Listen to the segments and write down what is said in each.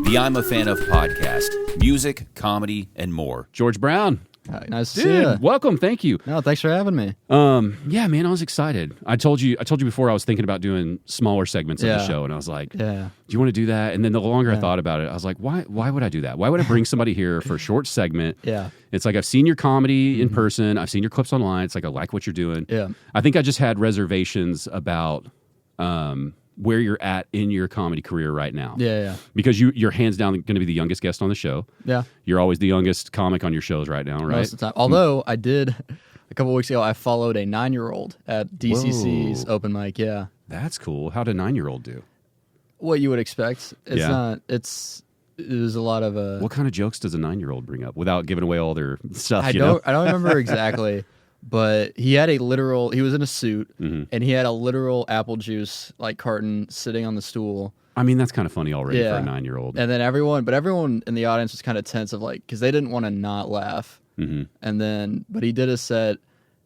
the I'm a Fan of podcast, music, comedy, and more. George Brown. Nice to see you. Welcome. Thank you. No, thanks for having me. Yeah, man, I was excited. I told you before I was thinking about doing smaller segments of the show, and I was like, do you want to do that? And then the longer I thought about it, I was like, why would I do that? Why would I bring somebody here for a short segment? Yeah. It's like I've seen your comedy in person. I've seen your clips online. It's like I like what you're doing. Yeah. I think I just had reservations about where you're at in your comedy career right now. Yeah. Because you're hands down going to be the youngest guest on the show. Yeah. You're always the youngest comic on your shows right now, right? Most of the time. Although I did, a couple of weeks ago, I followed a 9-year-old at DCC's open mic. Yeah. That's cool. How did a 9-year-old do? What you would expect. It was a lot of What kind of jokes does a 9-year-old bring up without giving away all their stuff? I don't remember exactly, but he was in a suit, and he had a literal apple juice like carton sitting on the stool. I mean, that's kind of funny already for a 9-year-old. And then everyone in the audience was kind of tense of like, because they didn't want to not laugh. And but he did a set,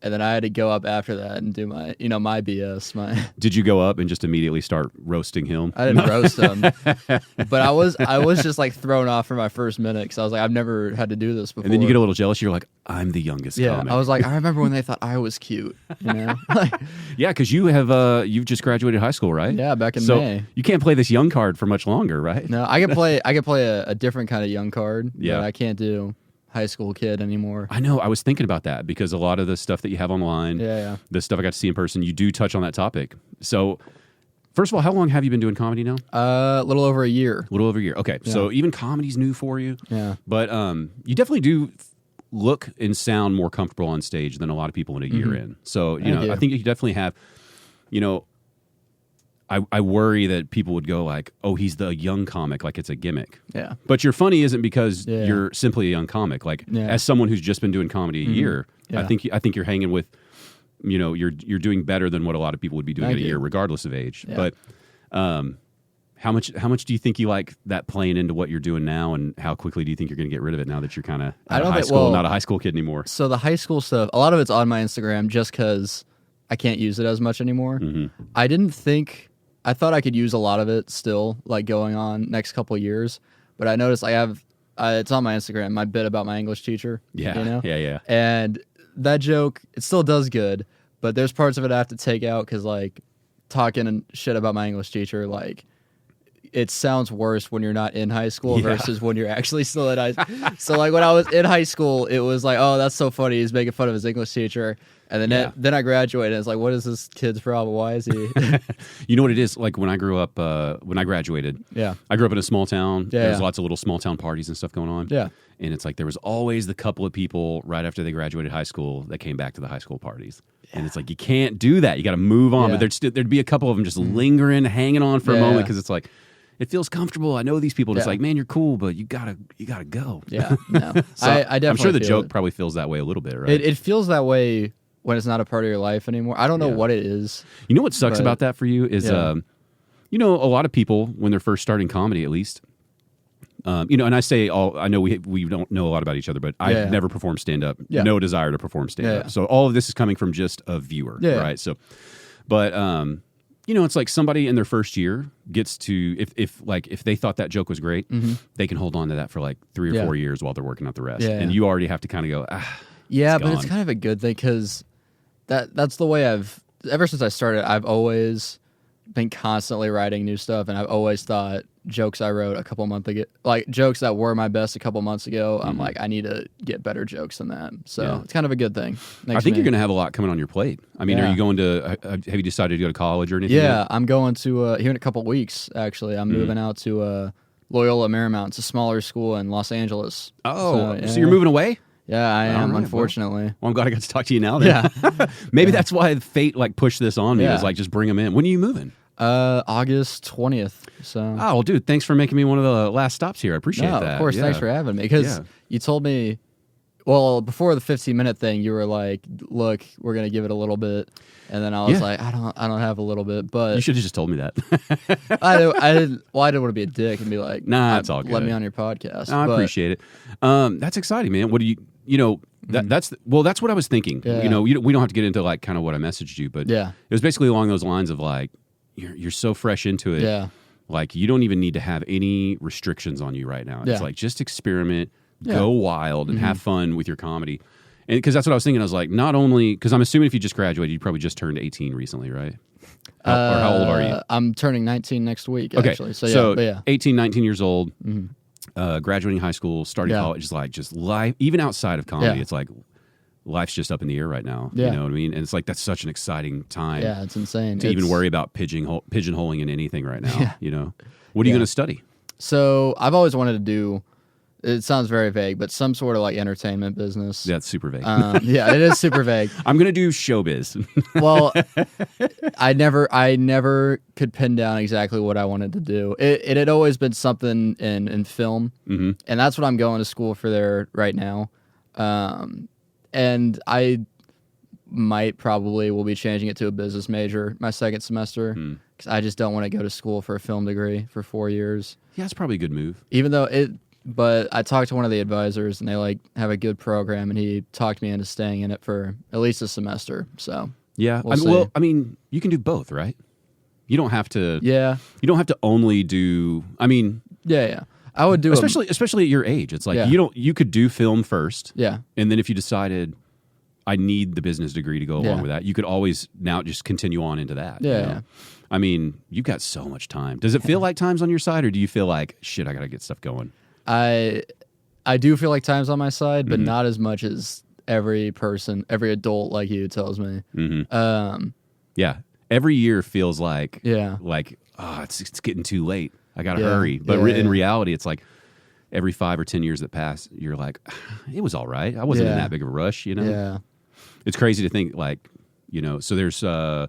and then I had to go up after that and do my BS. Did you go up and just immediately start roasting him? I didn't roast him, but I was just like thrown off for my first minute because I was like, I've never had to do this before. And then you get a little jealous. You're like, I'm the youngest comic. I was like, I remember when they thought I was cute, you know? Yeah, because you've just graduated high school, right? Yeah, back in so May. You can't play this young card for much longer, right? No, I could play a different kind of young card. Yeah, but I can't do high school kid anymore. I know. I was thinking about that because a lot of the stuff that you have online, the stuff I got to see in person, you do touch on that topic. So, first of all, how long have you been doing comedy now? A little over a year. Okay, so even comedy's new for you. Yeah, but you definitely do look and sound more comfortable on stage than a lot of people in a year in. So I think you definitely have. I worry that people would go like, "Oh, he's the young comic," like it's a gimmick. Yeah. But you're funny isn't because you're simply a young comic. Like as someone who's just been doing comedy a year, I think you're hanging with, you're doing better than what a lot of people would be doing in a year, regardless of age. Yeah. But how much do you think you like that playing into what you're doing now, and how quickly do you think you're going to get rid of it now that you're kind of out of high school, not a high school kid anymore? So the high school stuff, a lot of it's on my Instagram just because I can't use it as much anymore. I thought I could use a lot of it still, like going on next couple of years, but I noticed it's on my Instagram, my bit about my English teacher. Yeah, yeah. And that joke, it still does good, but there's parts of it I have to take out because like talking and shit about my English teacher, like it sounds worse when you're not in high school versus when you're actually still in high school. So like when I was in high school, it was like, oh, that's so funny. He's making fun of his English teacher. And then I graduated, and it's like, what is this kid's problem? Why is he? You know what it is? Like when I grew up, when I graduated, I grew up in a small town. There was lots of little small town parties and stuff going on. Yeah. And it's like there was always the couple of people right after they graduated high school that came back to the high school parties. Yeah. And it's like, you can't do that. You got to move on. But there'd be a couple of them just lingering, hanging on for a moment because it's like, it feels comfortable. I know these people. It's like, man, you're cool, but you gotta go. Yeah. No. So I definitely I'm sure the feel joke it. probably feels that way a little bit, right? It feels that way when it's not a part of your life anymore. I don't know what it is. You know what sucks about that for you is, a lot of people when they're first starting comedy, at least, and I say I know we don't know a lot about each other, but I've never performed stand up. Yeah. No desire to perform stand up. So all of this is coming from just a viewer, right? So, but it's like somebody in their first year gets to if they thought that joke was great, they can hold on to that for like 3 or 4 years while they're working out the rest, and you already have to kind of go, it's kind of a good thing because that's the way ever since I started, I've always been constantly writing new stuff, and I've always thought jokes I wrote a couple months ago, like jokes that were my best a couple months ago, I'm like, I need to get better jokes than that. So it's kind of a good thing. I think you're going to have a lot coming on your plate. I mean, are you going to, have you decided to go to college or anything? Yeah, I'm going to, here in a couple weeks, actually. I'm moving out to Loyola Marymount. It's a smaller school in Los Angeles. Oh, so you're moving away? Yeah, I am, right, unfortunately. Well, I'm glad I got to talk to you now then. Yeah. Maybe that's why fate pushed this on me. It was like, just bring them in. When are you moving? August 20th. So. Oh, well, dude, thanks for making me one of the last stops here. I appreciate that. Of course, thanks for having me. Because you told me, well, before the 15-minute thing, you were like, look, we're going to give it a little bit. And then I was like, I don't have a little bit, but you should have just told me that. I didn't want to be a dick and be like, nah, it's all good. Let me on your podcast. No, I appreciate it. That's exciting, man. What do you that's what I was thinking. Yeah. We don't have to get into like kind of what I messaged you, but it was basically along those lines of like, you're so fresh into it. Yeah. Like, you don't even need to have any restrictions on you right now. It's like, just experiment, go wild, and have fun with your comedy. And because that's what I was thinking. I was like, not only, because I'm assuming if you just graduated, you probably just turned 18 recently, right? Or how old are you? I'm turning 19 next week, actually. So 18, 19 years old, graduating high school, starting college, is like just life, even outside of comedy, it's like life's just up in the air right now. You know what I mean? And it's like, that's such an exciting time. Yeah, it's insane. To even worry about pigeonholing in anything right now, you know? What are you going to study? So I've always wanted to do, it sounds very vague, but some sort of like entertainment business. That's super vague. Yeah, it is super vague. I'm going to do showbiz. Well, I never could pin down exactly what I wanted to do. It had always been something in film, and that's what I'm going to school for there right now. And I will be changing it to a business major my second semester, because I just don't want to go to school for a film degree for 4 years. Yeah, that's probably a good move. But I talked to one of the advisors, and they like have a good program, and he talked me into staying in it for at least a semester. So yeah, I mean, you can do both, right? You don't have to. Yeah, you don't have to only do. I mean, yeah. I would do especially at your age. It's like you could do film first, and then if you decided I need the business degree to go along with that, you could always now just continue on into that. Yeah, you know? I mean, you've got so much time. Does it feel like time's on your side, or do you feel like, shit, I got to get stuff going? I do feel like time's on my side, but not as much as every adult like you tells me. Yeah, every year feels like it's getting too late. I got to hurry. But in reality, it's like every 5 or 10 years that pass, you're like, it was all right. I wasn't in that big of a rush, you know? Yeah. It's crazy to think, like, you know, so there's, so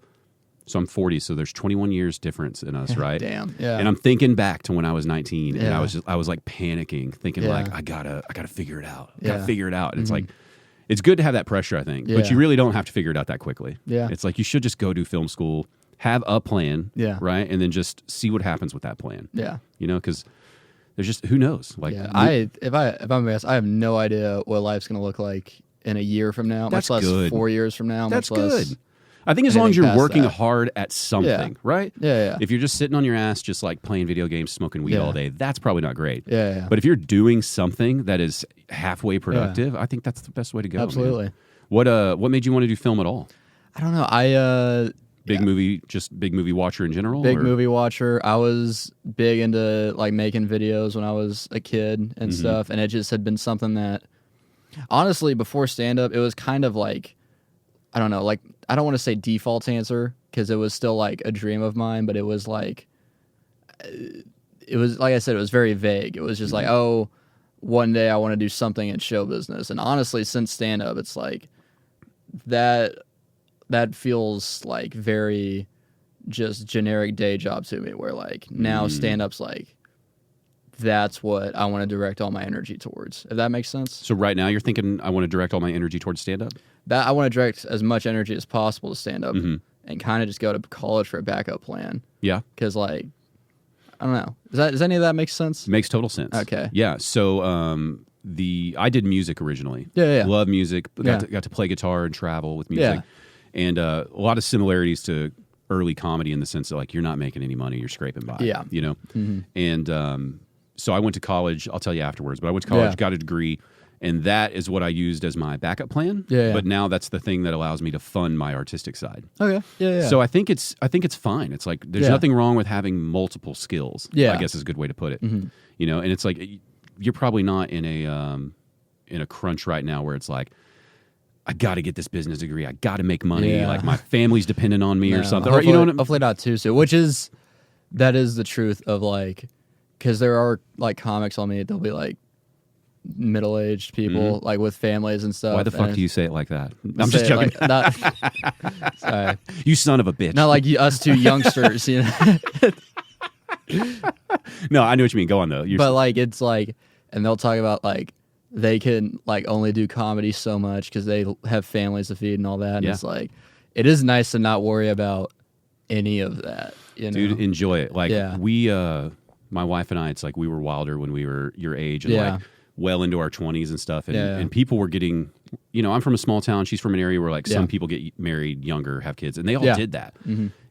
I'm 40, so there's 21 years difference in us, right? Damn. Yeah. And I'm thinking back to when I was 19, and I was like panicking, thinking like, I gotta figure it out. Gotta figure it out. And it's like, it's good to have that pressure, I think, but you really don't have to figure it out that quickly. Yeah. It's like, you should just go do film school, have a plan, right? And then just see what happens with that plan. Yeah. You know, because there's just, who knows? Like, if I'm honest, I have no idea what life's going to look like in a year from now, much less 4 years from now. That's good. I think as long as you're working hard at something, right? Yeah. If you're just sitting on your ass, just like playing video games, smoking weed all day, that's probably not great. Yeah. But if you're doing something that is halfway productive, I think that's the best way to go. Absolutely. Man. What made you want to do film at all? I don't know. Big movie watcher in general? Movie watcher. I was big into like making videos when I was a kid and stuff, and it just had been something that, honestly, before stand-up, it was kind of like, I don't know, like, I don't want to say default answer, because it was still like a dream of mine, but it was like, like I said, it was very vague. It was just like, oh, one day I want to do something in show business. And honestly, since stand-up, it's like, that feels like very just generic day job to me, where like now stand-up's like, that's what I want to direct all my energy towards, if that makes sense. So right now you're thinking, I want to direct all my energy towards stand-up? That I want to direct as much energy as possible to stand-up and kind of just go to college for a backup plan. Yeah. Because like, I don't know. Does any of that make sense? Makes total sense. Okay. Yeah. So I did music originally. Yeah. Love music. Got to play guitar and travel with music. Yeah. And a lot of similarities to early comedy in the sense that like, you're not making any money, you're scraping by. Yeah. You know? And so I went to college, I'll tell you afterwards, but I went to college, got a degree, and that is what I used as my backup plan. Yeah. But now that's the thing that allows me to fund my artistic side. Okay. Yeah. So I think it's fine. It's like, there's nothing wrong with having multiple skills. Yeah. I guess is a good way to put it. You know, and it's like, you're probably not in a crunch right now where it's like, I got to get this business degree. I got to make money. Yeah. Like my family's dependent on me or something. Hopefully, or, you know, hopefully not too soon. That is the truth of like, because there are like comics I'll meet, they'll be like middle-aged people like with families and stuff. Why the fuck do you say it like that? I'm just joking. Like, sorry, you son of a bitch. Not like us two youngsters, you know. No, I know what you mean. Go on though. But like it's like, and they'll talk about like they can like only do comedy so much because they have families to feed and all that. And it's like, it is nice to not worry about any of that. You know? Dude, enjoy it. Like we. My wife and I, it's like we were wilder when we were your age and like well into our 20s and stuff. And people were getting, you know, I'm from a small town. She's from an area where like some people get married younger, have kids, and they all did that.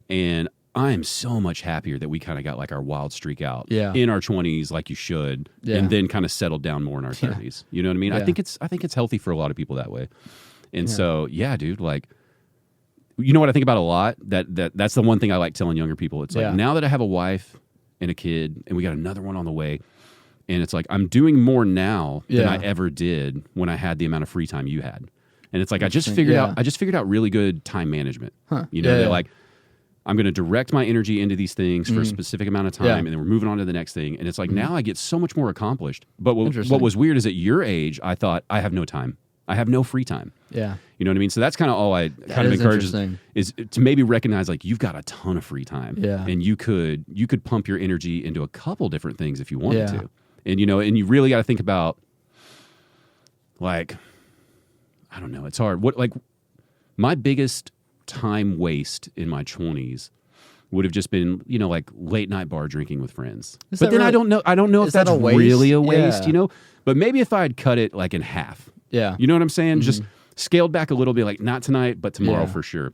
And I am so much happier that we kind of got like our wild streak out in our 20s, like you should, and then kind of settled down more in our 30s. You know what I mean? I think it's healthy for a lot of people that way. And so, dude, like, you know what I think about a lot? That's the one thing I like telling younger people. It's like, now that I have a wife and a kid and we got another one on the way, and it's like, I'm doing more now than I ever did when I had the amount of free time you had. And it's like, I just figured out really good time management. You know, that like, I'm going to direct my energy into these things for a specific amount of time, and then we're moving on to the next thing. And it's like, now I get so much more accomplished. But what was weird is at your age, I thought, I have no time. I have no free time. Yeah. You know what I mean? So that's kind of all I kind of encourage is to maybe recognize, like, you've got a ton of free time. Yeah. And you could pump your energy into a couple different things if you wanted to. And, you know, and you really got to think about, like, I don't know, it's hard. Like, my biggest time waste in my 20s would have just been, you know, like late night bar drinking with friends. But then really, I don't know if that's really a waste, you know? But maybe if I had cut it like in half. Yeah. You know what I'm saying? Just scaled back a little bit, like not tonight, but tomorrow for sure.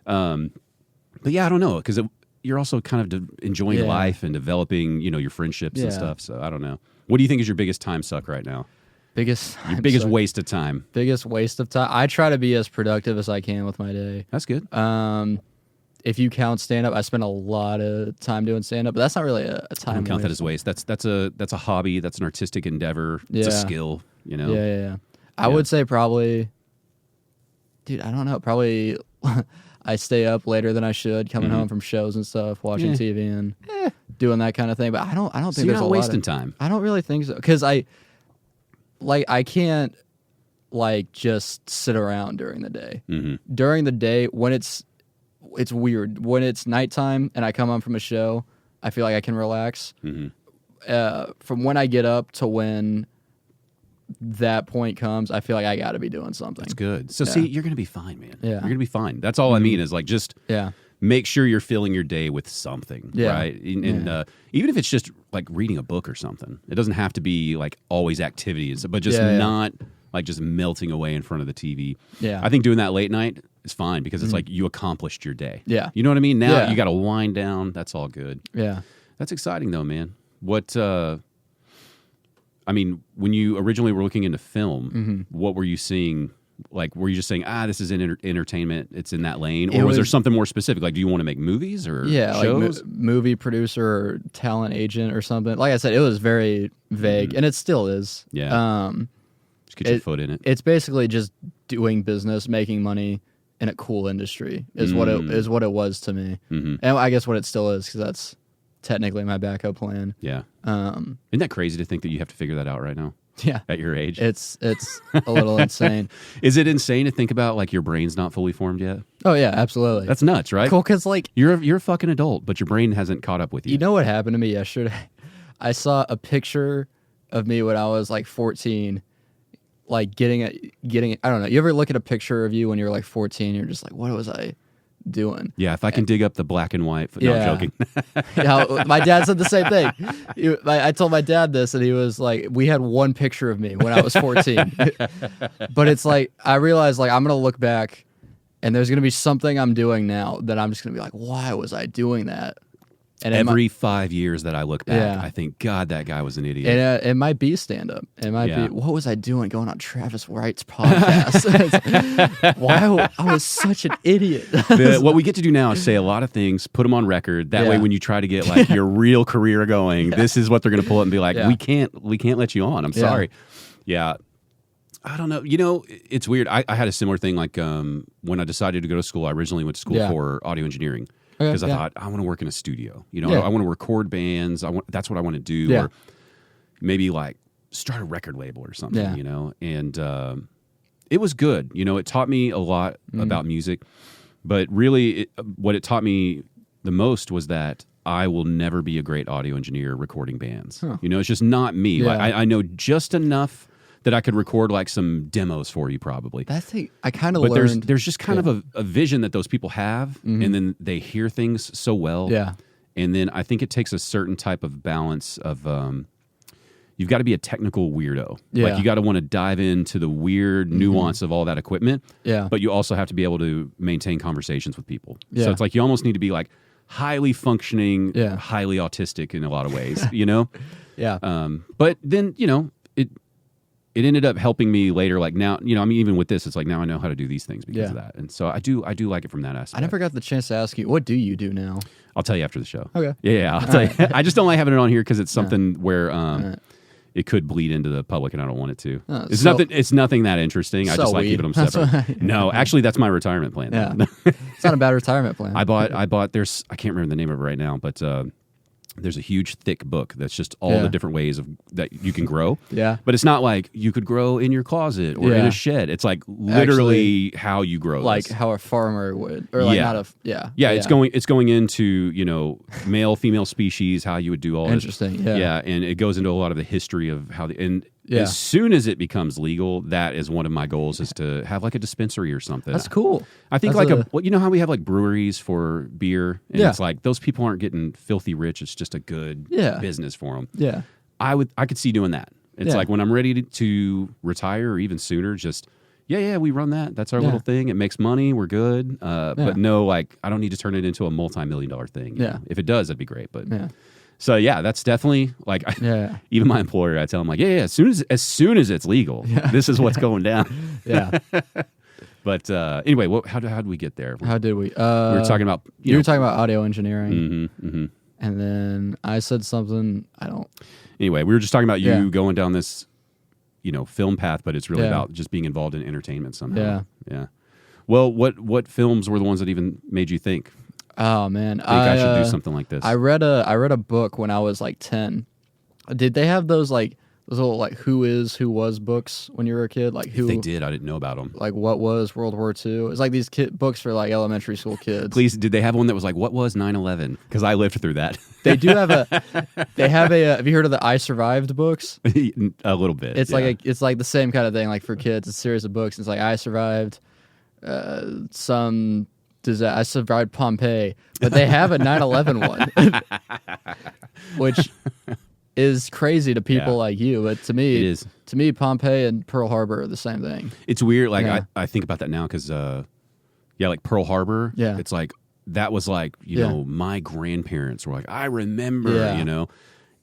But yeah, I don't know, because you're also kind of enjoying life and developing, you know, your friendships and stuff. So I don't know. What do you think is your biggest time suck right now? Biggest waste of time. Biggest waste of time. I try to be as productive as I can with my day. That's good. If you count stand-up, I spend a lot of time doing stand-up, but that's not really a time. I don't count that as waste. That's a hobby. That's an artistic endeavor. It's a skill. You know. Yeah. I would say probably, dude. I don't know. Probably, I stay up later than I should, coming home from shows and stuff, watching TV and doing that kind of thing. But I don't think there's a lot wasting time. I don't really think so, because I can't like just sit around during the day. During the day, when it's weird. When it's nighttime and I come home from a show, I feel like I can relax. From when I get up to when that point comes, I feel like I got to be doing something. That's good. So see, you're going to be fine, man. Yeah. You're going to be fine. That's all I mean is like just make sure you're filling your day with something, right? And even if it's just like reading a book or something, it doesn't have to be like always activities, but just not like just melting away in front of the TV. Yeah. I think doing that late night is fine because it's like you accomplished your day. Yeah. You know what I mean? Now you got to wind down. That's all good. Yeah. That's exciting though, man. What, I mean, when you originally were looking into film, what were you seeing? Like, were you just saying, this is entertainment, it's in that lane? Or was there something more specific? Like, do you want to make movies or shows? Like movie producer or talent agent or something. Like I said, it was very vague, and it still is. Yeah. Just get your foot in it. It's basically just doing business, making money in a cool industry is what it was to me. And I guess what it still is, because that's technically my backup plan. Yeah. Isn't that crazy to think that you have to figure that out right now? Yeah. At your age? It's a little insane. Is it insane to think about like your brain's not fully formed yet? Oh yeah, absolutely. That's nuts, right? Cool, because like you're a fucking adult, but your brain hasn't caught up with you. You know what happened to me yesterday? I saw a picture of me when I was like 14, like getting I don't know. You ever look at a picture of you when you're like 14, you're just like, what was I doing? Yeah, if I can dig up the black and white. No, I'm joking. My dad said the same thing. I told my dad this, and he was like, we had one picture of me when I was 14. But it's like, I realized like I'm going to look back, and there's going to be something I'm doing now that I'm just going to be like, why was I doing that? And every 5 years that I look back, I think, God, that guy was an idiot. And it might be stand-up. It might be, what was I doing going on Travis Wright's podcast? Why I was such an idiot. What we get to do now is say a lot of things, put them on record. That way, when you try to get like your real career going, this is what they're going to pull up and be like, we can't let you on. I'm sorry. Yeah. I don't know. You know, it's weird. I had a similar thing. Like when I decided to go to school, I originally went to school for audio engineering. Because I thought, I want to work in a studio. You know, I want to record bands. That's what I want to do. Or maybe like start a record label or something, you know. And it was good. You know, it taught me a lot about music. But really, what it taught me the most was that I will never be a great audio engineer recording bands. You know, it's just not me. Yeah. Like, I know just enough that I could record like some demos for you probably. That's I kind of learned. But there's just kind of a vision that those people have, and then they hear things so well. Yeah. And then I think it takes a certain type of balance of you've got to be a technical weirdo. Yeah. Like you got to want to dive into the weird nuance of all that equipment. Yeah. But you also have to be able to maintain conversations with people. Yeah. So it's like you almost need to be like highly functioning, Yeah. highly autistic in a lot of ways, you know? Yeah. But then, you know, it ended up helping me later. Like now, you know, I mean, even with this, it's like now I know how to do these things because of that. And so I do like it from that aspect. I never got the chance to ask you, what do you do now? I'll tell you after the show. Okay. Yeah, I'll tell you. I just don't like having it on here because it's something where it could bleed into the public, and I don't want it to. It's nothing that interesting. I just like keeping them separate. No, actually, that's my retirement plan. Yeah. It's not a bad retirement plan. I bought. I can't remember the name of it right now, but there's a huge thick book that's just all the different ways that you can grow. Yeah. But it's not like you could grow in your closet or in a shed. It's like literally how you grow. Like this. how a farmer would, or like not a Yeah, it's going into, you know, male, female species, how you would do all this. Interesting. Yeah. Yeah, and it goes into a lot of the history of how as soon as it becomes legal, that is one of my goals, is to have like a dispensary or something. That's cool. I think you know how we have like breweries for beer, and it's like those people aren't getting filthy rich. It's just a good business for them. Yeah. I could see doing that. It's like when I'm ready to retire or even sooner, just we run that. That's our little thing. It makes money. We're good. But no, like I don't need to turn it into a multi-million-dollar thing. You know? If it does, that'd be great. But so that's definitely like even my employer, I tell him like, as soon as it's legal, this is what's going down. Yeah. But anyway, how did we get there? How did we? We were talking about you were talking about audio engineering, mm-hmm. And then I said something. I don't. Anyway, we were just talking about you going down this, you know, film path, but it's really about just being involved in entertainment somehow. Yeah. Well, what films were the ones that even made you think? Oh man, I should do something like this. I read a book when I was like 10. Did they have those little like who was books when you were a kid? Like who if they did, I didn't know about them. Like what was World War II? It's like these books for like elementary school kids. Please, did they have one that was like what was 9/11? Because I lived through that. They do have have you heard of the I Survived books? A little bit. It's it's like the same kind of thing. Like for kids, it's a series of books. It's like I survived some disaster. I survived Pompeii, but they have a 9/11 one, which is crazy to people like you, but to me, it is. To me, Pompeii and Pearl Harbor are the same thing. It's weird. Like I think about that now because, like Pearl Harbor. Yeah. It's like that was like you know my grandparents were like I remember you know,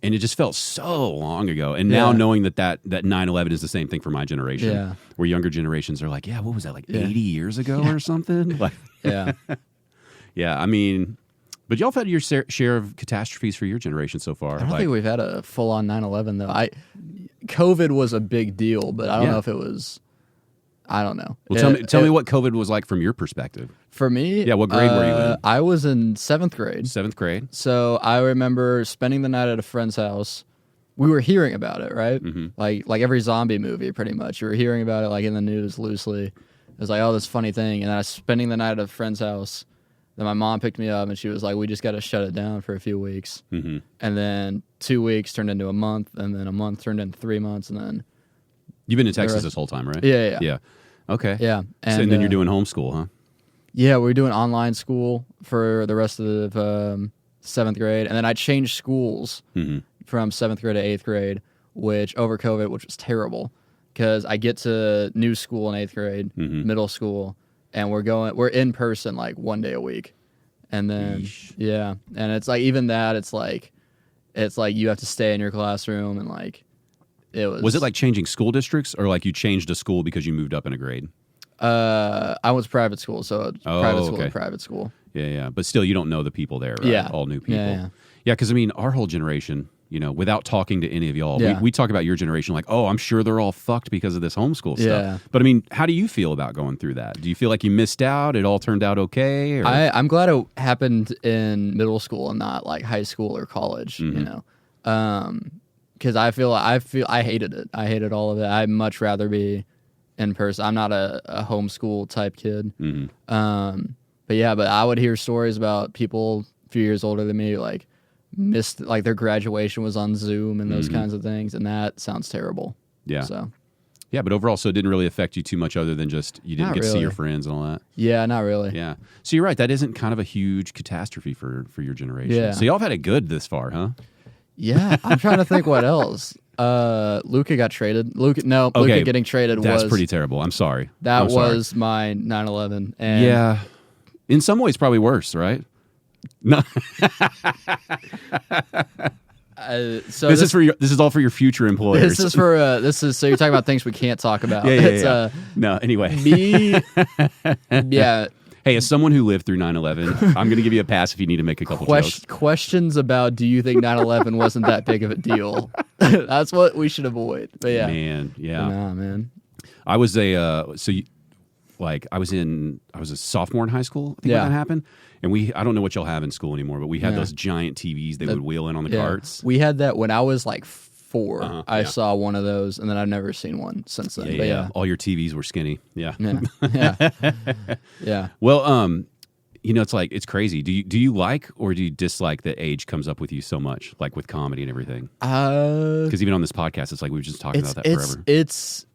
and it just felt so long ago. And now knowing that 9/11 is the same thing for my generation, where younger generations are like, what was that like 80 years ago or something? Like, I mean. But y'all have had your share of catastrophes for your generation so far. I don't think we've had a full-on 9/11 though. COVID was a big deal, but I don't know if it was. I don't know. Well, tell me what COVID was like from your perspective. For me, what grade were you in? I was in 7th grade. 7th grade. So I remember spending the night at a friend's house. We were hearing about it, right? Mm-hmm. Like every zombie movie, pretty much. You were hearing about it like in the news loosely. It was like, this funny thing, and then I was spending the night at a friend's house. Then my mom picked me up, and she was like, we just got to shut it down for a few weeks. Mm-hmm. And then 2 weeks turned into a month, and then a month turned into 3 months, and then... You've been in Texas this whole time, right? Yeah. Okay. Yeah. And then you're doing homeschool, huh? Yeah, we're doing online school for the rest of 7th grade. And then I changed schools from 7th grade to 8th grade, which over COVID, which was terrible, because I get to new school in 8th grade, middle school, and we're in person like 1 day a week. And then, and it's like, even that, it's like you have to stay in your classroom, and like, Was it like changing school districts, or like you changed a school because you moved up in a grade? I was private school, so private school and private school. Yeah. But still, you don't know the people there, right? Yeah. All new people. Yeah. Yeah, because I mean, our whole generation, you know, without talking to any of y'all, we talk about your generation like, I'm sure they're all fucked because of this homeschool stuff. Yeah. But I mean, how do you feel about going through that? Do you feel like you missed out? It all turned out okay? Or? I'm glad it happened in middle school and not like high school or college, you know. Because I hated it. I hated all of it. I'd much rather be in person. I'm not a homeschool type kid. But I would hear stories about people a few years older than me, like, missed, like, their graduation was on Zoom and those kinds of things, and that sounds terrible. Yeah. So. Yeah, but overall, so it didn't really affect you too much other than just you didn't get to see your friends and all that. Yeah, not really. Yeah. So you're right. That isn't kind of a huge catastrophe for your generation. Yeah. So y'all have had it good this far, huh? Yeah. I'm trying to think what else. Luca got traded. Luca getting traded That's pretty terrible. I'm sorry. That was my 9/11. And yeah. In some ways, probably worse, right? No. So this is all for your future employers. This is so you're talking about things we can't talk about. Yeah. No, anyway. Yeah. Hey, as someone who lived through 9/11, I'm going to give you a pass if you need to make a couple jokes. Questions about do you think 9/11 wasn't that big of a deal? That's what we should avoid. But yeah. Man, yeah. But nah, man. I was a I was a sophomore in high school, I think when that happened. And I don't know what y'all have in school anymore, but we had those giant TVs they would wheel in on the carts. We had that when I was like 4. I saw one of those, and then I've never seen one since then. Yeah. All your TVs were skinny. Yeah. Yeah. Well, it's crazy. Do you like or do you dislike that age comes up with you so much, like with comedy and everything? Because even on this podcast, it's like we were just talking about that forever. It's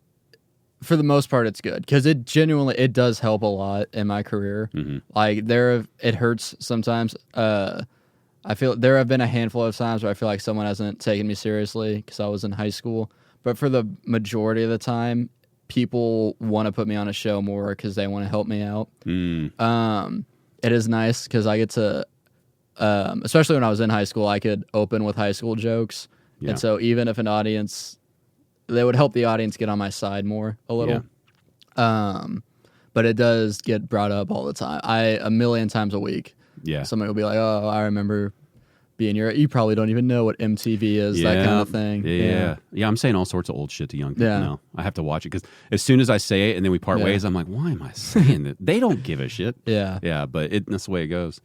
for the most part, it's good because it does help a lot in my career. Mm-hmm. Like it hurts sometimes. I feel there have been a handful of times where I feel like someone hasn't taken me seriously because I was in high school. But for the majority of the time, people want to put me on a show more because they want to help me out. It is nice because I get to, especially when I was in high school, I could open with high school jokes. Yeah. And so even if they would help the audience get on my side more a little. Yeah. But it does get brought up all the time. A million times a week. Yeah. Somebody will be like, "Oh, I remember being you probably don't even know what MTV is," that kind of thing. Yeah. I'm saying all sorts of old shit to young people now. I have to watch it because as soon as I say it and then we part ways, I'm like, why am I saying that? They don't give a shit. Yeah, but that's the way it goes.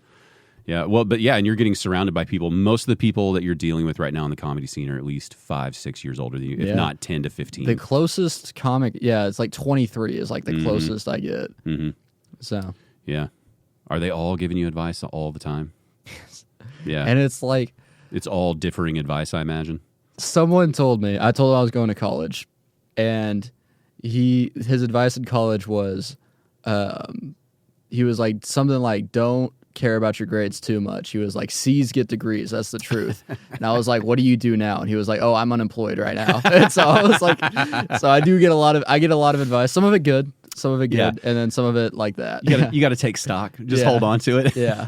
Yeah, well, but yeah, and you're getting surrounded by people. Most of the people that you're dealing with right now in the comedy scene are at least 5-6 years older than you, if not 10 to 15. The closest comic, it's like 23 is like the closest I get. Mm-hmm. So. Yeah. Are they all giving you advice all the time? Yeah. And it's like... It's all differing advice, I imagine. Someone told me, I told him I was going to college, and his advice in college was, he was like, something like, don't care about your grades too much. He was like, C's get degrees. That's the truth. And I was like, what do you do now? And he was like, oh, I'm unemployed right now. And so I was like, so I get a lot of advice. Some of it good, and then some of it like that. You got to take stock. Just hold on to it. Yeah.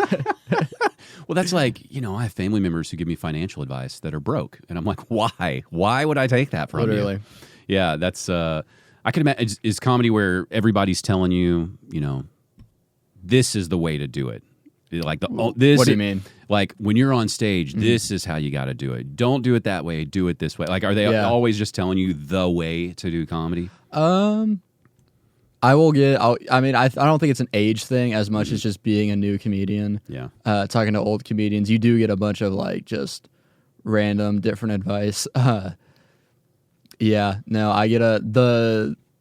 Well, that's like, I have family members who give me financial advice that are broke. And I'm like, why? Why would I take that from you? Yeah, that's, I can imagine, is comedy where everybody's telling you, this is the way to do it. Like this. What do you mean? Like when you're on stage, this is how you got to do it. Don't do it that way. Do it this way. Like, are they always just telling you the way to do comedy? I will get. I don't think it's an age thing as much as just being a new comedian. Yeah. Talking to old comedians, you do get a bunch of like just random different advice. Yeah. No, I get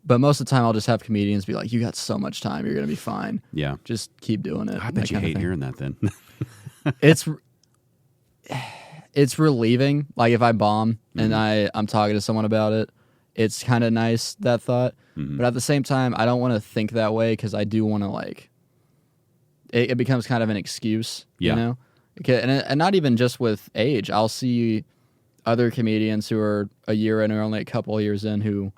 but most of the time I'll just have comedians be like, "You got so much time. You're gonna be fine. Yeah. Just keep doing it." I bet you hate hearing that then. It's relieving. Like if I bomb and I'm talking to someone about it, it's kind of nice, that thought. But at the same time, I don't want to think that way because I do want to like. It becomes kind of an excuse, you know. And not even just with age. I'll see other comedians who are a year in or only a couple of years in who.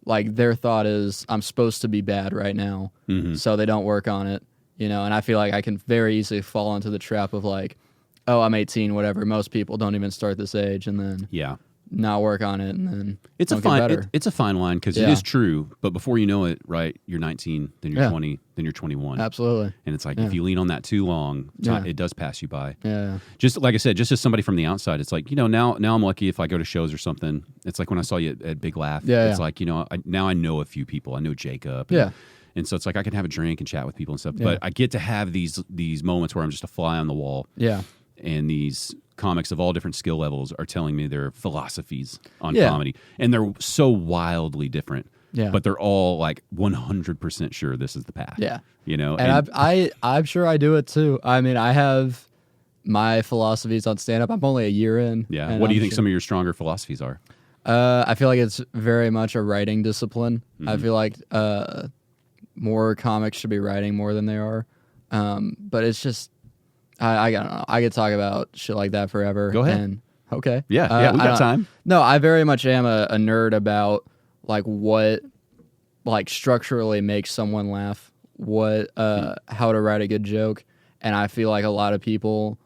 Like, their thought is, I'm supposed to be bad right now, so they don't work on it, and I feel like I can very easily fall into the trap of, like, oh, I'm 18, whatever. Most people don't even start this age, and then not work on it, and then it's a fine line, because it is true, but before you know it, right, you're 19, then you're 20, then you're 21. Absolutely. And it's like, if you lean on that too long, it does pass you by. Yeah. Just like I said, just as somebody from the outside, it's like, now I'm lucky if I go to shows or something. It's like when I saw you at Big Laugh. It's like, now I know a few people. I know Jacob. And so it's like I can have a drink and chat with people and stuff. But I get to have these moments where I'm just a fly on the wall. Yeah. And these comics of all different skill levels are telling me their philosophies on comedy. And they're so wildly different. Yeah. But they're all like 100% sure this is the path. Yeah. And I'm sure I do it too. I mean, I have my philosophies on stand-up. I'm only a year in. Yeah. What do you think some of your stronger philosophies are? I feel like it's very much a writing discipline. I feel like more comics should be writing more than they are. But it's just, I don't know. I could talk about shit like that forever. Go ahead. And, okay. Yeah, we got time. No, I very much am a nerd about like what like structurally makes someone laugh, what how to write a good joke. and I feel like a lot of people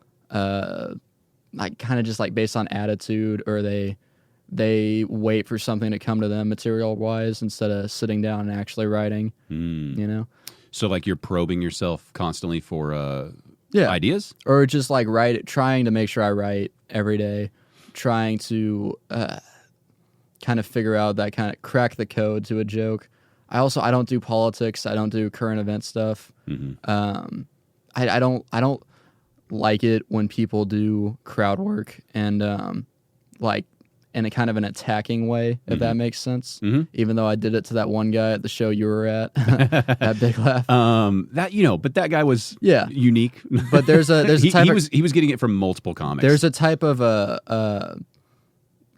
like kind of just like based on attitude, or they wait for something to come to them material wise instead of sitting down and actually writing. You know, so like you're probing yourself constantly for ideas, or just like trying to make sure I write every day, trying to kind of figure out that kind of crack the code to a joke. I don't do politics. I don't do current event stuff. I don't like it when people do crowd work and like in a kind of an attacking way, if that makes sense. Even though I did it to that one guy at the show you were at, at Big Laugh. But that guy was unique. But there's a type he was getting it from multiple comics. There's a type of a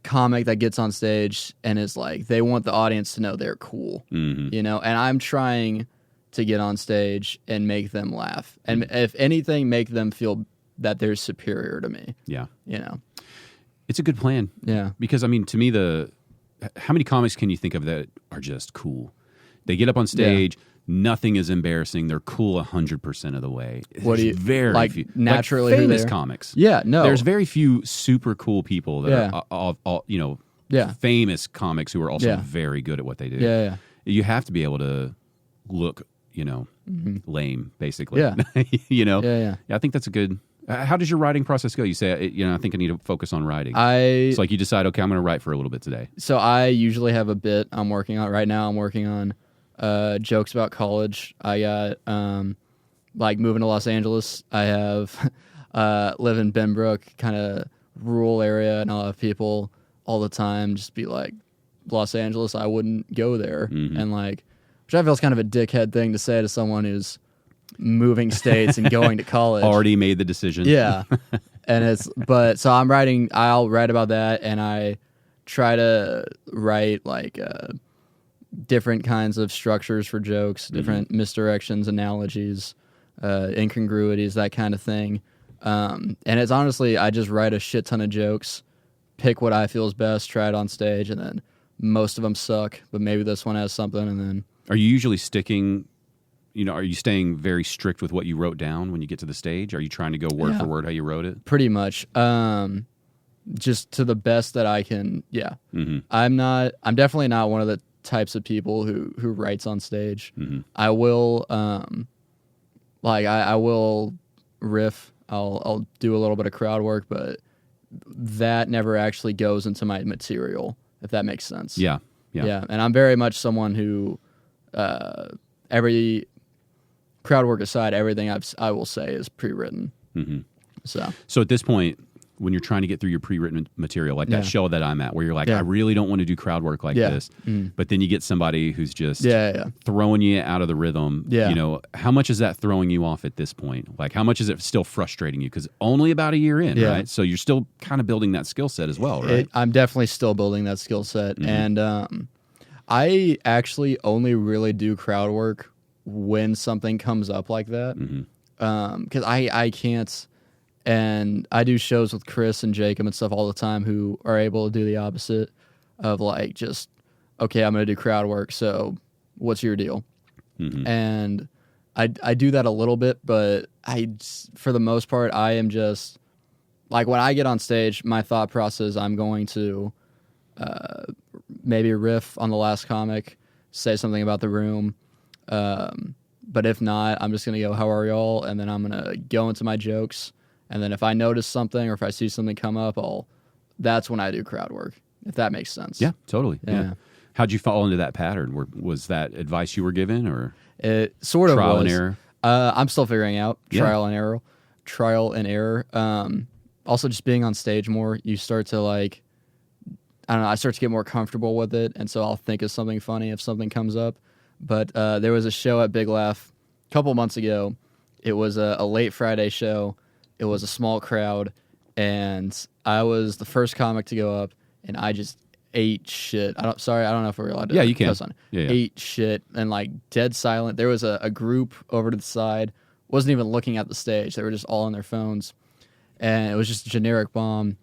comic that gets on stage and is like, they want the audience to know they're cool, you know. And I'm trying to get on stage and make them laugh, and if anything, make them feel that they're superior to me. Yeah, you know, it's a good plan. Yeah, because I mean, to me, how many comics can you think of that are just cool? They get up on stage. Yeah. Nothing is embarrassing. They're cool 100% of the way. What do you very like? Few, naturally, like famous comics. Yeah, no. There's very few super cool people that are all famous comics who are also very good at what they do. Yeah. You have to be able to look, lame, basically. Yeah. Yeah. I think that's a good. How does your writing process go? You say, I think I need to focus on writing. It's like you decide, okay, I'm going to write for a little bit today. So I usually have a bit I'm working on. Right now I'm working on jokes about college. I got like moving to Los Angeles. I have live in Benbrook, kind of rural area, and I'll have people all the time just be like, Los Angeles, I wouldn't go there. And like, which I feel is kind of a dickhead thing to say to someone who's moving states and going to college. Already made the decision. Yeah. And so I'll write about that, and I try to write like different kinds of structures for jokes, different misdirections, analogies, incongruities, that kind of thing. And it's honestly, I just write a shit ton of jokes, pick what I feel is best, try it on stage, and then most of them suck, but maybe this one has something, and then... Are you usually sticking... are you staying very strict with what you wrote down when you get to the stage? Are you trying to go word for word how you wrote it? Pretty much. Just to the best that I can, yeah. I'm definitely not one of the types of people who writes on stage. I will, I will riff. I'll do a little bit of crowd work, but that never actually goes into my material, if that makes sense. Yeah. And I'm very much someone who, every crowd work aside, everything I will say is pre-written. So at this point, when you're trying to get through your pre-written material, like that show that I'm at, where you're like, I really don't want to do crowd work like this, but then you get somebody who's just throwing you out of the rhythm. How much is that throwing you off at this point? Like, how much is it still frustrating you? Because only about a year in, right? So you're still kind of building that skill set as well, right? I'm definitely still building that skill set. And I actually only really do crowd work when something comes up like that. Because I can't... And I do shows with Chris and Jacob and stuff all the time who are able to do the opposite of like, just, okay, I'm going to do crowd work, so what's your deal? And I do that a little bit, but for the most part, I am just, like, when I get on stage, my thought process, I'm going to maybe riff on the last comic, say something about the room, but if not, I'm just going to go, how are y'all? And then I'm going to go into my jokes. And then if I notice something or if I see something come up, that's when I do crowd work, if that makes sense. Yeah, totally. Yeah. How'd you fall into that pattern? Was that advice you were given, or it sort of trial was. And error? I'm still figuring out trial and error. Also, just being on stage more, you start to like, I don't know, I start to get more comfortable with it, and so I'll think of something funny if something comes up. But there was a show at Big Laugh a couple months ago. It was a late Friday show. It was a small crowd, and I was the first comic to go up, and I just ate shit. I don't know if we're allowed to. Yeah, you can. On it. Ate shit and like dead silent. There was a group over to the side, wasn't even looking at the stage. They were just all on their phones, and it was just a generic bomb.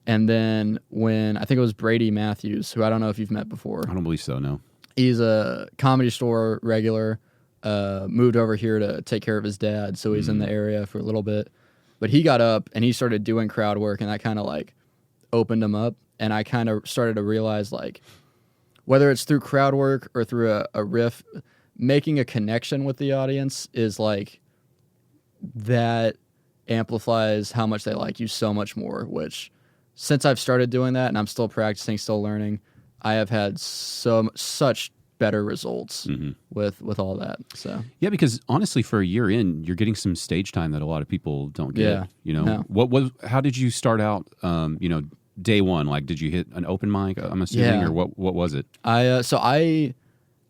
And then when I think it was Brady Matthews, who I don't know if you've met before. I don't believe so. No. He's a Comedy Store regular. moved over here to take care of his dad, so he's in the area for a little bit. But he got up and he started doing crowd work, and that kind of like opened him up. And I kind of started to realize, like, whether it's through crowd work or through a riff, making a connection with the audience is like that amplifies how much they like you so much more, which since I've started doing that and I'm still practicing, still learning, I have had such better results with all that. So yeah, because honestly, for a year in, you're getting some stage time that a lot of people don't get. Yeah. You know, No. How did you start out? You know, day one, like, did you hit an open mic? I'm assuming, or what was it? I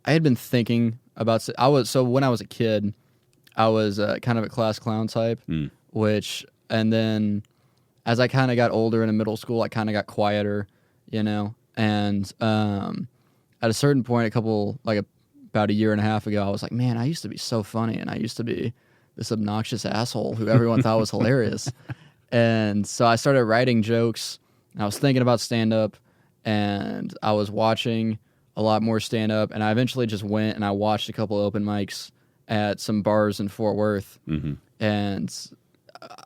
had been thinking about. When I was a kid, I was kind of a class clown type, and then as I kind of got older in middle school, I kind of got quieter, you know, and at a certain point, about a year and a half ago, I was like, man, I used to be so funny, and I used to be this obnoxious asshole who everyone thought was hilarious. And so I started writing jokes, and I was thinking about stand-up, and I was watching a lot more stand-up, and I eventually just went and I watched a couple open mics at some bars in Fort Worth. And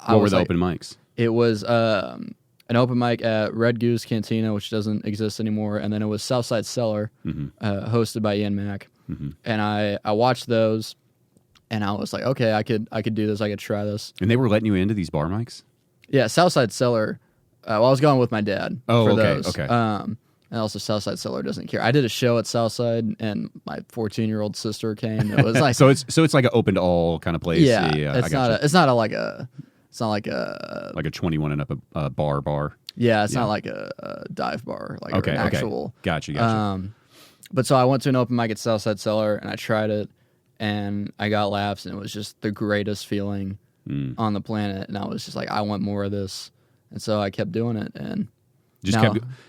what were the open mics? It was an open mic at Red Goose Cantina, which doesn't exist anymore, and then it was Southside Cellar, hosted by Ian Mack. And I watched those, and I was like, okay, I could do this. I could try this. And they were letting you into these bar mics? Yeah, Southside Cellar. I was going with my dad for those. Okay. And also Southside Cellar doesn't care. I did a show at Southside, and my 14-year-old sister came. It was like so it's like an open to all kind of place. Yeah, it's not like a 21 and up bar. Yeah, it's not like a dive bar, like an actual. Gotcha. But so I went to an open mic at Southside Cellar, and I tried it, and I got laughs, and it was just the greatest feeling on the planet. And I was just like, I want more of this, and so I kept doing it. And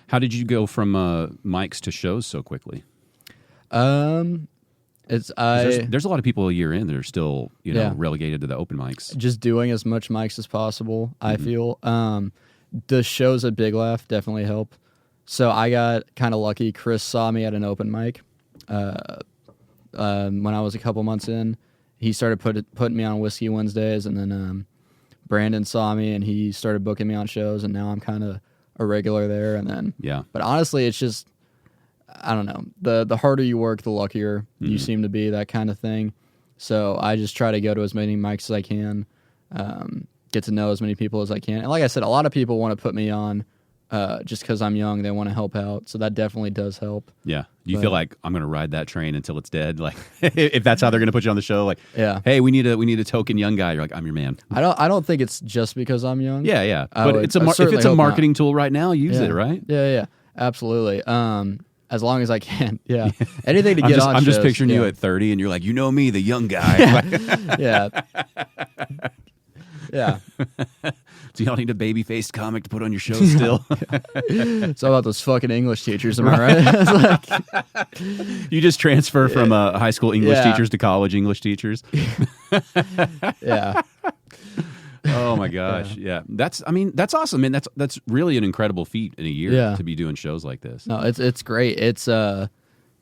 how did you go from mics to shows so quickly? There's a lot of people a year in that are still relegated to the open mics. Just doing as much mics as possible. I feel the shows at Big Laugh definitely help. So I got kind of lucky. Chris saw me at an open mic when I was a couple months in. He started putting me on Whiskey Wednesdays, and then Brandon saw me and he started booking me on shows, and now I'm kind of a regular there. And then but honestly, it's just, I don't know, the harder you work, the luckier you seem to be, that kind of thing. So I just try to go to as many mics as I can, get to know as many people as I can. And like I said, a lot of people want to put me on just because I'm young. They want to help out, so that definitely does help. Yeah. Do you feel like I'm going to ride that train until it's dead? Like, if that's how they're going to put you on the show, like, hey, we need a token young guy. You're like, I'm your man. I don't think it's just because I'm young. Yeah. But if it's a marketing tool right now, use it, right? Yeah. Absolutely. As long as I can. Yeah. Anything to get on. I'm just picturing you at 30, and you're like, me, the young guy. Yeah. Yeah. Do y'all need a baby-faced comic to put on your show still? It's all about those fucking English teachers, am I right? You just transfer from high school English teachers to college English teachers. Yeah. Oh my gosh. Yeah. That's awesome, man. That's really an incredible feat in a year to be doing shows like this. No, it's great. It's a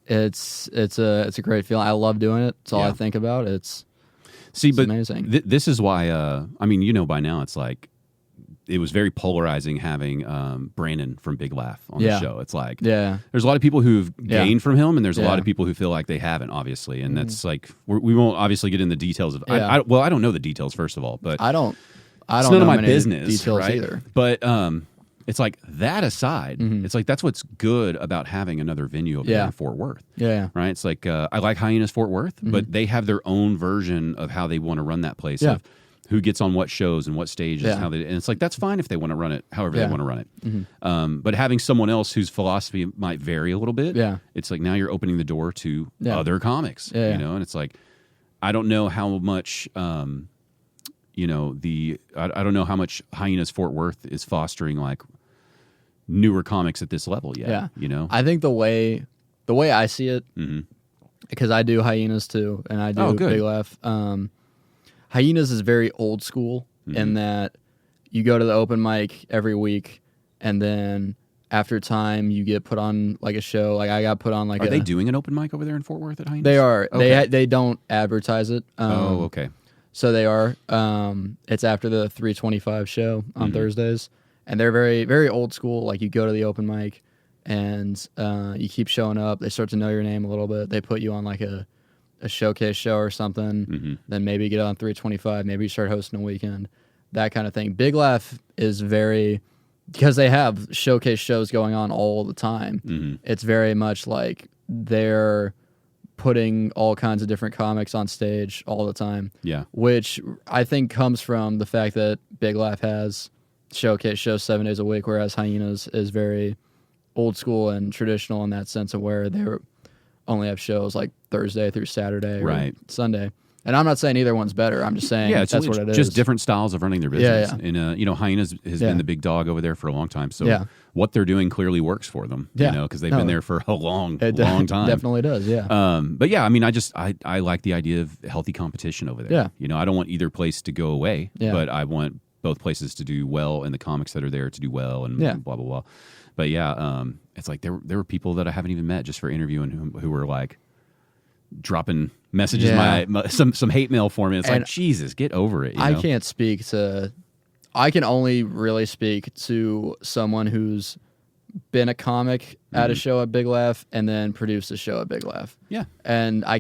great feeling. I love doing it. It's all I think about. It's amazing. This is why by now it's like it was very polarizing having Brandon from Big Laugh on the show. It's like there's a lot of people who've gained from him, and there's a lot of people who feel like they haven't, obviously. And that's like we won't obviously get in the details of. I don't know the details, first of all, but I don't. It's none of my business, details right? either. But it's like that aside, it's like that's what's good about having another venue over there in Fort Worth. Yeah. Right? It's like I like Hyenas Fort Worth, but they have their own version of how they want to run that place. Yeah. Of who gets on what shows and what stages, and it's like that's fine if they want to run it however they want to run it. But having someone else whose philosophy might vary a little bit, it's like now you're opening the door to other comics, you know. And it's like I don't know how much, I don't know how much Hyenas Fort Worth is fostering like newer comics at this level yet. Yeah, you know. I think the way I see it, because I do Hyenas too, and I do Big Laugh. Hyenas is very old school in that you go to the open mic every week, and then after time, you get put on like a show. Like I got put on like. Are they doing an open mic over there in Fort Worth at Hyenas? They are. Okay. They don't advertise it. Okay. So they are. It's after the 325 show on Thursdays, and they're very very old school. Like you go to the open mic, and you keep showing up. They start to know your name a little bit. They put you on like a showcase show or something. Then maybe get on 325. Maybe you start hosting a weekend. That kind of thing. Big Laugh is very, because they have showcase shows going on all the time. It's very much like they're putting all kinds of different comics on stage all the time. Yeah. Which I think comes from the fact that Big Laugh has showcase shows 7 days a week, whereas Hyenas is very old school and traditional in that sense of where they only have shows like Thursday through Saturday or Sunday. And I'm not saying either one's better. I'm just saying that's what it is. Just different styles of running their business. Yeah. And, Hyenas has been the big dog over there for a long time. So what they're doing clearly works for them, because they've been there for a long time. Definitely does, yeah. But yeah, I mean, I like the idea of healthy competition over there. Yeah. I don't want either place to go away, Yeah. but I want both places to do well and the comics that are there to do well and blah, blah, blah. But yeah, it's like there were people that I haven't even met just for interviewing who were like, dropping messages, some hate mail for me. It's like, Jesus, get over it. I can't speak to. I can only really speak to someone who's been a comic at a show at Big Laugh and then produced a show at Big Laugh. Yeah, and I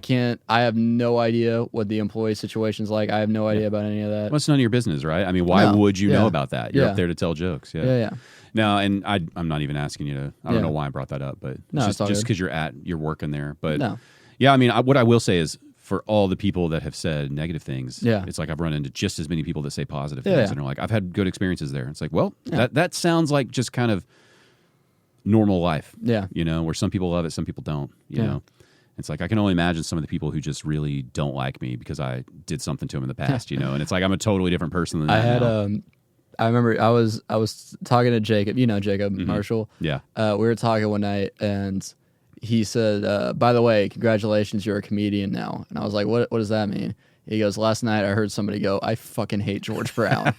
have no idea what the employee situation's like. I have no idea about any of that. Well, it's none of your business, right? I mean, why would you know about that? You're up there to tell jokes. Yeah. No, and I'm not even asking you to. I don't know why I brought that up, but just because you're working there. But yeah, I mean, what I will say is, for all the people that have said negative things, it's like I've run into just as many people that say positive things, and are like, I've had good experiences there. It's like, well, that sounds like just kind of normal life, where some people love it, some people don't, you know. It's like I can only imagine some of the people who just really don't like me because I did something to them in the past, and it's like I'm a totally different person than that now. I remember I was talking to Jacob, Jacob Marshall. Yeah. We were talking one night, and he said, by the way, congratulations, you're a comedian now. And I was like, what does that mean? He goes, last night I heard somebody go, I fucking hate George Brown.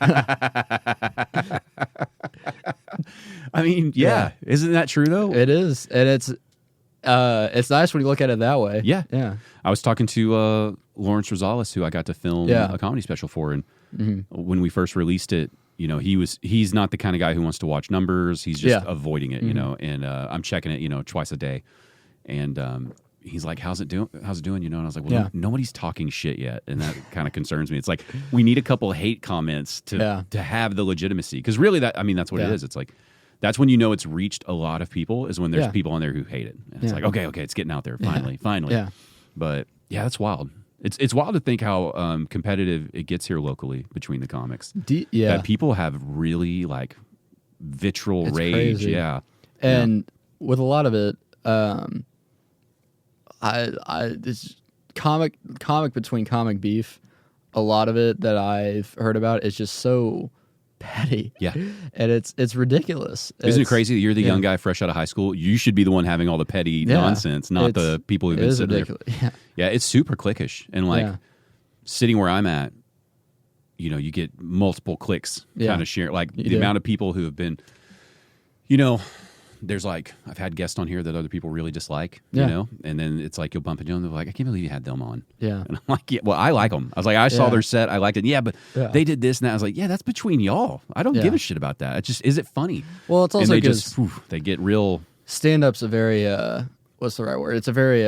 I mean, isn't that true though? It is. And it's nice when you look at it that way. Yeah. Yeah. I was talking to Lawrence Rosales, who I got to film a comedy special for. And when we first released it, he's not the kind of guy who wants to watch numbers. He's just avoiding it, and I'm checking it, twice a day. And he's like, how's it doing? And I was like, well, nobody's talking shit yet. And that kind of concerns me. It's like, we need a couple of hate comments to have the legitimacy. Because really that's what it is. It's like, that's when it's reached a lot of people, is when there's people on there who hate it. And it's like, okay, it's getting out there finally. Yeah. But yeah, that's wild. It's wild to think how competitive it gets here locally between the comics. That people have really like vitriol rage. Crazy. Yeah. And with a lot of it, this comic between comic beef, a lot of it that I've heard about is just so petty. Yeah. And it's ridiculous. Isn't it crazy that you're the young guy fresh out of high school? You should be the one having all the petty nonsense, not the people who've been sitting ridiculous. there. Yeah, it's super cliquish. And like sitting where I'm at, you get multiple clicks kind of share. Like the amount of people who have been, there's like, I've had guests on here that other people really dislike, and then it's like you'll bump into them, they're like, I can't believe you had them on. Yeah. And I'm like, yeah, well, I like them. I was like, I saw their set, I liked it. Yeah, but they did this and that. I was like, yeah, that's between y'all. I don't give a shit about that. It's just, is it funny? Well, it's also because they get real. Stand-up's a very, what's the right word? It's a very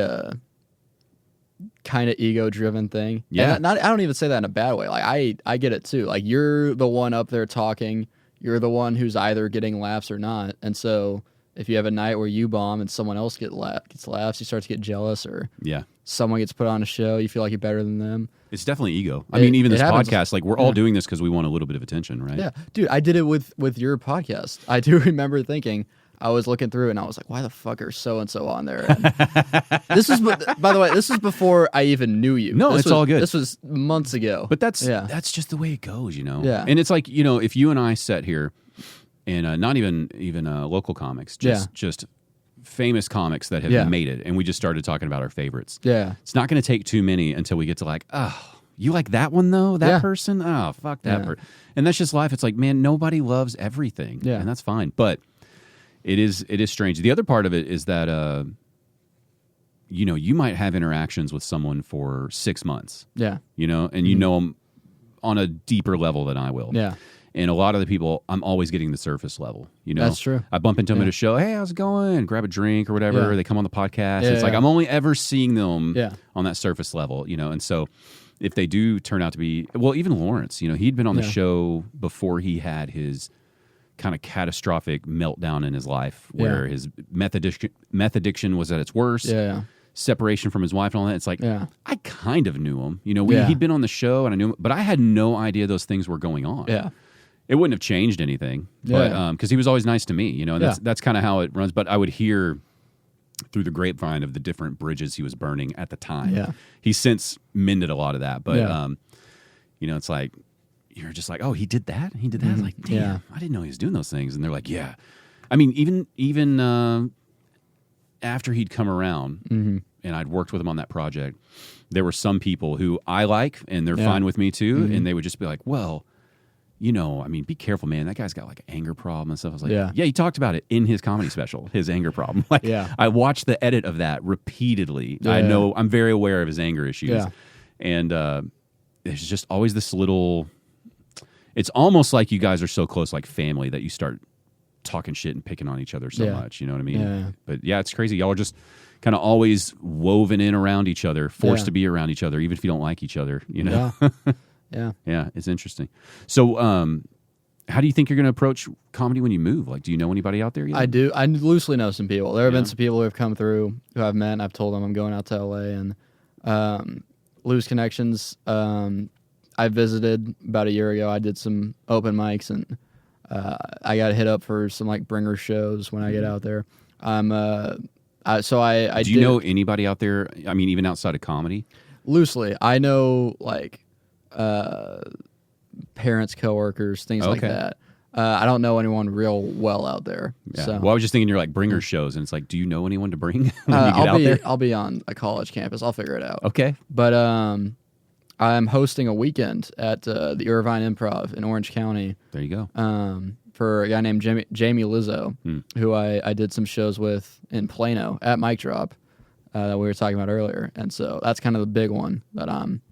kind of ego-driven thing. Yeah. And I don't even say that in a bad way. Like, I get it too. Like, you're the one up there talking. You're the one who's either getting laughs or not. And so if you have a night where you bomb and someone else gets laughs, you start to get jealous, or someone gets put on a show, you feel like you're better than them. It's definitely ego. I mean, even this podcast, like we're all doing this because we want a little bit of attention, right? Yeah. Dude, I did it with your podcast. I do remember thinking, I was looking through and I was like, why the fuck are so-and-so on there? And this is, by the way, this is before I even knew you. No, it's all good. This was months ago. But that's just the way it goes, Yeah. And it's like, if you and I sat here and not even local comics, just famous comics that have made it, and we just started talking about our favorites. Yeah. It's not going to take too many until we get to like, oh, you like that one though? That person? Oh, fuck that person. And that's just life. It's like, man, nobody loves everything. Yeah. And that's fine. But It is strange. The other part of it is that you might have interactions with someone for 6 months. Yeah. And you know them on a deeper level than I will. Yeah. And a lot of the people, I'm always getting the surface level. That's true. I bump into them at a show. Hey, how's it going? Grab a drink or whatever. Yeah. They come on the podcast. Yeah, It's like I'm only ever seeing them Yeah. on that surface level, And so if they do turn out to be, well, even Lawrence, he'd been on the show before he had his kind of catastrophic meltdown in his life where his meth addiction was at its worst. Yeah. Separation from his wife and all that. It's like, I kind of knew him. Yeah. He'd been on the show and I knew him, but I had no idea those things were going on. Yeah. It wouldn't have changed anything, but because he was always nice to me, and that's kind of how it runs. But I would hear through the grapevine of the different bridges he was burning at the time. Yeah. He's since mended a lot of that, but it's like you're just like, oh, he did that. He did that. I was like, damn, I didn't know he was doing those things. And they're like, yeah. I mean, even after he'd come around and I'd worked with him on that project, there were some people who I like and they're fine with me too, and they would just be like, well. Be careful, man. That guy's got like an anger problem and stuff. I was like, yeah, he talked about it in his comedy special, his anger problem. I watched the edit of that repeatedly. Yeah. I know, I'm very aware of his anger issues. Yeah. And there's just always this little, it's almost like you guys are so close, like family, that you start talking shit and picking on each other so much. You know what I mean? Yeah. But yeah, it's crazy. Y'all are just kind of always woven in around each other, forced to be around each other, even if you don't like each other, Yeah. Yeah. Yeah, it's interesting. So, how do you think you're going to approach comedy when you move? Like, do you know anybody out there yet? I do. I loosely know some people. There have been some people who have come through who I've met, and I've told them I'm going out to LA and lose connections. I visited about a year ago. I did some open mics, and I got hit up for some like bringer shows when I get out there. Do you know anybody out there? I mean, even outside of comedy? Loosely, I know like parents, coworkers, things like that. I don't know anyone real well out there. Yeah. So. Well, I was just thinking you're like bringer shows, and it's like, do you know anyone to bring when you get out there? I'll be on a college campus. I'll figure it out. Okay. But I'm hosting a weekend at the Irvine Improv in Orange County. There you go. For a guy named Jamie Lizzo, who I did some shows with in Plano at Mic Drop that we were talking about earlier. And so that's kind of the big one that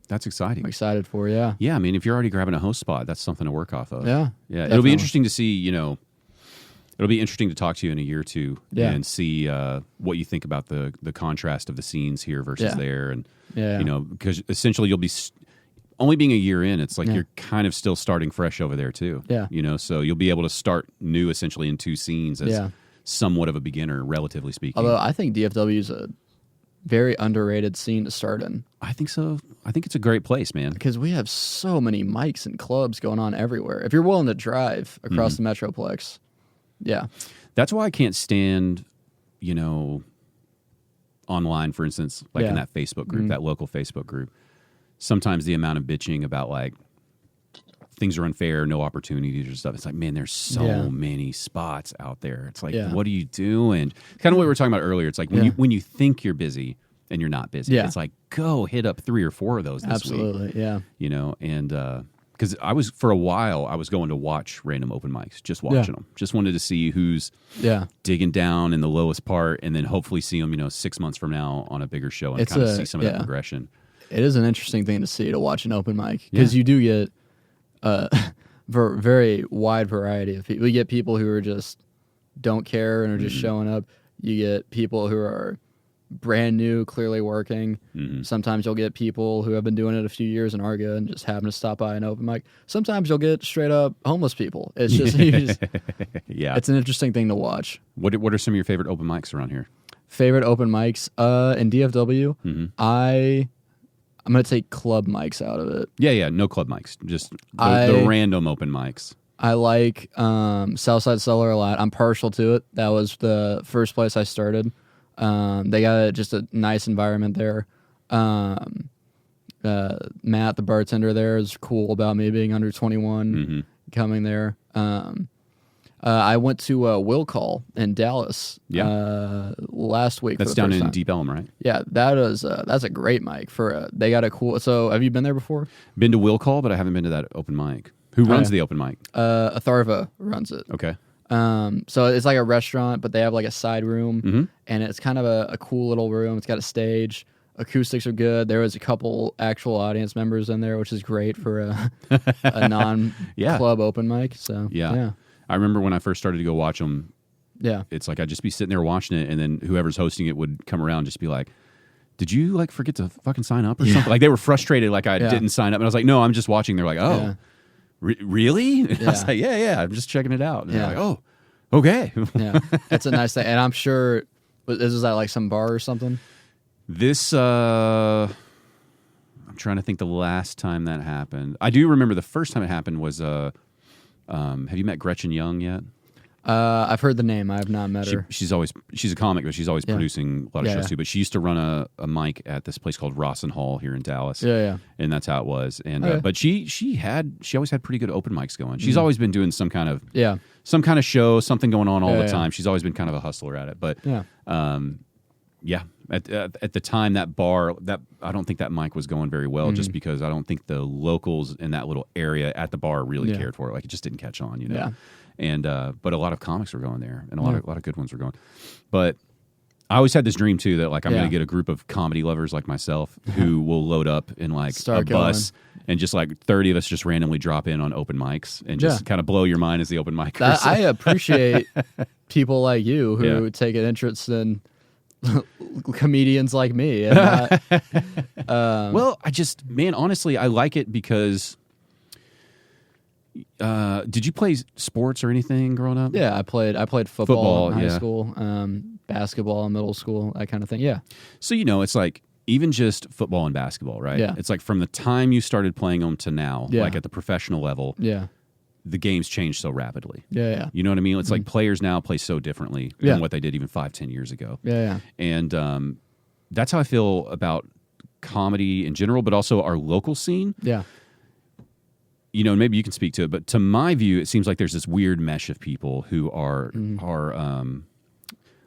that's exciting. I'm excited for, yeah. Yeah, I mean, if you're already grabbing a host spot, that's something to work off of. Yeah. Yeah, it'll be interesting to see, it'll be interesting to talk to you in a year or two and see what you think about the contrast of the scenes here versus there. And, because essentially you'll be, only being a year in, it's like you're kind of still starting fresh over there too. Yeah. So you'll be able to start new essentially in two scenes as somewhat of a beginner, relatively speaking. Although I think DFW is a very underrated scene to start in. I think so. I think it's a great place, man. Because we have so many mics and clubs going on everywhere. If you're willing to drive across the Metroplex, That's why I can't stand, online, for instance, like in that Facebook group, that local Facebook group. Sometimes the amount of bitching about like things are unfair, no opportunities or stuff. It's like, man, there's so many spots out there. It's like, what are you doing? Kind of what we were talking about earlier. It's like when you think you're busy and you're not busy, it's like, go hit up 3 or 4 of those this week. Absolutely, yeah. And because I was, for a while, I was going to watch random open mics, just watching them. Just wanted to see who's digging down in the lowest part and then hopefully see them, 6 months from now on a bigger show and kind of see some of that progression. It is an interesting thing to see, to watch an open mic, because you do get very wide variety of people. You get people who are just don't care and are just showing up. You get people who are brand new, clearly working. Sometimes you'll get people who have been doing it a few years and are good and just happen to stop by an open mic. Sometimes you'll get straight up homeless people. It's just, it's an interesting thing to watch. What are some of your favorite open mics around here? Favorite open mics in DFW? I'm going to take club mics out of it. Yeah, no club mics. Just the random open mics. I like Southside Cellar a lot. I'm partial to it. That was the first place I started. They got just a nice environment there. Matt, the bartender there, is cool about me being under 21, coming there. I went to Will Call in Dallas last week. That's down in Deep Elm, right? Yeah, that's a great mic. They got a cool. So have you been there before? Been to Will Call, but I haven't been to that open mic. Who runs the open mic? Atharva runs it. Okay. So it's like a restaurant, but they have like a side room, Mm-hmm. and it's kind of a cool little room. It's got a stage. Acoustics are good. There was a couple actual audience members in there, which is great for a non-club open mic. So yeah. I remember when I first started to go watch them. Yeah. It's like I'd just be sitting there watching it, and then whoever's hosting it would come around and just be like, did you like forget to fucking sign up or something? Like they were frustrated like I didn't sign up. And I was like, no, I'm just watching. They're like, oh, really? And I was like, yeah, I'm just checking it out. And they're like, oh, okay. Yeah, it's a nice thing. And I'm sure, this is at like some bar or something? This, I'm trying to think the last time that happened. I do remember the first time it happened was, have you met Gretchen Young yet? I've heard the name. I have not met her. She's a comic, but she's always producing a lot of shows too. But she used to run a mic at this place called Rawson Hall here in Dallas. Yeah. And that's how it was. And but she always had pretty good open mics going. She's always been doing some kind of show, something going on all the time. She's always been kind of a hustler at it. But at the time that bar I don't think that mic was going very well, just because I don't think the locals in that little area at the bar really cared for it. Like it just didn't catch on, Yeah. And but a lot of comics were going there, and a lot of good ones were going. But I always had this dream too that like I'm going to get a group of comedy lovers like myself who will load up in like a bus, and just like 30 of us just randomly drop in on open mics and just kind of blow your mind as the open mic. I appreciate people like you who take an interest in comedians like me. And well, honestly, I like it because. Did you play sports or anything growing up? Yeah, I played football in high school, basketball in middle school, that kind of thing. Yeah. So it's like even just football and basketball, right? Yeah. It's like from the time you started playing them to now, like at the professional level, the game's changed so rapidly. Yeah. You know what I mean? It's like players now play so differently than what they did even 5-10 years ago. Yeah. And that's how I feel about comedy in general, but also our local scene. Yeah. Maybe you can speak to it, but to my view, it seems like there's this weird mesh of people who are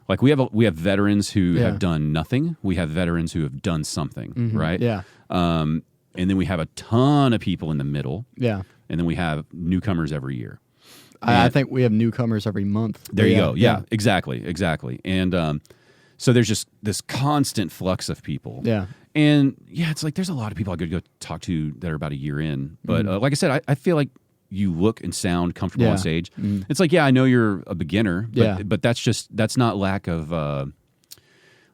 like we have veterans who have done nothing. We have veterans who have done something, right? Yeah. And then we have a ton of people in the middle. Yeah. And then we have newcomers every year. I think we have newcomers every month. There you go. Yeah, exactly. And so there's just this constant flux of people. Yeah. And it's like there's a lot of people I could go talk to that are about a year in. But like I said, I feel like you look and sound comfortable on stage. It's like, I know you're a beginner, but that's not lack of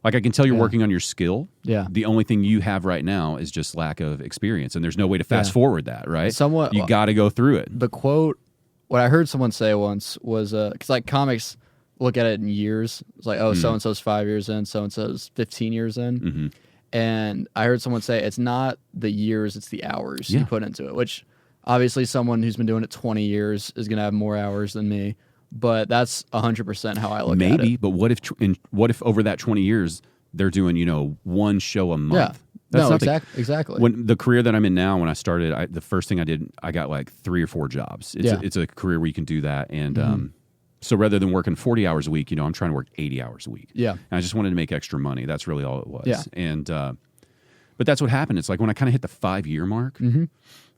like I can tell you're working on your skill. Yeah. The only thing you have right now is just lack of experience, and there's no way to fast forward that, right? Somewhat. You got to go through it. The quote, what I heard someone say once was, because like comics look at it in years. It's like, so and so's 5 years in, so and so's 15 years in. Mm-hmm. And I heard someone say it's not the years, it's the hours you put into it, which obviously someone who's been doing it 20 years is going to have more hours than me. But that's 100% how I look at it. Maybe, but what if over that 20 years they're doing, one show a month? Yeah. Exactly. When the career that I'm in now, when I started, the first thing I did, I got like 3 or 4 jobs. It's a career where you can do that. And so rather than working 40 hours a week, I'm trying to work 80 hours a week. Yeah. And I just wanted to make extra money. That's really all it was. Yeah. And, but that's what happened. It's like when I kind of hit the 5-year mark,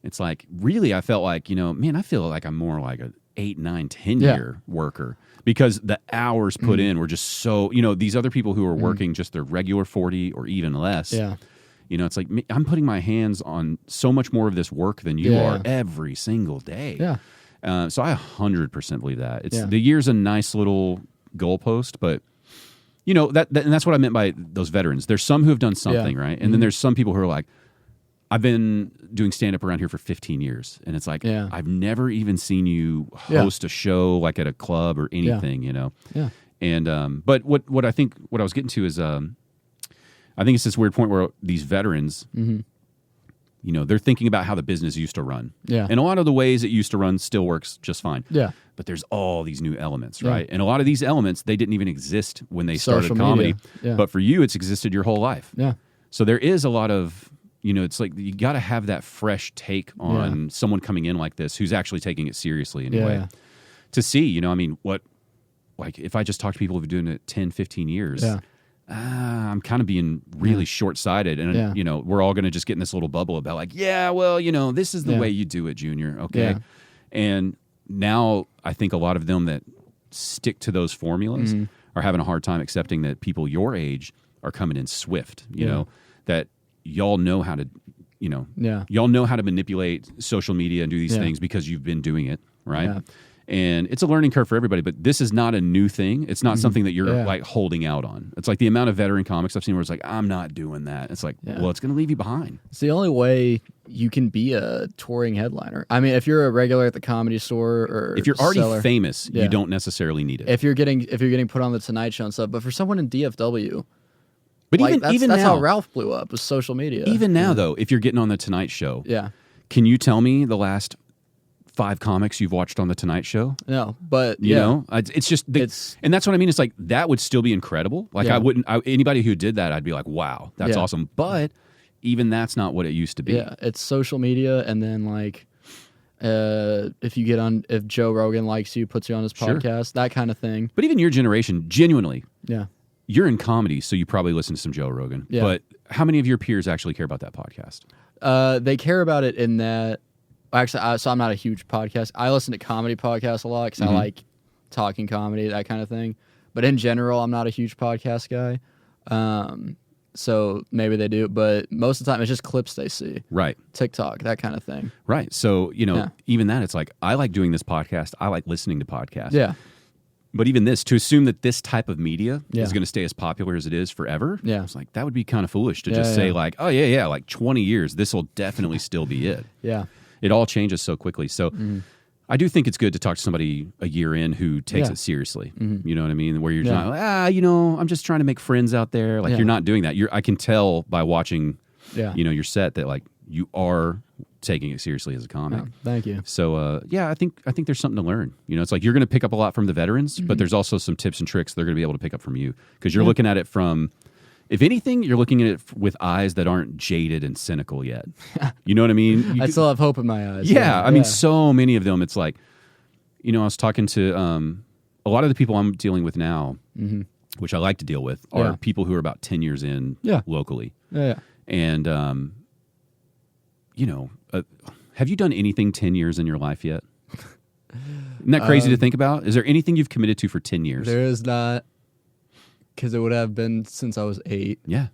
it's like, really, I felt like, I feel like I'm more like a 8, 9, 10-year worker, because the hours put in were just so, these other people who are working just their regular 40 or even less. Yeah. It's like I'm putting my hands on so much more of this work than you are every single day. Yeah. So I 100% believe that. It's the year's a nice little goalpost, but and that's what I meant by those veterans. There's some who have done something, right? And then there's some people who are like, I've been doing stand-up around here for 15 years, and it's like, I've never even seen you host a show like at a club or anything, Yeah. And but what I was getting to is I think it's this weird point where these veterans, they're thinking about how the business used to run. Yeah. And a lot of the ways it used to run still works just fine. Yeah. But there's all these new elements, right? And a lot of these elements, they didn't even exist when they Social started comedy. media. Yeah. But for you, it's existed your whole life. Yeah. So there is a lot of, it's like you got to have that fresh take on someone coming in like this who's actually taking it seriously anyway. To see, if I just talk to people who've been doing it 10, 15 years, I'm kind of being really short-sighted. And, we're all going to just get in this little bubble about like, this is the way you do it, Junior. Okay. Yeah. And now I think a lot of them that stick to those formulas are having a hard time accepting that people your age are coming in swift, you know, that y'all know how to, you know, y'all know how to manipulate social media and do these things because you've been doing it, right? Yeah. And it's a learning curve for everybody, but this is not a new thing. It's not something that you're like holding out on. It's like the amount of veteran comics I've seen where it's like, I'm not doing that. It's like, well, it's going to leave you behind. It's the only way you can be a touring headliner. I mean, if you're a regular at the Comedy Store or if you're already famous, you don't necessarily need it. If you're getting put on the Tonight Show and stuff, but for someone in DFW, but like, even that's now, how Ralph blew up with social media. Even now, though, if you're getting on the Tonight Show, can you tell me the last 5 comics you've watched on the Tonight Show? No, but you know, it's just, and that's what I mean. It's like, that would still be incredible. Like anybody who did that, I'd be like, wow, that's awesome. But even that's not what it used to be. Yeah. It's social media. And then like, if Joe Rogan likes you, puts you on his podcast, that kind of thing. But even your generation, genuinely, yeah, you're in comedy, so you probably listen to some Joe Rogan. Yeah. But how many of your peers actually care about that podcast? They care about it in that, actually, so I'm not a huge podcast. I listen to comedy podcasts a lot because I like talking comedy, that kind of thing. But in general, I'm not a huge podcast guy. So maybe they do, but most of the time it's just clips they see. Right. TikTok, that kind of thing. Right. So, you know, even that, it's like, I like doing this podcast. I like listening to podcasts. Yeah. But even this, to assume that this type of media is going to stay as popular as it is forever, it's like, that would be kind of foolish to just say like, oh yeah, like 20 years, this will definitely still be it. Yeah. It all changes so quickly. So I do think it's good to talk to somebody a year in who takes it seriously. You know what I mean? Where you're not like, you know, I'm just trying to make friends out there. Like you're not doing that. I can tell by watching, you know, your set that like you are taking it seriously as a comic. Oh, thank you. So I think there's something to learn. You know, it's like you're going to pick up a lot from the veterans, but there's also some tips and tricks they're going to be able to pick up from you because you're looking at it from. If anything, you're looking at it with eyes that aren't jaded and cynical yet. You know what I mean? I still have hope in my eyes. Yeah, I mean, so many of them, it's like, you know, I was talking to a lot of the people I'm dealing with now, which I like to deal with, are people who are about 10 years in locally. Yeah. And, you know, have you done anything 10 years in your life yet? Isn't that crazy to think about? Is there anything you've committed to for 10 years? There is not. Because it would have been since I was 8. Yeah.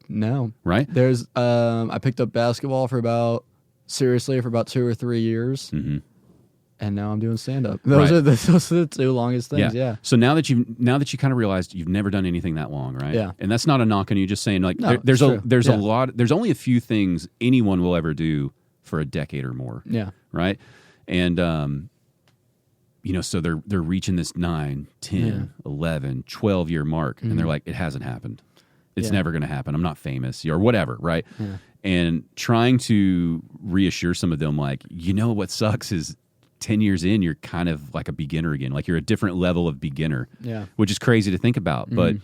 No. Right? There's, I picked up basketball for about 2 or 3 years. And now I'm doing stand-up. Those are the 2 longest things, yeah. So now that you kind of realized you've never done anything that long, right? Yeah. And that's not a knock on you, just saying like, no, there's a lot, there's only a few things anyone will ever do for a decade or more. Yeah. Right? And, you know, so they're reaching this 9, 10, 11, 12-year mark, and they're like, it hasn't happened. It's never going to happen. I'm not famous or whatever, right? Yeah. And trying to reassure some of them, like, you know what sucks is 10 years in, you're kind of like a beginner again. Like you're a different level of beginner, which is crazy to think about. But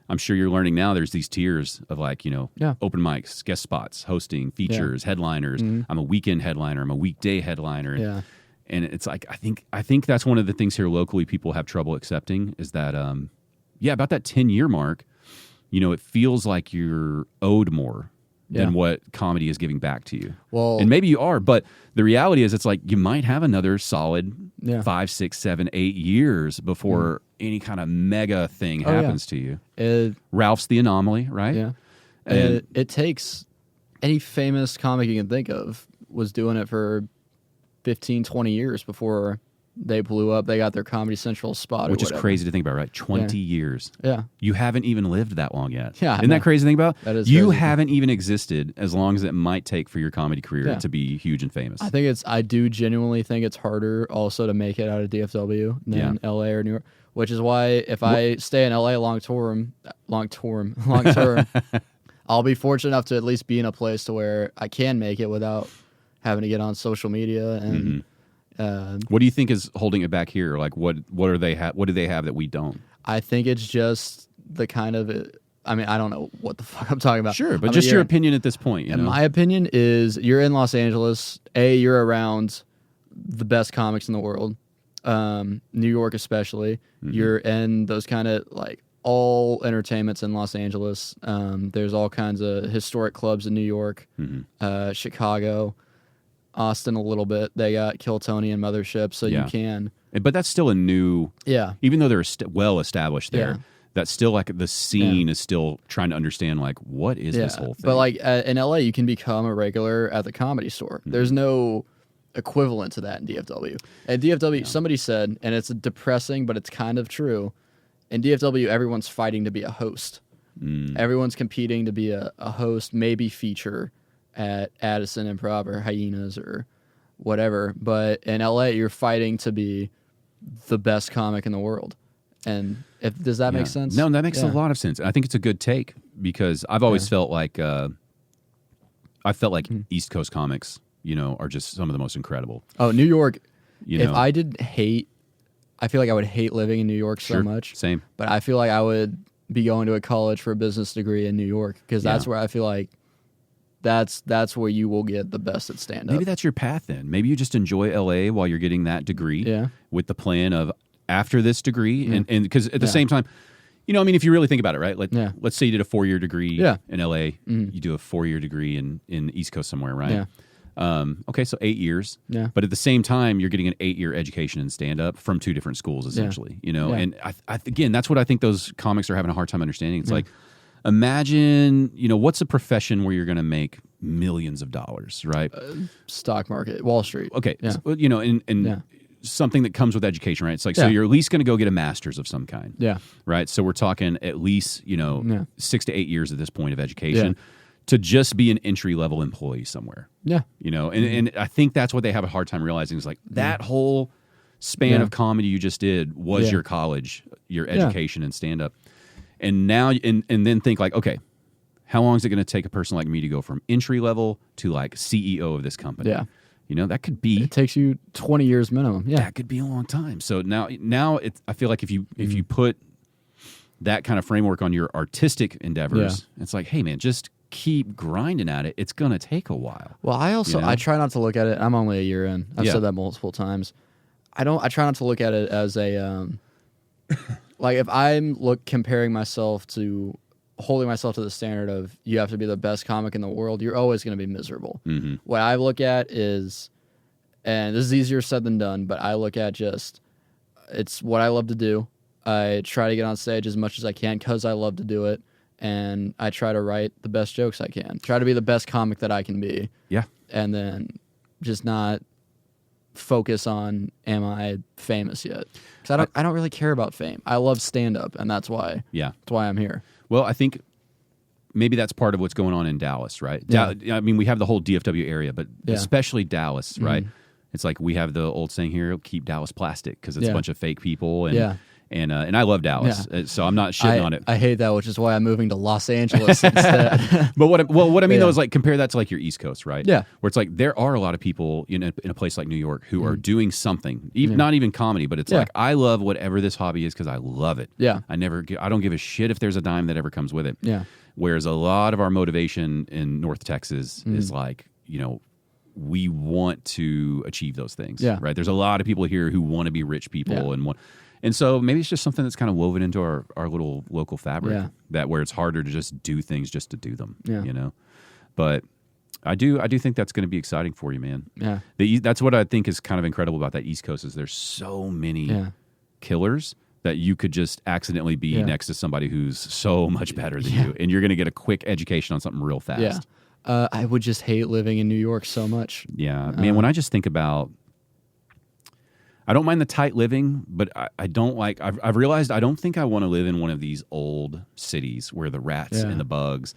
I'm sure you're learning now there's these tiers of like, you know, open mics, guest spots, hosting, features, headliners. I'm a weekend headliner. I'm a weekday headliner. And it's like, I think that's one of the things here locally people have trouble accepting is that, about that 10-year mark, you know, it feels like you're owed more than what comedy is giving back to you. Well, and maybe you are, but the reality is it's like you might have another solid 5, 6, 7, 8 years before any kind of mega thing happens to you. Ralph's the anomaly, right? Yeah. And it takes any famous comic you can think of was doing it for 15, 20 years before they blew up. They got their Comedy Central spot, which is crazy to think about, right? 20 years. Yeah. You haven't even lived that long yet. Yeah. Isn't that crazy to think about? That is You crazy. haven't even existed as long as it might take for your comedy career to be huge and famous. I do genuinely think it's harder also to make it out of DFW than LA or New York, which is why if I stay in LA long term, I'll be fortunate enough to at least be in a place to where I can make it without having to get on social media and what do you think is holding it back here? Like what do they have that we don't? I think it's just the kind of I mean, I don't know what the fuck I'm talking about. Sure, but just your opinion at this point. You know? My opinion is you're in Los Angeles. You're around the best comics in the world, New York especially. You're in those kind of like all entertainments in Los Angeles. There's all kinds of historic clubs in New York, Chicago. Austin a little bit. They got Kill Tony and Mothership, so you can. But that's still a new. Yeah. Even though they're well established there, that's still like the scene is still trying to understand like what is this whole thing. But like in LA, you can become a regular at the Comedy Store. There's no equivalent to that in DFW. At DFW, somebody said, and it's depressing, but it's kind of true. In DFW, everyone's fighting to be a host. Everyone's competing to be a host, maybe feature at Addison Improv or Hyenas or whatever. But in LA, you're fighting to be the best comic in the world. And does that make sense? No, that makes a lot of sense. I think it's a good take because I've always felt like East Coast comics, are just some of the most incredible. Oh, New York. If I didn't hate, I feel like I would hate living in New York so much. Same. But I feel like I would be going to a college for a business degree in New York because that's where I feel like that's where you will get the best at stand-up. Maybe that's your path then. Maybe you just enjoy LA while you're getting that degree with the plan of after this degree. And because at the same time, if you really think about it, right? Like, let's say you did a 4-year degree in LA. You do a 4-year degree in the East Coast somewhere, right? Yeah. Okay, so 8 years. Yeah. But at the same time, you're getting an 8-year education in stand-up from 2 different schools, essentially. And again, that's what I think those comics are having a hard time understanding. It's like, imagine, what's a profession where you're going to make millions of dollars, right? Stock market, Wall Street. Okay, so, something that comes with education, right? It's like, so you're at least going to go get a master's of some kind. Yeah. Right? So we're talking at least, 6 to 8 years at this point of education. To just be an entry-level employee somewhere. Yeah. And I think that's what they have a hard time realizing is like that whole span of comedy you just did was your college, your education and stand-up. And now, and then think like, okay, how long is it going to take a person like me to go from entry-level to like CEO of this company? Yeah. That could be... It takes you 20 years minimum. Yeah. That could be a long time. So now I feel like if you put that kind of framework on your artistic endeavors, it's like, hey, man, just keep grinding at it. It's going to take a while. Well, I try not to look at it. I'm only a year in. I've said that multiple times. I try not to look at it as a like if I'm comparing myself to holding myself to the standard of you have to be the best comic in the world, you're always going to be miserable. What I look at is, and this is easier said than done, but I look at just it's what I love to do. I try to get on stage as much as I can because I love to do it. And I try to write the best jokes I can. Try to be the best comic that I can be. Yeah. And then just not focus on am I famous yet? Because I don't really care about fame. I love stand-up, and that's why. Yeah. That's why I'm here. Well, I think maybe that's part of what's going on in Dallas, right? Yeah. I mean, we have the whole DFW area, but especially Dallas, right? It's like we have the old saying here, keep Dallas plastic, because it's a bunch of fake people. And I love Dallas, so I'm not shitting on it. I hate that, which is why I'm moving to Los Angeles instead. But what I mean though is like compare that to like your East Coast, right? Yeah. Where it's like there are a lot of people in a place like New York who are doing something, not even comedy, but it's like I love whatever this hobby is because I love it. Yeah. I don't give a shit if there's a dime that ever comes with it. Yeah. Whereas a lot of our motivation in North Texas is like we want to achieve those things. Yeah. Right. There's a lot of people here who want to be rich people and so maybe it's just something that's kind of woven into our little local fabric that where it's harder to just do things just to do them, But I do think that's going to be exciting for you, man. Yeah. That's what I think is kind of incredible about that East Coast is there's so many killers that you could just accidentally be next to somebody who's so much better than you, and you're going to get a quick education on something real fast. Yeah. I would just hate living in New York so much. Yeah. Man, when I just think about I don't mind the tight living, but I don't like. I've realized I don't think I want to live in one of these old cities where the rats and the bugs.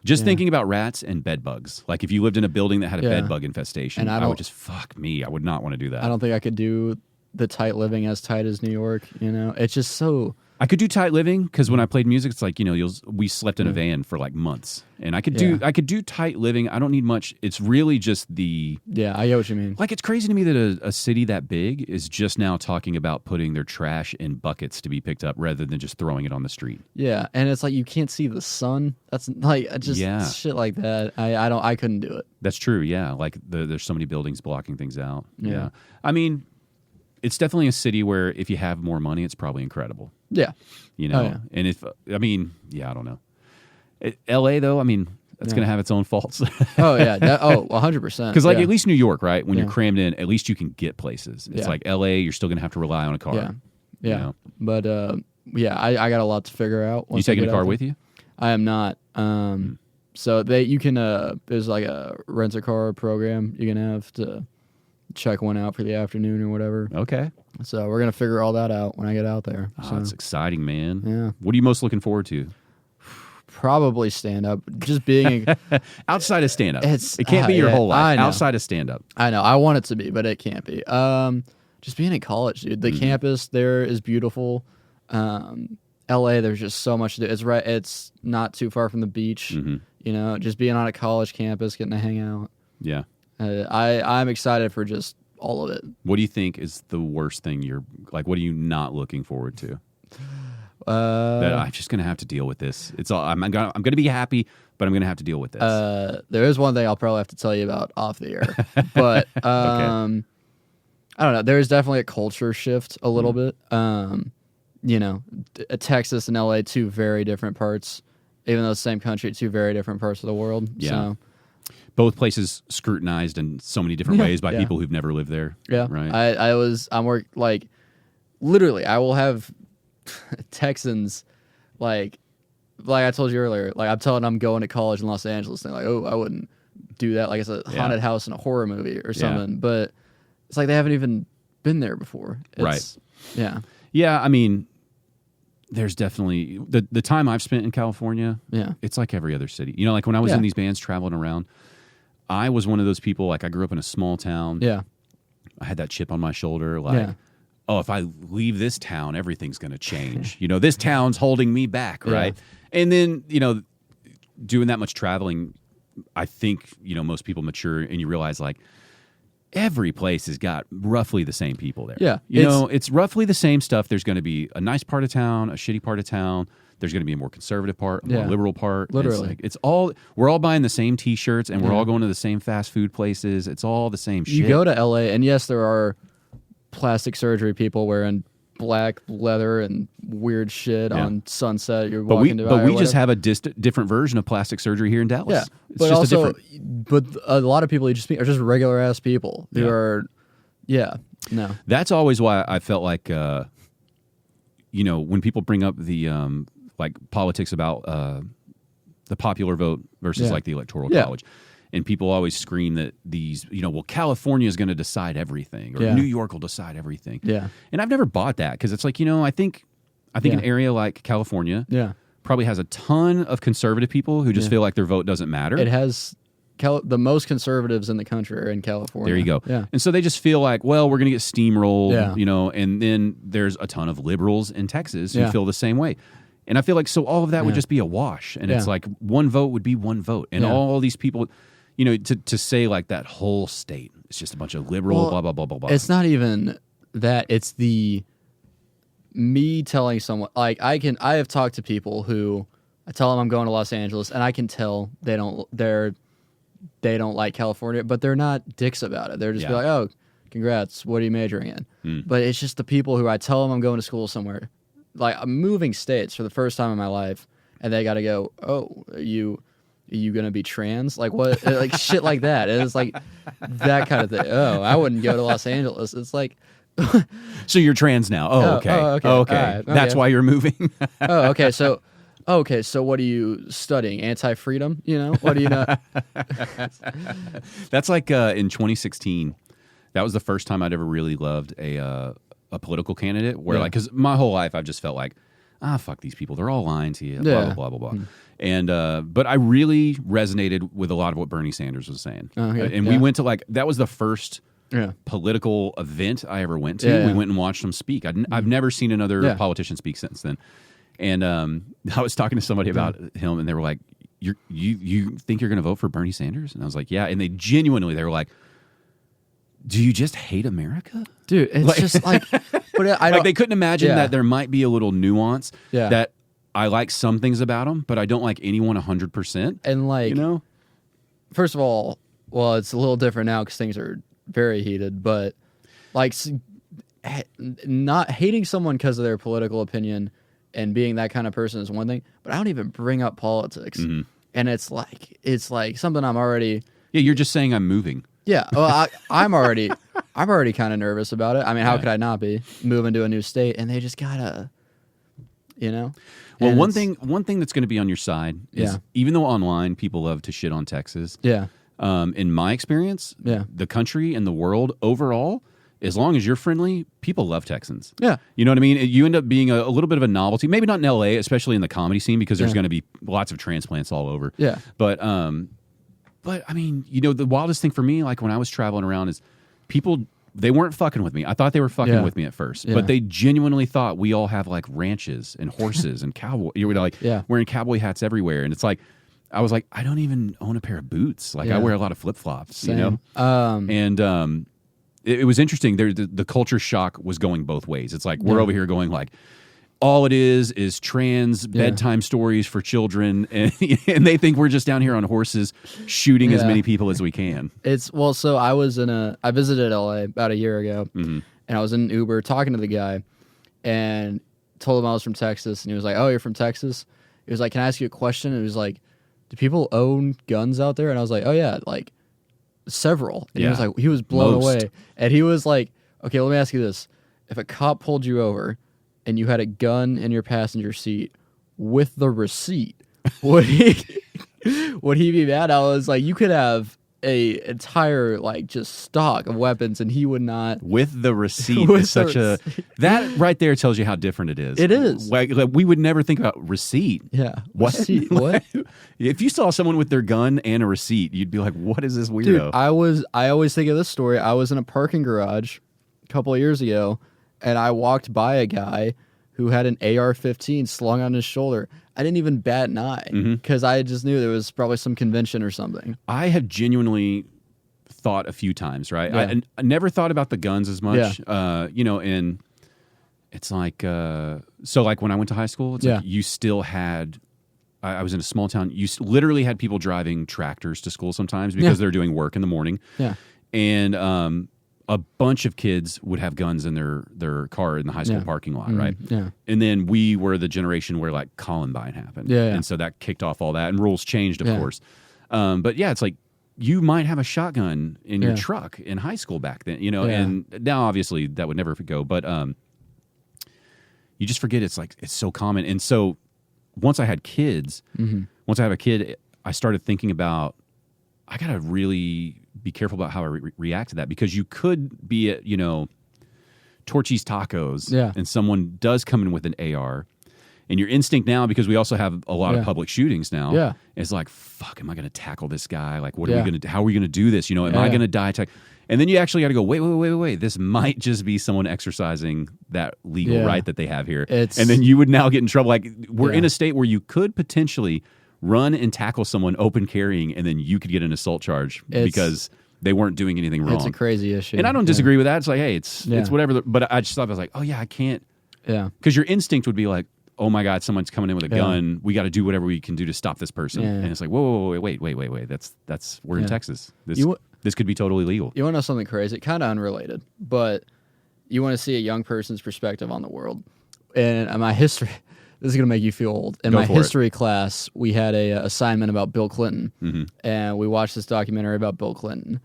Just thinking about rats and bed bugs. Like if you lived in a building that had a bed bug infestation, I would just fuck me. I would not want to do that. I don't think I could do the tight living as tight as New York. It's just so. I could do tight living because when I played music, it's like we slept in a van for like months, and I could do tight living. I don't need much. It's really just the I get what you mean. Like it's crazy to me that a city that big is just now talking about putting their trash in buckets to be picked up rather than just throwing it on the street. Yeah, and it's like you can't see the sun. That's like just shit like that. I couldn't do it. That's true. Yeah, like there's so many buildings blocking things out. Yeah. I mean, it's definitely a city where if you have more money, it's probably incredible. Yeah. And I don't know. LA though, I mean, that's going to have its own faults. Oh yeah, 100%. Because like at least New York, right? When you're crammed in, at least you can get places. It's like L.A. You're still going to have to rely on a car. Yeah, you know? But I got a lot to figure out. You taking a car with you? I am not. So you can there's like a rent a car program you can have to check one out for the afternoon or whatever. Okay. So we're gonna figure all that out when I get out there. Oh, so. that's exciting, man. Yeah. What are you most looking forward to? Probably stand up. Just being outside of stand up. It can't be your whole life. Outside of stand up. I know. I want it to be, but it can't be. Just being in college, dude. The campus there is beautiful. LA, there's just so much to do. It's not too far from the beach. You know, just being on a college campus, getting to hang out. Yeah. I'm excited for just all of it. What do you think is the worst thing what are you not looking forward to? That I'm just gonna have to deal with this. It's all I'm gonna be happy, but I'm gonna have to deal with this. There is one thing I'll probably have to tell you about off the air, but Okay. I don't know. There's definitely a culture shift a little bit. You know, Texas and LA, two very different parts, even though the same country, two very different parts of the world. Yeah. So. Both places scrutinized in so many different ways by people who've never lived there. Yeah, right. I'm like, literally, I will have Texans, like I told you earlier, like I'm telling them I'm going to college in Los Angeles, and they're like, oh, I wouldn't do that. Like it's a haunted house in a horror movie or something. But it's like they haven't even been there before. Right. Yeah. Yeah. I mean, there's definitely the time I've spent in California. Yeah. It's like every other city. You know, like when I was in these bands traveling around, I was one of those people, like I grew up in a small town. Yeah. I had that chip on my shoulder, like, oh, if I leave this town, everything's going to change. You know, this town's holding me back, right? And then, you know, doing that much traveling, I think, you know, most people mature and you realize, like, every place has got roughly the same people there. Yeah. You know, it's roughly the same stuff. There's going to be a nice part of town, a shitty part of town. There's going to be a more conservative part, a more liberal part. Literally. We're all buying the same T-shirts and we're all going to the same fast food places. It's all the same shit. You go to LA and yes, there are plastic surgery people wearing black leather and weird shit on Sunset. You're walking by, but we just have a different version of plastic surgery here in Dallas. Yeah, it's but just also, a different. but a lot of people you just meet are just regular ass people who are, no. That's always why I felt like, you know, when people bring up the like politics about the popular vote versus like the electoral college. And people always scream that these, you know, well, California is going to decide everything, or New York will decide everything. Yeah. And I've never bought that because it's like, you know, I think an area like California probably has a ton of conservative people who just feel like their vote doesn't matter. It has the most conservatives in the country are in California. There you go. Yeah. And so they just feel like, well, we're going to get steamrolled, you know, and then there's a ton of liberals in Texas who feel the same way. And I feel like so all of that would just be a wash. And it's like one vote would be one vote. And all these people, you know, to say like that whole state, it's just a bunch of liberal, blah, blah, blah, blah, blah. It's not even that. It's me telling someone, like I have talked to people who I tell them I'm going to Los Angeles and I can tell they don't like California, but they're not dicks about it. They're just be like, oh, congrats. What are you majoring in? But it's just the people who I tell them I'm going to school somewhere. Like I'm moving states for the first time in my life, and they got to go, oh, are you gonna be trans? Like what? Like shit like that. And it's like that kind of thing. Oh, I wouldn't go to Los Angeles. It's like, so you're trans now? Oh, okay. Okay. Right. That's why you're moving. Oh, okay. So what are you studying? Anti-freedom? You know? What do you know? That's like in 2016. That was the first time I'd ever really loved a political candidate. Where like, because my whole life I've just felt like, fuck these people. They're all lying to you. Blah blah blah blah blah. And but I really resonated with a lot of what Bernie Sanders was saying. And we went to that was the first political event I ever went to. We went and watched him speak. I've never seen another politician speak since then. And I was talking to somebody about him, and they were like, "You think you're going to vote for Bernie Sanders?" And I was like, "Yeah." And they were like, "Do you just hate America, dude?" It's just like, but I don't, they couldn't imagine that there might be a little nuance that I like some things about him, but I don't like anyone 100%. And like, you know, first of all, well, it's a little different now because things are very heated. But like, not hating someone because of their political opinion and being that kind of person is one thing. But I don't even bring up politics and it's like something I'm already. Yeah, you're just saying I'm moving. Yeah, well, I'm already kind of nervous about it. I mean, how could I not be moving to a new state? And they just gotta, Well, and one thing that's going to be on your side is even though online people love to shit on Texas. Yeah. In my experience, the country and the world overall, as long as you're friendly, people love Texans. Yeah. You know what I mean? You end up being a little bit of a novelty. Maybe not in LA, especially in the comedy scene, because there's going to be lots of transplants all over. Yeah. But I mean, the wildest thing for me, like when I was traveling around, is people, they weren't fucking with me. I thought they were fucking with me at first, but they genuinely thought we all have like ranches and horses and cowboy. You were like wearing cowboy hats everywhere, and it's like I was like, I don't even own a pair of boots. Like I wear a lot of flip flops, and it was interesting. The culture shock was going both ways. It's like we're over here going like, all it is trans bedtime stories for children, and they think we're just down here on horses shooting as many people as we can. So I visited LA about a year ago, and I was in an Uber talking to the guy, and told him I was from Texas, and he was like, "Oh, you're from Texas?" He was like, "Can I ask you a question?" And he was like, "Do people own guns out there?" And I was like, "Oh yeah, like several." And he was blown away, and he was like, "Okay, let me ask you this: if a cop pulled you over and you had a gun in your passenger seat with the receipt, would he be mad?" I was like, you could have a entire like just stock of weapons and he would not. With the receipt is such a that right there tells you how different it is. It is. Like we would never think about receipt. Yeah. What? Receipt? What? If you saw someone with their gun and a receipt, you'd be like, what is this weirdo? Dude, I always think of this story. I was in a parking garage a couple of years ago, and I walked by a guy who had an AR-15 slung on his shoulder. I didn't even bat an eye because I just knew there was probably some convention or something. I have genuinely thought a few times, right? Yeah. I never thought about the guns as much, and it's like, so like when I went to high school, it's like you still had, I was in a small town, you literally had people driving tractors to school sometimes because they're doing work in the morning. Yeah. And a bunch of kids would have guns in their car in the high school parking lot, right? Yeah. And then we were the generation where like Columbine happened. Yeah. And so that kicked off all that, and rules changed, of course. But yeah, it's like you might have a shotgun in your truck in high school back then, and now obviously that would never go, but you just forget it's like it's so common. And so once I had kids, once I have a kid, I started thinking about I gotta really be careful about how I react to that, because you could be at, Torchy's Tacos and someone does come in with an AR, and your instinct now, because we also have a lot of public shootings now, is like, fuck, am I going to tackle this guy? Like, what are we going to do? How are we going to do this? Am I going to die? And then you actually got to go, wait. This might just be someone exercising that legal right that they have here. And then you would now get in trouble. Like, we're in a state where you could potentially run and tackle someone open carrying, and then you could get an assault charge because they weren't doing anything wrong. It's a crazy issue. And I don't disagree with that. It's like, hey, it's whatever. But I just thought, I was like, oh yeah, I can't. Yeah. Because your instinct would be like, oh my God, someone's coming in with a gun. We got to do whatever we can do to stop this person. And it's like, whoa, wait. That's we're in Texas. This could be totally legal. You want to know something crazy? Kind of unrelated, but you want to see a young person's perspective on the world. And my history, this is going to make you feel old. In my history class, we had a assignment about Bill Clinton, and we watched this documentary about Bill Clinton.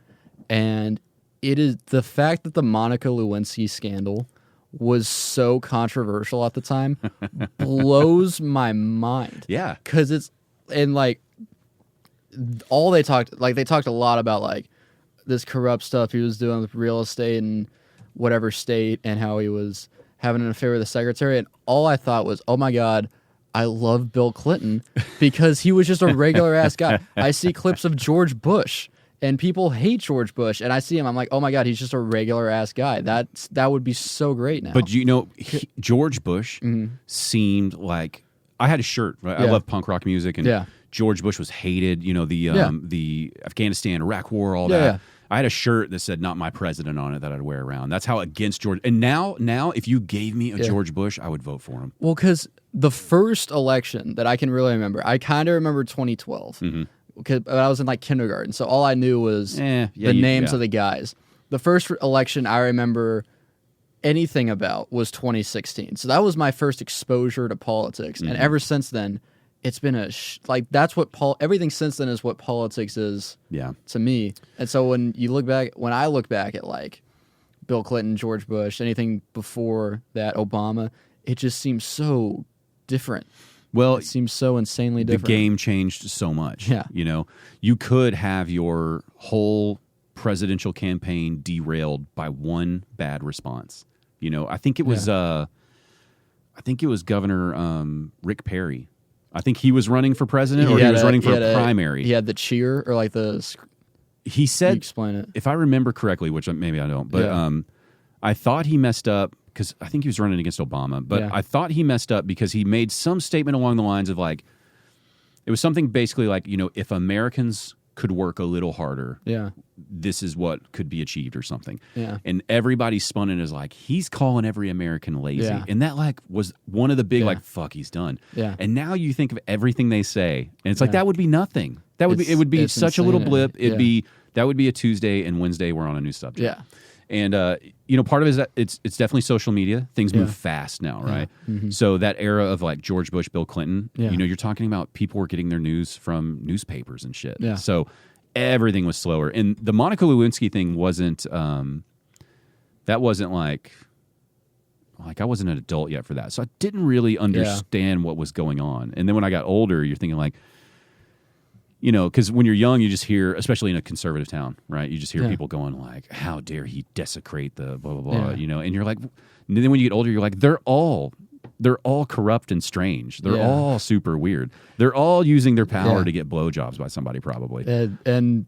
And it is the fact that the Monica Lewinsky scandal was so controversial at the time blows my mind. Yeah. Because it's, and like, all they talked a lot about like this corrupt stuff he was doing with real estate in whatever state, and how he was having an affair with the secretary. And all I thought was, oh my God, I love Bill Clinton because he was just a regular ass guy. I see clips of George Bush, and people hate George Bush, and I see him, I'm like, oh my God, he's just a regular ass guy. That would be so great now. But George Bush seemed like, I had a shirt. Right? I love punk rock music, and George Bush was hated. The Afghanistan, Iraq War, all that. Yeah. I had a shirt that said "Not my president" on it that I'd wear around. That's how against George. And now, if you gave me a George Bush, I would vote for him. Well, because the first election that I can really remember, I kind of remember 2012. Because I was in like kindergarten, so all I knew was the names of the guys. The first election I remember anything about was 2016. So that was my first exposure to politics, and ever since then, it's been like that's what everything since then is what politics is. Yeah. To me, and so when I look back at like Bill Clinton, George Bush, anything before that, Obama, it just seems so different. Well, it seems so insanely different. The game changed so much. Yeah. You know, you could have your whole presidential campaign derailed by one bad response. You know, I think it was Governor Rick Perry. I think he was running for president, or he was running for a primary. He had the cheer, or like the. He said, explain it. If I remember correctly, which maybe I don't, but I thought he messed up because I think he was running against Obama. But I thought he messed up because he made some statement along the lines of like, it was something basically like, you know, if Americans could work a little harder, this is what could be achieved or something. Yeah. And everybody spun it as like, he's calling every American lazy. Yeah. And that like was one of the big like, fuck, he's done. Yeah. And now you think of everything they say, and it's like, that would be nothing. It would be such insane. A little blip. That would be a Tuesday, and Wednesday we're on a new subject. Yeah. And you know, part of it is that it's definitely social media. Things move fast now, right? Mm-hmm. So that era of like George Bush, Bill Clinton, you know, you're talking about people were getting their news from newspapers and shit. Yeah. So everything was slower. And the Monica Lewinsky thing wasn't that wasn't like I wasn't an adult yet for that. So I didn't really understand what was going on. And then when I got older, you're thinking like, you know, because when you're young, you just hear, especially in a conservative town, right? You just hear people going like, how dare he desecrate the blah, blah, blah, you know? And you're like, and then when you get older, you're like, they're all corrupt and strange. They're all super weird. They're all using their power to get blowjobs by somebody probably. And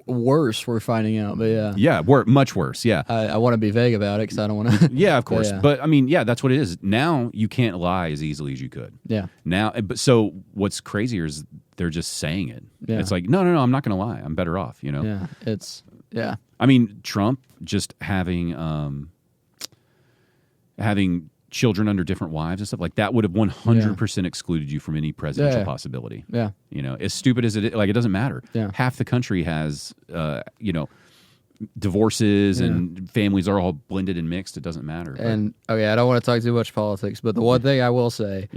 worse, we're finding out, but much worse, I want to be vague about it because I don't want to. Yeah, of course. But I mean, that's what it is. Now you can't lie as easily as you could. Yeah. Now, but so what's crazier is they're just saying it. Yeah. It's like, no, I'm not going to lie. I'm better off, you know? Yeah. I mean, Trump just having children under different wives and stuff like that would have 100% excluded you from any presidential possibility. Yeah. You know, as stupid as it is, like, it doesn't matter. Yeah. Half the country has, you know, divorces and families are all blended and mixed. It doesn't matter. And, okay, I don't want to talk too much politics, but the one thing I will say,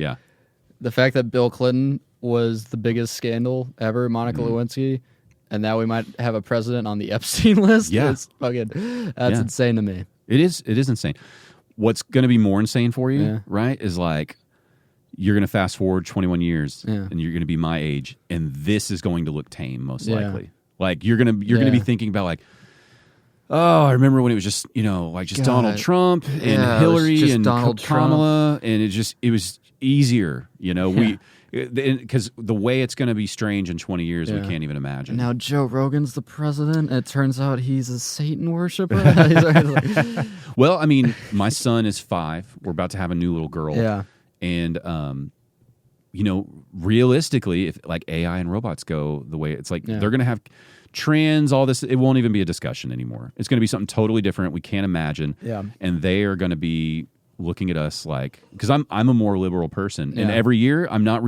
the fact that Bill Clinton was the biggest scandal ever, Monica Lewinsky, and now we might have a president on the Epstein list. Is fucking, that's insane to me. It is insane. What's going to be more insane for you, right, is like you're going to fast forward 21 years and you're going to be my age, and this is going to look tame most likely. Like you're going to be thinking about like, oh, I remember when it was just, you know, like just Donald Trump and Hillary and Kamala, and it was easier, you know. Because the way it's going to be strange in 20 years, we can't even imagine. Now Joe Rogan's the president. It turns out he's a Satan worshiper. Well, I mean, my son is 5. We're about to have a new little girl. Yeah. And, you know, realistically, if like AI and robots go the way it's like, they're going to have trans, all this. It won't even be a discussion anymore. It's going to be something totally different. We can't imagine. Yeah. And they are going to be looking at us like, because I'm a more liberal person, and every year I'm not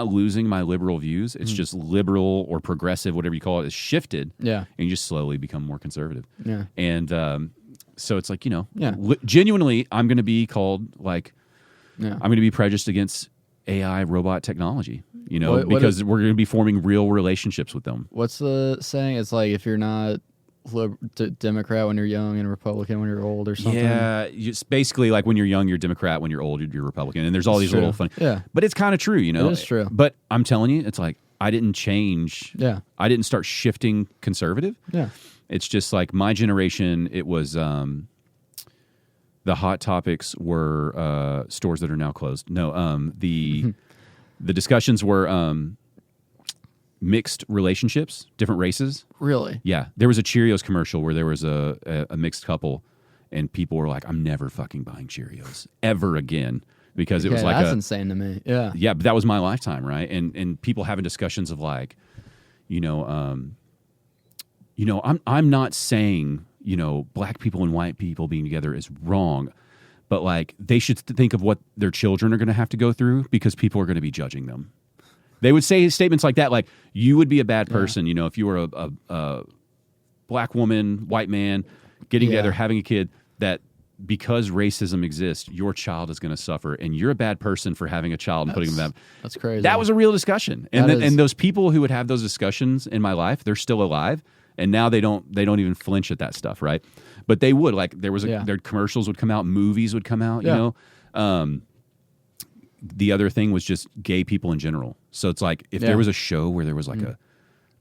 losing my liberal views. It's just liberal or progressive, whatever you call it, is shifted. Yeah, and you just slowly become more conservative. Yeah, and so it's like, you know, genuinely, I'm going to be called like, I'm going to be prejudiced against AI robot technology. You know, because we're going to be forming real relationships with them. What's the saying? It's like if you're not Democrat when you're young and Republican when you're old or something. Yeah, it's basically like when you're young, you're Democrat. When you're old, you're Republican. And there's all these little funny. Yeah. But it's kind of true, you know? It is true. But I'm telling you, it's like I didn't change. Yeah. I didn't start shifting conservative. Yeah. It's just like my generation, it was the hot topics were stores that are now closed. No, the discussions were mixed relationships, different races. Really? Yeah. There was a Cheerios commercial where there was a mixed couple, and people were like, I'm never fucking buying Cheerios ever again, because it was like that's insane to me. Yeah. Yeah, but that was my lifetime, right? And people having discussions of like, you know, I'm not saying, you know, black people and white people being together is wrong, but like they should think of what their children are going to have to go through, because people are going to be judging them. They would say statements like that, like, you would be a bad person, you know, if you were a black woman, white man, getting together, having a kid, that because racism exists, your child is going to suffer, and you're a bad person for having a child and putting them. That's crazy. That was a real discussion, and those people who would have those discussions in my life, they're still alive, and now they don't even flinch at that stuff, right? But they would, like, their commercials would come out, movies would come out, you know. The other thing was just gay people in general. So it's like if there was a show where there was like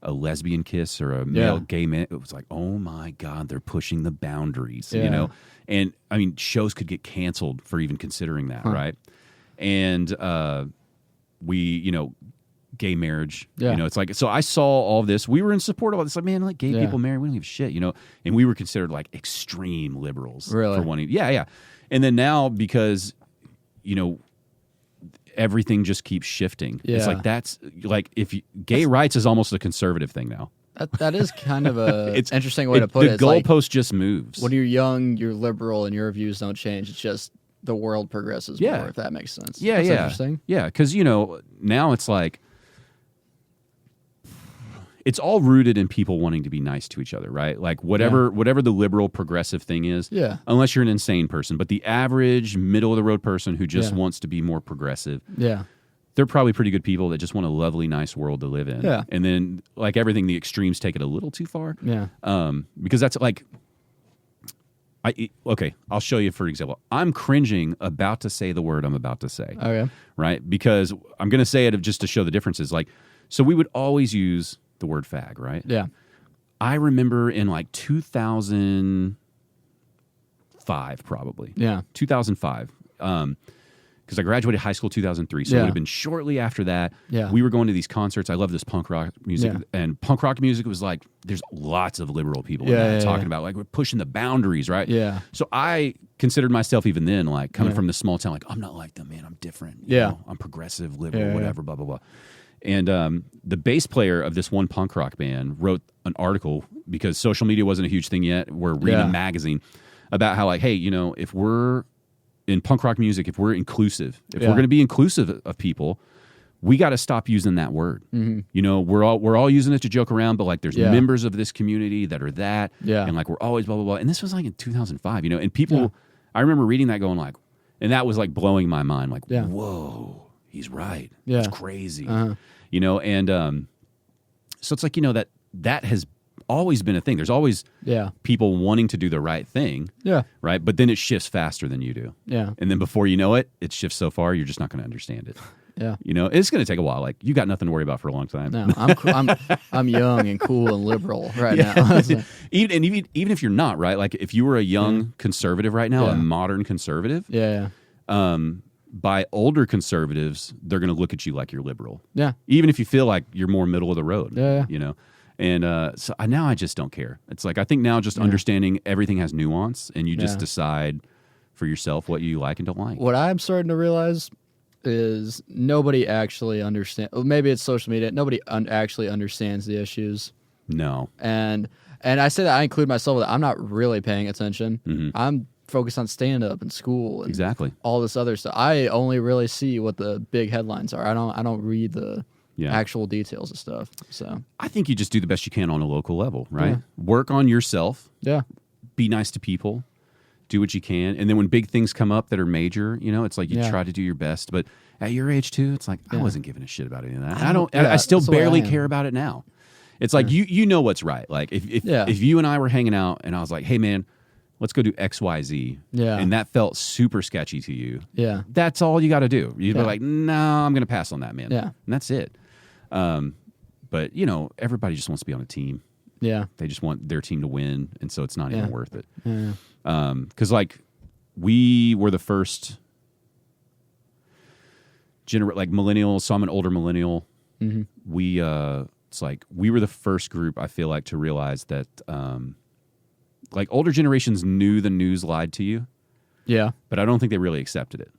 a lesbian kiss or a male gay man, it was like, oh my God, they're pushing the boundaries, you know? And I mean, shows could get canceled for even considering that, right? And you know, gay marriage, you know, it's like, so I saw all this. We were in support of all this. Like, man, like gay people marry, we don't give a shit, you know? And we were considered like extreme liberals for wanting, And then now, because, you know, everything just keeps shifting. It's like, that's like, gay rights is almost a conservative thing now. That is kind of a interesting way to put it. The goalpost just moves. When you're young, you're liberal and your views don't change. It's just the world progresses more, if that makes sense. That's interesting. Yeah, because, you know, now it's like, it's all rooted in people wanting to be nice to each other, right? Like whatever the liberal progressive thing is, unless you're an insane person. But the average middle of the road person who just wants to be more progressive, they're probably pretty good people that just want a lovely, nice world to live in. Yeah. And then, like everything, the extremes take it a little too far. Yeah. Because that's like, I'll show you, for example. I'm cringing about to say the word I'm about to say. Okay. Right? Because I'm going to say it just to show the differences. Like, so we would always use the word fag, right? Yeah. I remember in like 2005, probably. Yeah. 2005. Because I graduated high school 2003, so it would have been shortly after that. Yeah. We were going to these concerts. I love this punk rock music, and punk rock music was like, there's lots of liberal people talking about, like, we're pushing the boundaries, right? Yeah. So I considered myself even then, like, coming from this small town, like, I'm not like them, man. I'm different. You know? I'm progressive, liberal, whatever, blah, blah, blah. And the bass player of this one punk rock band wrote an article, because social media wasn't a huge thing yet. We're reading a magazine about how, like, hey, you know, if we're in punk rock music, if we're inclusive, if we're going to be inclusive of people, we got to stop using that word. Mm-hmm. You know, we're all using it to joke around, but like there's members of this community that are that, and like we're always blah blah blah. And this was like in 2005, you know, and people, I remember reading that going like, and that was like blowing my mind, like, whoa, he's right. It's crazy, you know, and so it's like, you know, that has always been a thing. There's always people wanting to do the right thing, right? But then it shifts faster than you do, and then before you know it, it shifts so far you're just not going to understand it. You know, it's going to take a while. Like, you got nothing to worry about for a long time. No, I'm young and cool and liberal right now. even if you're not, right? Like, if you were a young conservative right now, a modern conservative, by older conservatives, they're going to look at you like you're liberal. Yeah. Even if you feel like you're more middle of the road. You know. And so now I just don't care. It's like, I think now just understanding everything has nuance, and you just decide for yourself what you like and don't like. What I'm starting to realize is nobody actually understands. Maybe it's social media. Nobody actually understands the issues. No. And I say that, I include myself with that. I'm not really paying attention. Mm-hmm. I'm focused on stand-up and school and all this other stuff. I only really see what the big headlines are. I don't read the actual details of stuff. So I think you just do the best you can on a local level, right? Work on yourself. Be nice to people. Do what you can. And then when big things come up that are major, you know, it's like you try to do your best. But at your age too, it's like, I wasn't giving a shit about any of that. I still barely care about it now. It's like, you know what's right. Like, if you and I were hanging out and I was like, hey man, let's go do X, Y, Z. And that felt super sketchy to you. That's all you got to do. You'd be like, no, I'm going to pass on that, man. And that's it. But you know, everybody just wants to be on a team. They just want their team to win. And so it's not even worth it. Because like, we were the first like millennials. So I'm an older millennial. We it's like we were the first group, I feel like, to realize that like older generations knew the news lied to you. But I don't think they really accepted it.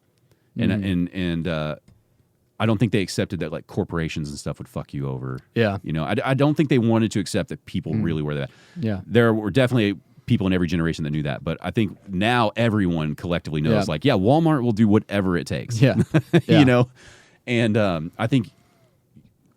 And I don't think they accepted that like corporations and stuff would fuck you over. You know, I don't think they wanted to accept that people really were that. There were definitely people in every generation that knew that, but I think now everyone collectively knows like, Walmart will do whatever it takes. You know? And I think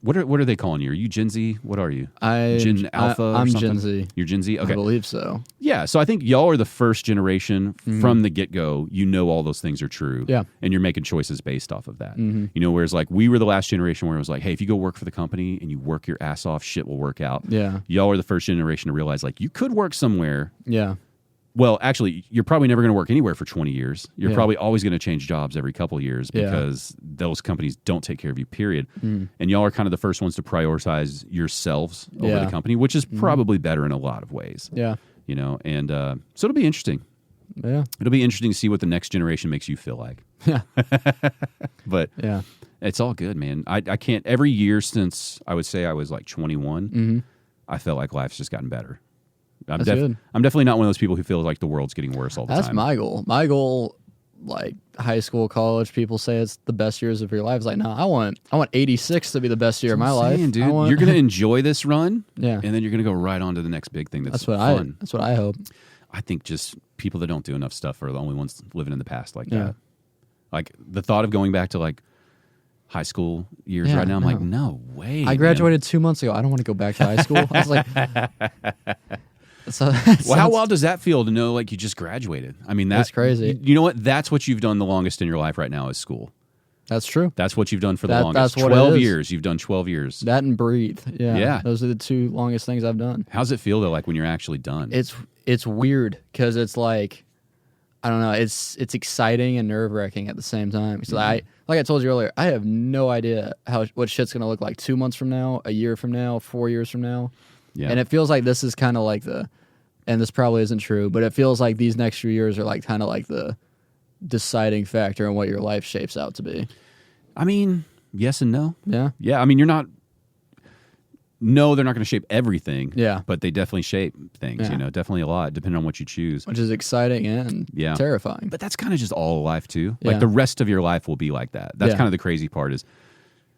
What are they calling you? Are you Gen Z? What are you? Gen Alpha? I'm or something? Gen Z. You're Gen Z? Okay. I believe so. Yeah, so I think y'all are the first generation from the get-go. You know all those things are true. Yeah. And you're making choices based off of that. You know, whereas like we were the last generation where it was like, hey, if you go work for the company and you work your ass off, shit will work out. Yeah. Y'all are the first generation to realize like you could work somewhere. Yeah. Well, actually, you're probably never going to work anywhere for 20 years. You're Yeah. probably always going to change jobs every couple of years because those companies don't take care of you, period. And y'all are kind of the first ones to prioritize yourselves over the company, which is probably better in a lot of ways. Yeah. You know, and so it'll be interesting. Yeah. It'll be interesting to see what the next generation makes you feel like. Yeah. But Yeah. it's all good, man. I can't, every year since I would say I was like 21, I felt like life's just gotten better. That's good. I'm definitely not one of those people who feels like the world's getting worse all the That's time. my goal. My goal, like high school, college, people say it's the best years of your life. It's like, no, I want 86 to be the best year of my life. Dude, you're going to enjoy this run, Yeah. and then you're going to go right on to the next big thing that's what fun. That's what I hope. I think just people that don't do enough stuff are the only ones living in the past like Yeah. that. Like the thought of going back to like high school years Yeah, right now, I'm no. like, no way. I graduated 2 months ago. I don't want to go back to high school. I was like, Well, how wild does that feel to know like you just graduated? I mean, That's crazy. You know what? That's what you've done the longest in your life right now is school. That's true. That's what you've done for the That- longest. that's what it 12 is. years. You've done 12 years. That and breathe. Yeah. Yeah. Those are the two longest things I've done. How's it feel though, like when you're actually done? It's weird because it's like, I don't know. It's exciting and nerve wracking at the same time. So like I told you earlier, I have no idea what shit's gonna look like 2 months from now, a year from now, 4 years from now. Yeah. And it feels like this is kind of like and this probably isn't true, but it feels like these next few years are like kind of like the deciding factor in what your life shapes out to be. I mean, yes and no. Yeah. Yeah, I mean, you're not. No, they're not going to shape everything. Yeah. But they definitely shape things, Yeah. you know, definitely a lot, depending on what you choose. Which is exciting and terrifying. But that's kind of just all of life, too. Like Yeah. the rest of your life will be like that. That's Yeah. kind of the crazy part is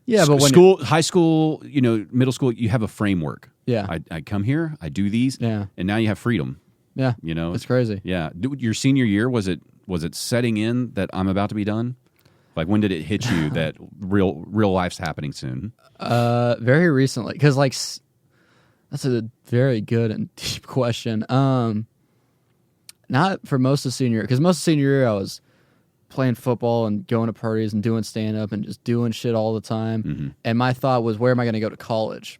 Yeah, but when school, high school, you know, middle school, you have a framework. Yeah. I come here, I do these, Yeah. and now you have freedom. Yeah. You know? It's crazy. Yeah. Your senior year, was it setting in that I'm about to be done? Like when did it hit you that real life's happening soon? Very recently, because like that's a very good and deep question. Not for most of senior year, because most of senior year I was playing football and going to parties and doing stand up and just doing shit all the time. And my thought was, where am I going to go to college?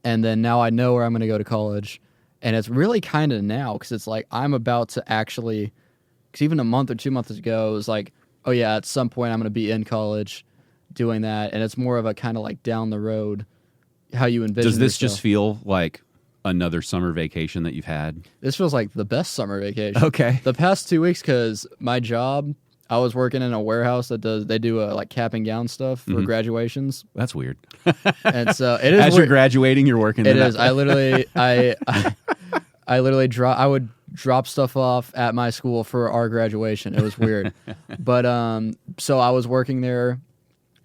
And then now I know where I'm going to go to college, and it's really kind of now because it's like I'm about to actually, because even a month or 2 months ago it was like, oh yeah, at some point I'm going to be in college doing that, and it's more of a kind of like down the road how you envision. Does this yourself. just feel like another summer vacation that you've had? This feels like the best summer vacation. Okay. The past 2 weeks, because my job, I was working in a warehouse they do like cap and gown stuff for graduations, That's weird. and so it is. As you're weird. graduating, you're working. It is. I literally, I literally I would drop stuff off at my school for our graduation. It was weird, but so I was working there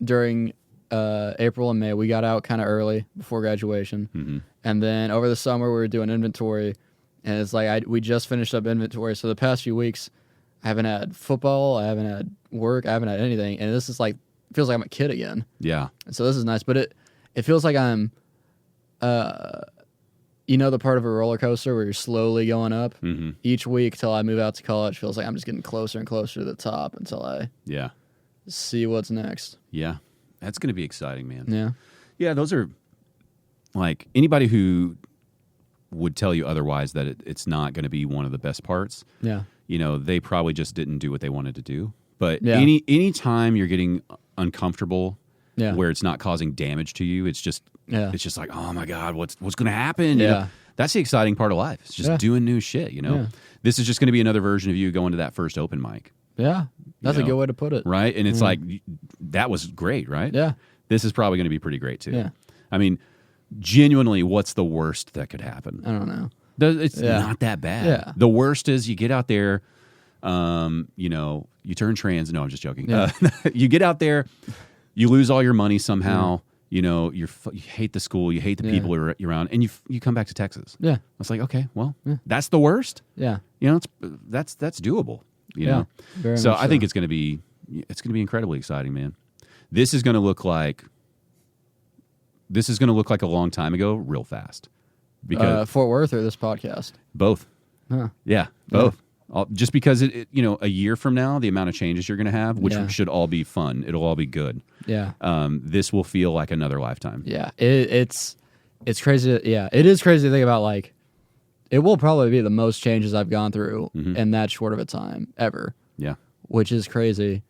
during April and May. We got out kind of early before graduation, and then over the summer we were doing inventory, and it's like we just finished up inventory. So the past few weeks, I haven't had football, I haven't had work, I haven't had anything, and this is like feels like I'm a kid again. Yeah. And so this is nice, but it feels like I'm, you know, the part of a roller coaster where you're slowly going up each week till I move out to college. Feels like I'm just getting closer and closer to the top until I see what's next. Yeah. That's going to be exciting, man. Yeah. Yeah, those are like anybody who would tell you otherwise that it's not going to be one of the best parts. Yeah. You know, they probably just didn't do what they wanted to do. But Yeah. any time you're getting uncomfortable Yeah. where it's not causing damage to you, it's just like, oh my God, what's going to happen? You Yeah. know, that's the exciting part of life. It's just doing new shit, you know. Yeah. This is just going to be another version of you going to that first open mic. Yeah. That's You a know, good way to put it. Right? And it's like, that was great, right? Yeah. This is probably going to be pretty great too. Yeah. I mean, genuinely, what's the worst that could happen? I don't know. It's not that bad. Yeah. The worst is you get out there, you know, you turn trans. No, I'm just joking. Yeah. You get out there, you lose all your money somehow. You know, you hate the school, you hate the people you're around, and you come back to Texas. Yeah. It's like, okay, well, that's the worst. Yeah. You know, that's doable. You know, Very so much I think it's going to be incredibly exciting, man. This is going to look like this is going to look like a long time ago real fast. Because Fort Worth or this podcast? Both. Huh. Yeah, both. Just because a year from now, the amount of changes you're going to have, which should all be fun, it'll all be good. Yeah. This will feel like another lifetime. Yeah. It's crazy. It is crazy to think about. Like, it will probably be the most changes I've gone through in that short of a time ever. Yeah. Which is crazy.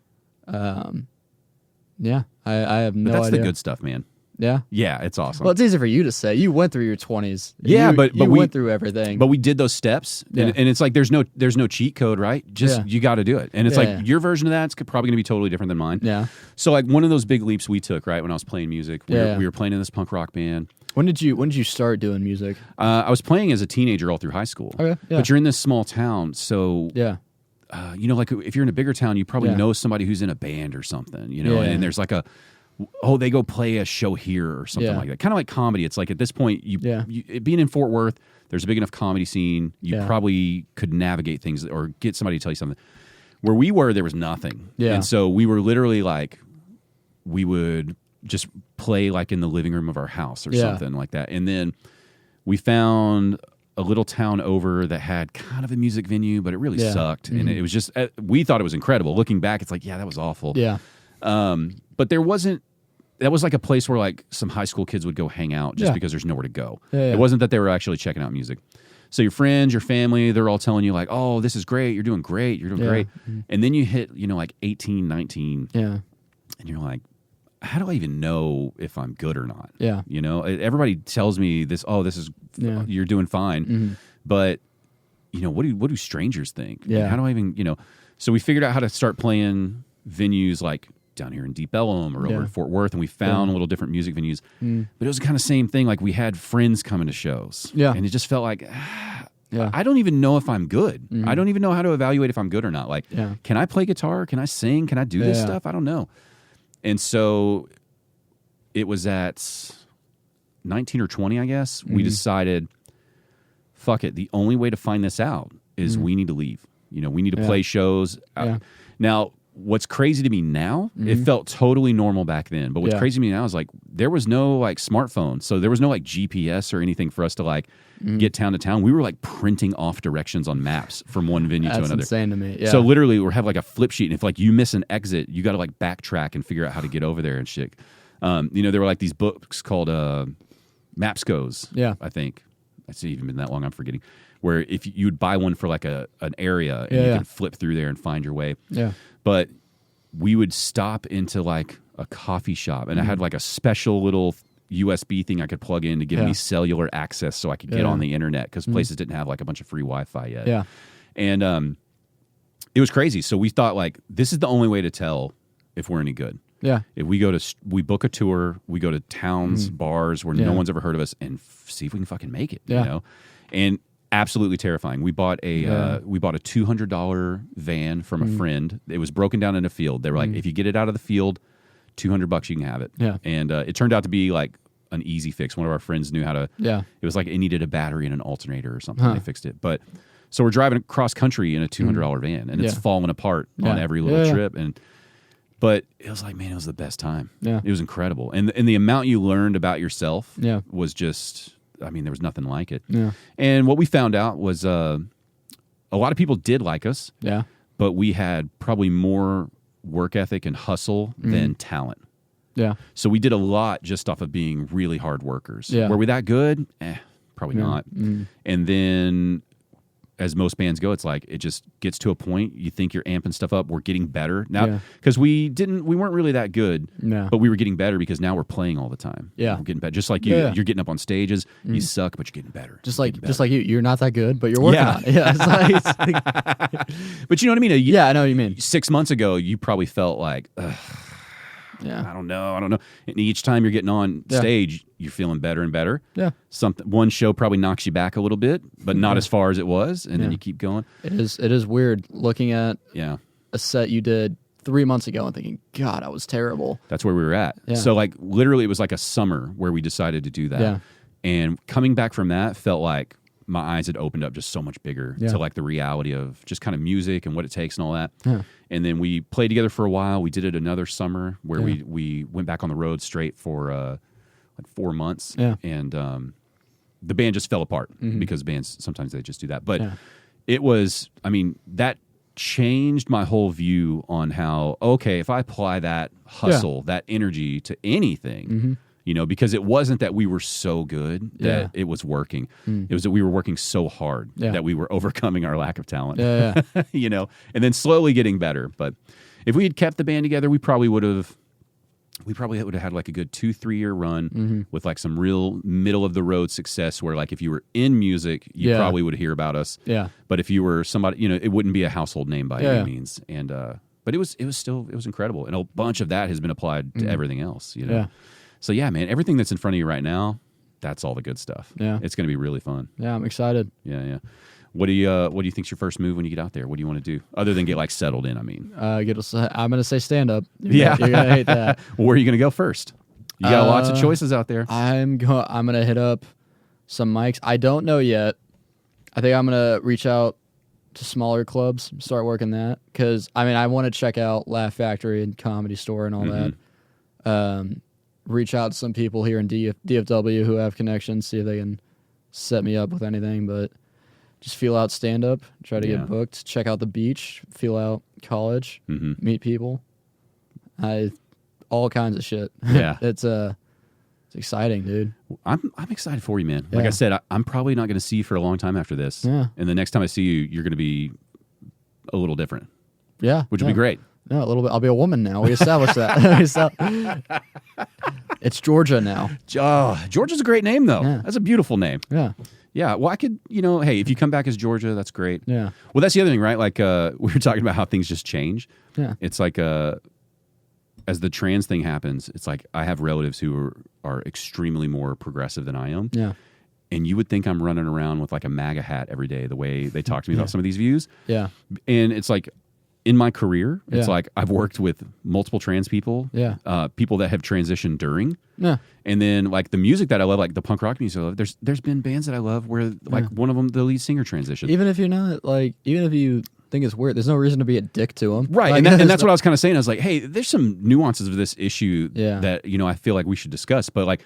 Yeah. I have no idea. But that's the good stuff, man. Yeah. Yeah, it's awesome. Well, it's easy for you to say. You went through your 20s. Yeah, but we we went through everything. But we did those steps, and it's like there's no cheat code, right? Just you got to do it, and it's like your version of that's probably going to be totally different than mine. Yeah. So like one of those big leaps we took, right, when I was playing music, we were playing in this punk rock band. When did you start doing music? I was playing as a teenager all through high school. Okay. Yeah. But you're in this small town, so like if you're in a bigger town, you probably know somebody who's in a band or something, and there's like they go play a show here or something like that. Kind of like comedy. It's like at this point, you being in Fort Worth, there's a big enough comedy scene. You probably could navigate things or get somebody to tell you something. Where we were, there was nothing. Yeah. And so we were literally like, we would just play like in the living room of our house or something like that. And then we found a little town over that had kind of a music venue, but it really sucked. And it was just, we thought it was incredible. Looking back, it's like, that was awful. Yeah. But that was like a place where like some high school kids would go hang out just because there's nowhere to go. Yeah. It wasn't that they were actually checking out music. So your friends, your family, they're all telling you like, oh, this is great. You're doing great. You're doing great. And then you hit, like 18, 19. Yeah. And you're like, how do I even know if I'm good or not? Yeah. Everybody tells me this, this is, you're doing fine. But, what do strangers think? Yeah. How do I even, so we figured out how to start playing venues like down here in Deep Ellum or over in Fort Worth, and we found little different music venues. But it was the kind of same thing. Like we had friends coming to shows. Yeah. And it just felt like, I don't even know if I'm good. I don't even know how to evaluate if I'm good or not. Like, can I play guitar? Can I sing? Can I do this stuff? I don't know. And so it was at 19 or 20, I guess, we decided, fuck it. The only way to find this out is we need to leave. We need to play shows. Now, what's crazy to me now, it felt totally normal back then. But what's crazy to me now is like there was no like smartphone. So there was no like GPS or anything for us to like get town to town. We were like printing off directions on maps from one venue to another. That's insane to me. Yeah. So literally we have like a flip sheet. And if like you miss an exit, you got to like backtrack and figure out how to get over there and shit. There were like these books called Mapscos. Yeah. I think. It's even been that long, I'm forgetting. Where if you would buy one for like an area and you can flip through there and find your way. Yeah. But we would stop into like a coffee shop and I had like a special little USB thing I could plug in to give me cellular access so I could get on the internet because places didn't have like a bunch of free Wi-Fi yet. Yeah. And it was crazy. So we thought like, this is the only way to tell if we're any good. Yeah. If we book a tour, we go to towns, bars where no one's ever heard of us and see if we can fucking make it, And absolutely terrifying. We bought a $200 van from a friend. It was broken down in a field. They were like, if you get it out of the field, $200 you can have it. Yeah. And it turned out to be like an easy fix. One of our friends knew how to. Yeah. It was like it needed a battery and an alternator or something. They fixed it. But so we're driving across country in a $200 van, and it's falling apart on every little trip. But it was like, man, it was the best time. Yeah. It was incredible, and the amount you learned about yourself was just. I mean, there was nothing like it. Yeah. And what we found out was a lot of people did like us. Yeah. But we had probably more work ethic and hustle than talent. Yeah. So we did a lot just off of being really hard workers. Yeah. Were we that good? Probably not. And then as most bands go, it's like it just gets to a point you think you're amping stuff up. We're getting better now because we weren't really that good, but we were getting better because now we're playing all the time. Yeah, we're getting better. Just like you, you're getting up on stages. You suck, but you're getting better. Just like you're not that good, but you're working on it. Yeah, it's like but you know what I mean? I know what you mean. 6 months ago, you probably felt like. I don't know. And each time you're getting on stage, you're feeling better and better. Yeah. One show probably knocks you back a little bit, but not as far as it was, and then you keep going. It is weird looking at a set you did 3 months ago and thinking, God, I was terrible. That's where we were at. Yeah. So like literally it was like a summer where we decided to do that. Yeah. And coming back from that felt like my eyes had opened up just so much bigger to like the reality of just kind of music and what it takes and all that. Yeah. And then we played together for a while. We did it another summer where we went back on the road straight for like 4 months. Yeah. And the band just fell apart because bands, sometimes they just do that. But it was, I mean, that changed my whole view on how, okay, if I apply that hustle, that energy to anything, you know, because it wasn't that we were so good that it was working. It was that we were working so hard that we were overcoming our lack of talent, you know, and then slowly getting better. But if we had kept the band together, we probably would have had like a good 2-3 year run with like some real middle of the road success where like if you were in music, you probably would hear about us. Yeah. But if you were somebody, you know, it wouldn't be a household name by any means. And but it was incredible. And a bunch of that has been applied to everything else, you know. Yeah. So yeah, man, everything that's in front of you right now, that's all the good stuff. Yeah. It's going to be really fun. Yeah, I'm excited. Yeah, yeah. What do you think's your first move when you get out there? What do you want to do other than get like settled in? I mean, I'm gonna say stand up. You're gonna hate that. Well, where are you gonna go first? You got lots of choices out there. I'm gonna hit up some mics. I don't know yet. I think I'm gonna reach out to smaller clubs, start working that because I mean I want to check out Laugh Factory and Comedy Store and all that. Reach out to some people here in DFW who have connections, see if they can set me up with anything, but. Just feel out stand-up, try to get booked, check out the beach, feel out college, meet people. All kinds of shit. Yeah. It's exciting, dude. I'm excited for you, man. Like I said, I'm probably not going to see you for a long time after this. Yeah. And the next time I see you, you're going to be a little different. Yeah. Which will be great. Yeah, a little bit. I'll be a woman now. We established that. It's Georgia now. Oh, Georgia's a great name, though. Yeah. That's a beautiful name. Yeah. Yeah, well, I could, you know, hey, if you come back as Georgia, that's great. Yeah. Well, that's the other thing, right? Like, we were talking about how things just change. Yeah. It's like, as the trans thing happens, it's like I have relatives who are extremely more progressive than I am. Yeah. And you would think I'm running around with like a MAGA hat every day, the way they talk to me about some of these views. Yeah. And it's like, in my career, it's like I've worked with multiple trans people, people that have transitioned during. Yeah. And then like the music that I love, like the punk rock music I love, there's been bands that I love where like one of them, the lead singer transitioned. Even if you're not like, even if you think it's weird, there's no reason to be a dick to them. Right. Like, and that's what I was kind of saying. I was like, hey, there's some nuances of this issue that, you know, I feel like we should discuss. But like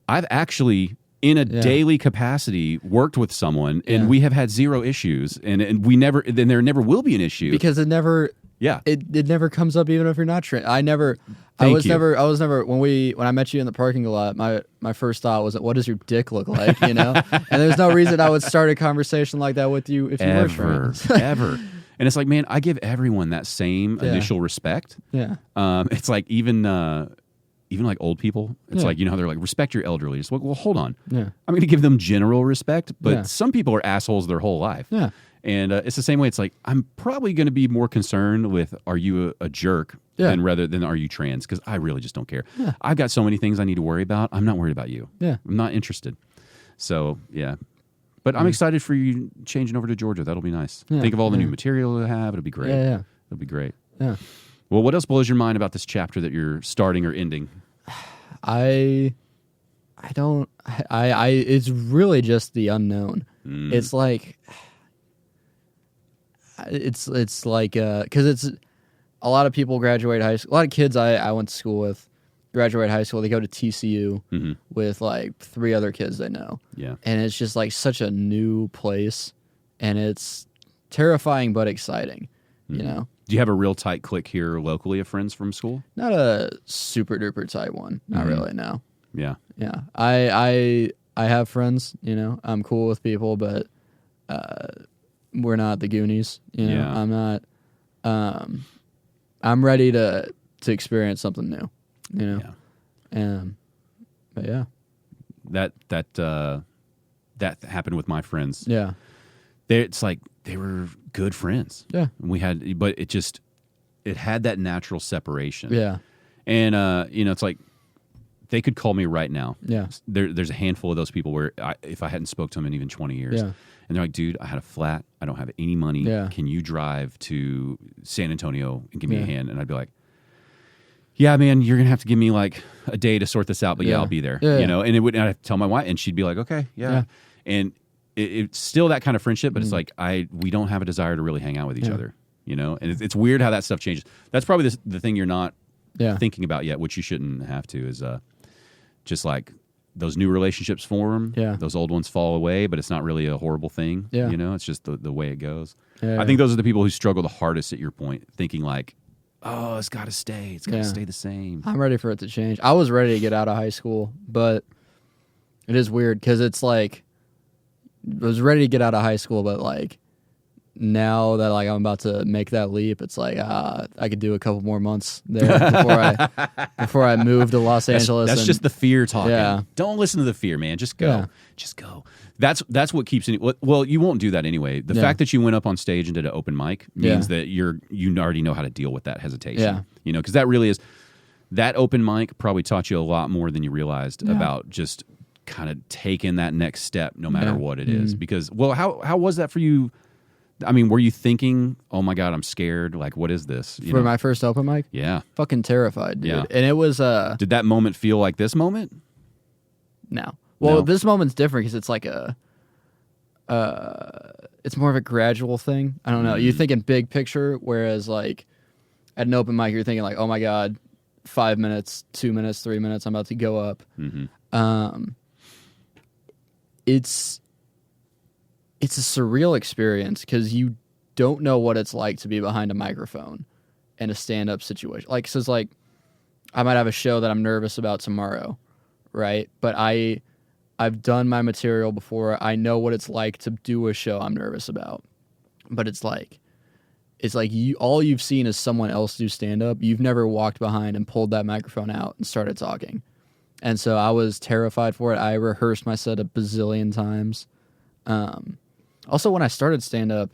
I've actually in a daily capacity worked with someone and we have had zero issues and there never will be an issue. Because it never it never comes up even if you're not trained. I was never when I met you in the parking lot, my first thought was, what does your dick look like, you know? And there's no reason I would start a conversation like that with you if you were trans. Ever. And it's like, man, I give everyone that same initial respect. Yeah. It's like even like old people, it's like, you know how they're like, respect your elderly. It's like, well, hold on. Yeah. I'm going to give them general respect, but some people are assholes their whole life. Yeah. And it's the same way. It's like, I'm probably going to be more concerned with, are you a jerk rather than are you trans? Because I really just don't care. Yeah. I've got so many things I need to worry about. I'm not worried about you. Yeah. I'm not interested. So, yeah. But I'm excited for you changing over to Georgia. That'll be nice. Yeah. Think of all the new material you have. It'll be great. Yeah. It'll be great. Yeah. Well, what else blows your mind about this chapter that you're starting or ending? It's really just the unknown. It's like, it's like, cause it's a lot of people graduate high school. A lot of kids I went to school with graduate high school. They go to TCU with like 3 other kids they know. Yeah. And it's just like such a new place and it's terrifying, but exciting, you know? Do you have a real tight clique here locally of friends from school? Not a super duper tight one. Not really, no. Yeah. Yeah. I have friends, you know. I'm cool with people, but we're not the Goonies, you know. Yeah. I'm not I'm ready to experience something new, you know. Yeah. But yeah. That happened with my friends. Yeah. It's like they were good friends. Yeah. And but it had that natural separation. Yeah. And, you know, it's like they could call me right now. Yeah. There's a handful of those people where if I hadn't spoke to them in even 20 years, and they're like, dude, I had a flat. I don't have any money. Yeah. Can you drive to San Antonio and give me a hand? And I'd be like, yeah, man, you're going to have to give me like a day to sort this out, but I'll be there. Yeah. You know, and I'd have to tell my wife and she'd be like, okay, yeah. And it's still that kind of friendship, but it's like we don't have a desire to really hang out with each other, you know? And it's weird how that stuff changes. That's probably the thing you're not thinking about yet, which you shouldn't have to, is just like those new relationships form. Yeah. Those old ones fall away, but it's not really a horrible thing. Yeah. You know, it's just the way it goes. Yeah, I think those are the people who struggle the hardest at your point, thinking like, oh, it's got to stay. It's got to stay the same. I'm ready for it to change. I was ready to get out of high school, but it is weird because it's like I was ready to get out of high school, but like now that like I'm about to make that leap, it's like I could do a couple more months there before I move to Los Angeles. That's just the fear talking. Yeah. Don't listen to the fear, man. Just go. Yeah. Just go. That's what keeps it. Well, you won't do that anyway. The fact that you went up on stage and did an open mic means that you already know how to deal with that hesitation. Yeah. You know, because that really is that open mic probably taught you a lot more than you realized about just kind of taking that next step, no matter what it is. Because how was that for you? I mean, were you thinking, "Oh my God, I'm scared. Like, what is this?" For my first open mic? Yeah. Fucking terrified, dude. Yeah. And it was Did that moment feel like this moment? no. Well, No? this moment's different because it's like it's more of a gradual thing. I don't know. You're thinking big picture, whereas like at an open mic, you're thinking like, "Oh my God, 5 minutes, 2 minutes, 3 minutes, I'm about to go up." It's a surreal experience because you don't know what it's like to be behind a microphone in a stand-up situation. Like, so it's like I might have a show that I'm nervous about tomorrow, right? But I've done my material before. I know what it's like to do a show I'm nervous about. But it's like all you've seen is someone else do stand-up. You've never walked behind and pulled that microphone out and started talking. And so I was terrified for it. I rehearsed my set a bazillion times. Also, when I started stand-up,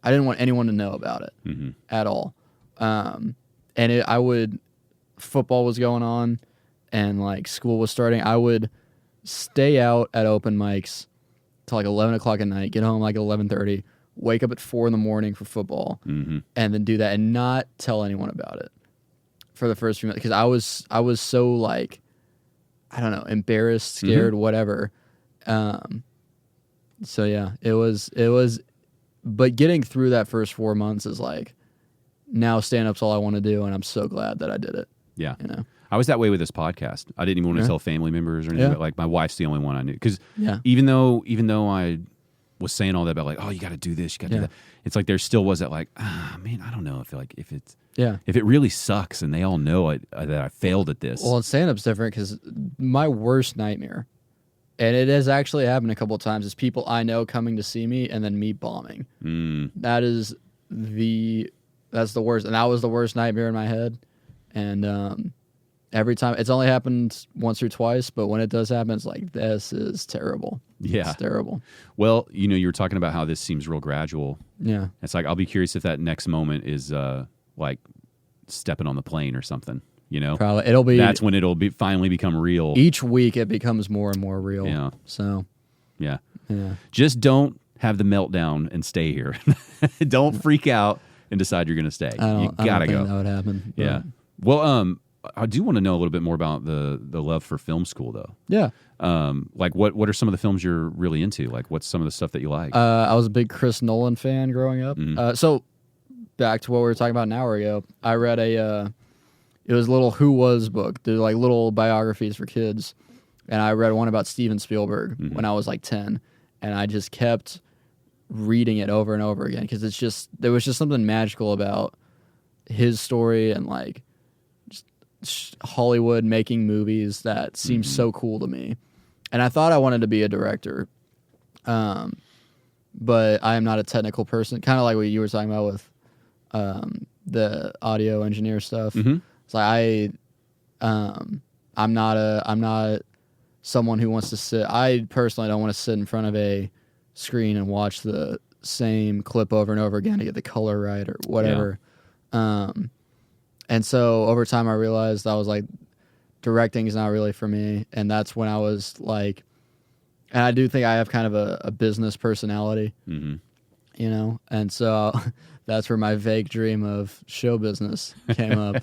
I didn't want anyone to know about it at all. Football was going on and like school was starting. I would stay out at open mics till like 11 o'clock at night, get home like 11:30, wake up at 4 a.m. for football, and then do that and not tell anyone about it for the first few minutes. Because I was so like, I don't know, embarrassed, scared, whatever. So yeah, it was, but getting through that first 4 months is like, now stand-up's all I want to do, and I'm so glad that I did it. Yeah. You know? I was that way with this podcast. I didn't even want to tell family members or anything, but like my wife's the only one I knew. Because even though I was saying all that about like, oh, you got to do this, you got to do that, it's like there still was that like, man, I don't know if it really sucks and they all know that I failed at this. Well, stand-up's different because my worst nightmare, and it has actually happened a couple of times, is people I know coming to see me and then me bombing. That's the worst, and that was the worst nightmare in my head. And every time, it's only happened once or twice, but when it does happen, it's like, this is terrible. Yeah. It's terrible. Well, you were talking about how this seems real gradual. Yeah. It's like, I'll be curious if that next moment is like stepping on the plane or something, you know? Probably. That's when it'll finally become real. Each week it becomes more and more real. Yeah. So. Yeah. Yeah. Just don't have the meltdown and stay here. Don't freak out and decide you're going to stay. You gotta go. That would happen. But. Yeah. Well, I do want to know a little bit more about the love for film school, though. Yeah. Like what are some of the films you're really into? Like, what's some of the stuff that you like? I was a big Chris Nolan fan growing up. So back to what we were talking about an hour ago, I read it was a little Who Was book. They're like little biographies for kids. And I read one about Steven Spielberg when I was like 10. And I just kept reading it over and over again because there was just something magical about his story and like just Hollywood making movies that seemed so cool to me. And I thought I wanted to be a director. But I am not a technical person, kind of like what you were talking about with the audio engineer stuff. It's like I'm not someone who wants to sit. I personally don't want to sit in front of a screen and watch the same clip over and over again to get the color right or whatever. Yeah. And so over time I realized I was like, directing is not really for me. And that's when I was like, and I do think I have kind of a business personality, you know? And so that's where my vague dream of show business came up.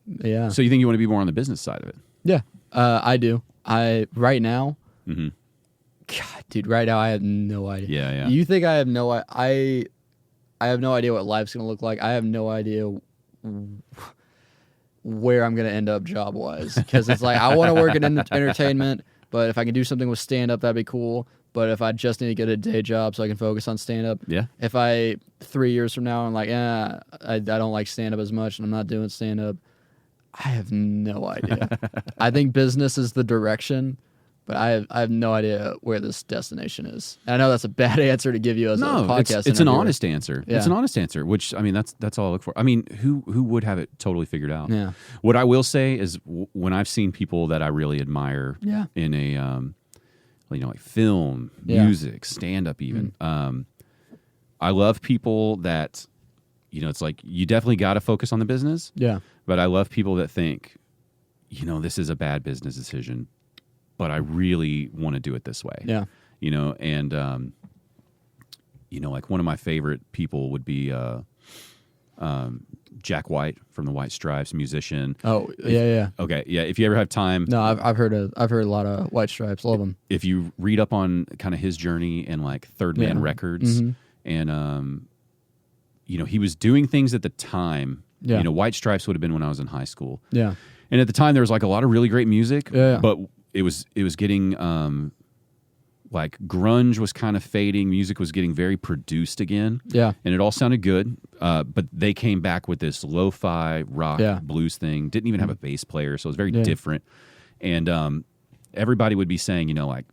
Yeah. So you think you want to be more on the business side of it? Yeah, I do. Right now, God, dude, right now I have no idea. Yeah. You think I have no I have no idea what life's gonna look like. I have no idea. where I'm going to end up job wise, because it's like I want to work in entertainment, but if I can do something with stand up, that'd be cool. But if I just need to get a day job so I can focus on stand up, if I 3 years from now I'm like, I don't like stand up as much and I'm not doing stand up, I have no idea. I think business is the direction, but I have no idea where this destination is. And I know that's a bad answer to give you as a podcast. It's an honest answer. Yeah. It's an honest answer, which, I mean, that's all I look for. I mean, who would have it totally figured out? Yeah. What I will say is when I've seen people that I really admire in a, like film, music, stand-up even, I love people that, it's like you definitely got to focus on the business. Yeah. But I love people that think, this is a bad business decision, but I really want to do it this way. Yeah. And, like one of my favorite people would be Jack White from the White Stripes, musician. Oh, yeah. Okay, yeah. If you ever have time. No, I've heard a lot of White Stripes. Love them. If you read up on kind of his journey and like Third Man Records, and, he was doing things at the time. Yeah. White Stripes would have been when I was in high school. Yeah. And at the time there was like a lot of really great music, but it was getting like grunge was kind of fading. Music was getting very produced again. Yeah. And it all sounded good. But they came back with this lo-fi rock blues thing. Didn't even have a bass player, so it was very different. And everybody would be saying, like,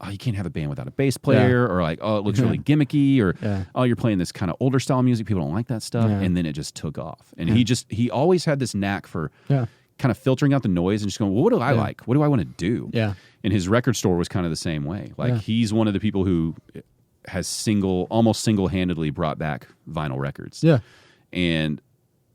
oh, you can't have a band without a bass player, or like, oh, it looks really gimmicky, or oh, you're playing this kind of older style music. People don't like that stuff. And then it just took off. And he always had this knack for kind of filtering out the noise and just going, well, what do I like? What do I want to do? Yeah. And his record store was kind of the same way. Like he's one of the people who has almost single-handedly brought back vinyl records. Yeah. And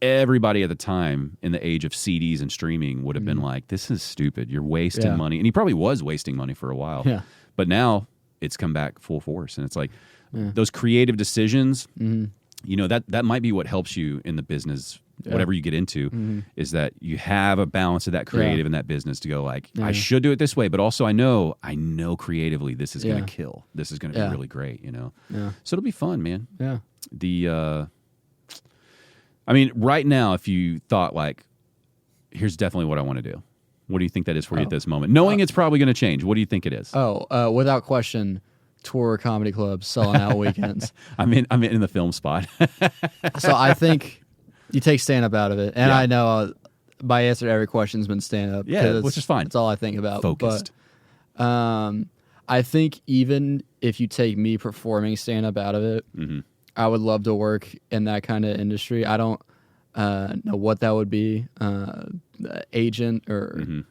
everybody at the time in the age of CDs and streaming would have been like, this is stupid. You're wasting money. And he probably was wasting money for a while. Yeah. But now it's come back full force. And it's like those creative decisions, that might be what helps you in the business, whatever you get into, is that you have a balance of that creative and that business to go like, I should do it this way, but also I know creatively this is going to kill. This is going to be really great, Yeah. So it'll be fun, man. Yeah. Right now, if you thought like, here's definitely what I want to do. What do you think that is for you at this moment? Knowing it's probably going to change. What do you think it is? Without question, tour comedy clubs, selling out weekends. I'm in the film spot. So I think you take stand-up out of it. And I know my answer to every question has been stand-up. Yeah, which is fine. That's all I think about. Focused. But I think even if you take me performing stand-up out of it, I would love to work in that kind of industry. I don't know what that would be. Agent or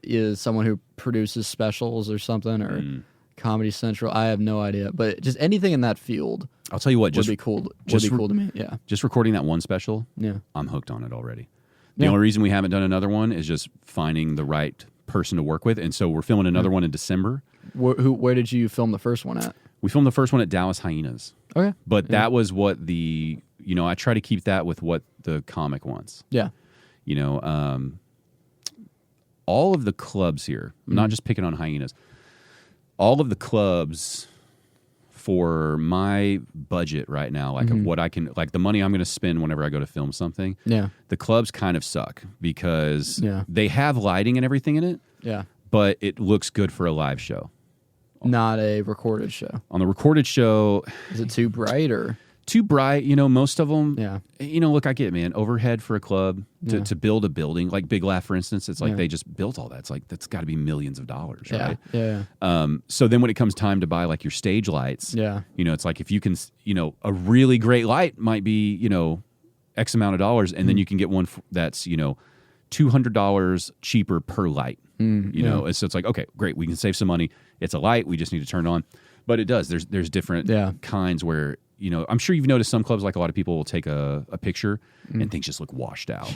is someone who produces specials or something, or Comedy Central. I have no idea, but just anything in that field. I'll tell you what, would be cool. Would be cool to me. Yeah, just recording that one special. Yeah, I'm hooked on it already. The only reason we haven't done another one is just finding the right person to work with, and so we're filming another one in December. Where did you film the first one at? We filmed the first one at Dallas Hyenas. Okay, but that was what I try to keep that with what the comic wants. Yeah. All of the clubs here, I'm not just picking on Hyenas, all of the clubs for my budget right now, like of what I can, like the money I'm going to spend whenever I go to film something, the clubs kind of suck because they have lighting and everything in it, but it looks good for a live show. Not a recorded show. On the recorded show... Is it too bright or... Too bright, most of them. Yeah. Look, I get it, man. Overhead for a club to build a building, like Big Laugh, for instance, it's like they just built all that. It's like, that's got to be millions of dollars, right? Yeah. So then when it comes time to buy like your stage lights, it's like if you can, a really great light might be, X amount of dollars, and then you can get one that's, $200 cheaper per light. And so it's like, okay, great, we can save some money. It's a light, we just need to turn it on. But it does. There's different kinds where, I'm sure you've noticed some clubs, like a lot of people will take a picture and things just look washed out,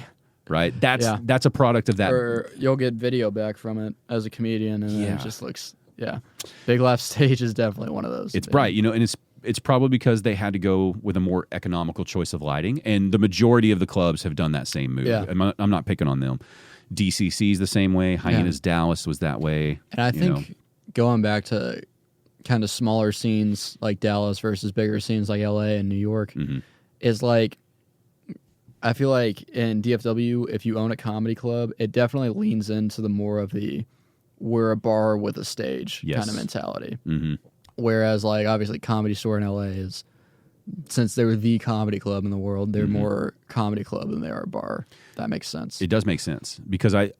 right? That's a product of that. Or you'll get video back from it as a comedian, and then it just looks, Big Laugh stage is definitely one of those. It's bright, and it's probably because they had to go with a more economical choice of lighting, and the majority of the clubs have done that same move. Yeah. I'm not picking on them. DCC's the same way. Hyenas Dallas was that way. And I think going back to kind of smaller scenes like Dallas versus bigger scenes like LA and New York is like I feel like in DFW, if you own a comedy club, it definitely leans into the more of the we're a bar with a stage kind of mentality. Mm-hmm. Whereas, like, obviously, Comedy Store in LA is, since they're the comedy club in the world, they're more comedy club than they are a bar. That makes sense. It does make sense because I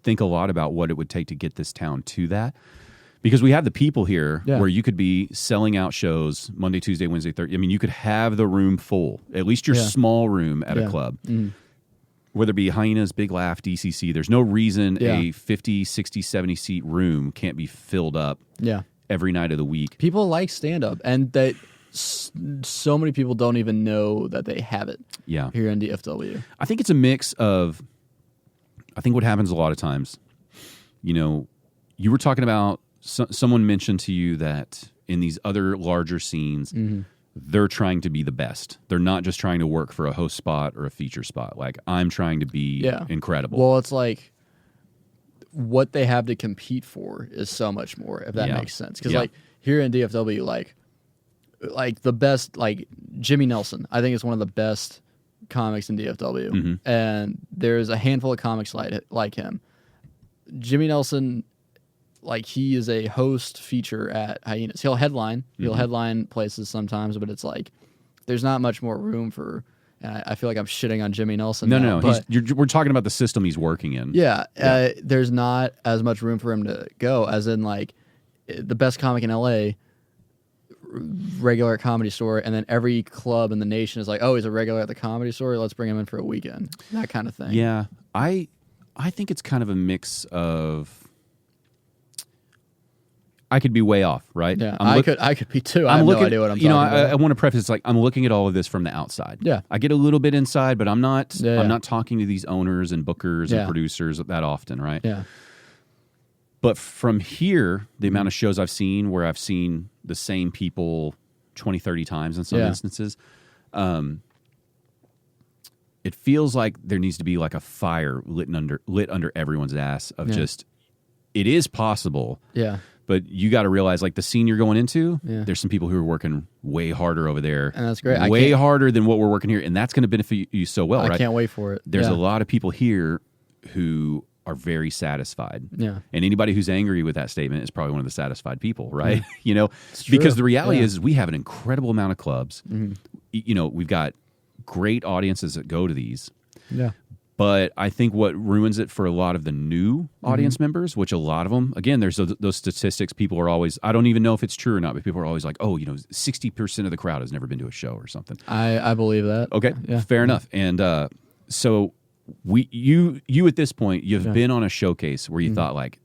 think a lot about what it would take to get this town to that. Because we have the people here where you could be selling out shows Monday, Tuesday, Wednesday, Thursday. I mean, you could have the room full, at least your small room at a club. Whether it be Hyenas, Big Laugh, DCC, there's no reason a 50, 60, 70 seat room can't be filled up every night of the week. People like stand-up, and that so many people don't even know that they have it here in DFW. I think it's a mix of, I think what happens a lot of times, you were talking about, someone mentioned to you that in these other larger scenes, they're trying to be the best. They're not just trying to work for a host spot or a feature spot. Like, I'm trying to be incredible. Well, it's like what they have to compete for is so much more, if that makes sense. Because like here in DFW, like the best, like Jimmy Nelson, I think is one of the best comics in DFW. And there's a handful of comics like him. Jimmy Nelson, like, he is a host feature at Hyenas. He'll headline places sometimes, but it's like there's not much more room for. And I feel like I'm shitting on Jimmy Nelson. No. We're talking about the system he's working in. Yeah, there's not as much room for him to go as in, like, the best comic in LA, regular at Comedy Store, and then every club in the nation is like, oh, he's a regular at the Comedy Store, let's bring him in for a weekend. That kind of thing. Yeah, I think it's kind of a mix of. I could be way off, right? Yeah, I could be too. I have no idea what I'm talking about. I want to preface, like, I'm looking at all of this from the outside. Yeah. I get a little bit inside, but I'm not not talking to these owners and bookers and producers that often, right? Yeah. But from here, the amount of shows I've seen where I've seen the same people 20, 30 times in some instances, it feels like there needs to be like a fire lit under everyone's ass of just, it is possible. Yeah. But you got to realize, like, the scene you're going into, there's some people who are working way harder over there. And that's great. Way harder than what we're working here. And that's going to benefit you so well, right? I can't wait for it. There's a lot of people here who are very satisfied. Yeah. And anybody who's angry with that statement is probably one of the satisfied people, right? It's true. Because the reality is we have an incredible amount of clubs. We've got great audiences that go to these. Yeah. But I think what ruins it for a lot of the new audience members, which a lot of them, again, there's those statistics. People are always, I don't even know if it's true or not, but people are always like, 60% of the crowd has never been to a show or something. I believe that. Okay, fair enough. And so you at this point, you've been on a showcase where you thought, like,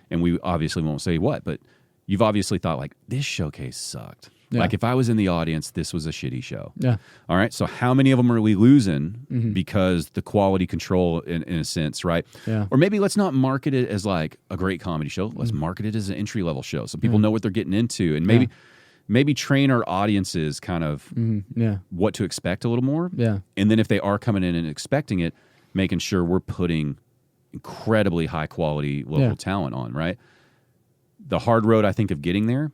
and we obviously won't say what, but you've obviously thought, like, this showcase sucked. Yeah. Like, if I was in the audience, this was a shitty show. Yeah. All right. So how many of them are we losing because the quality control, in a sense, right? Yeah. Or maybe let's not market it as like a great comedy show. Let's market it as an entry level show so people know what they're getting into, and maybe train our audiences kind of what to expect a little more. Yeah. And then if they are coming in and expecting it, making sure we're putting incredibly high quality local talent on, right? The hard road, I think, of getting there.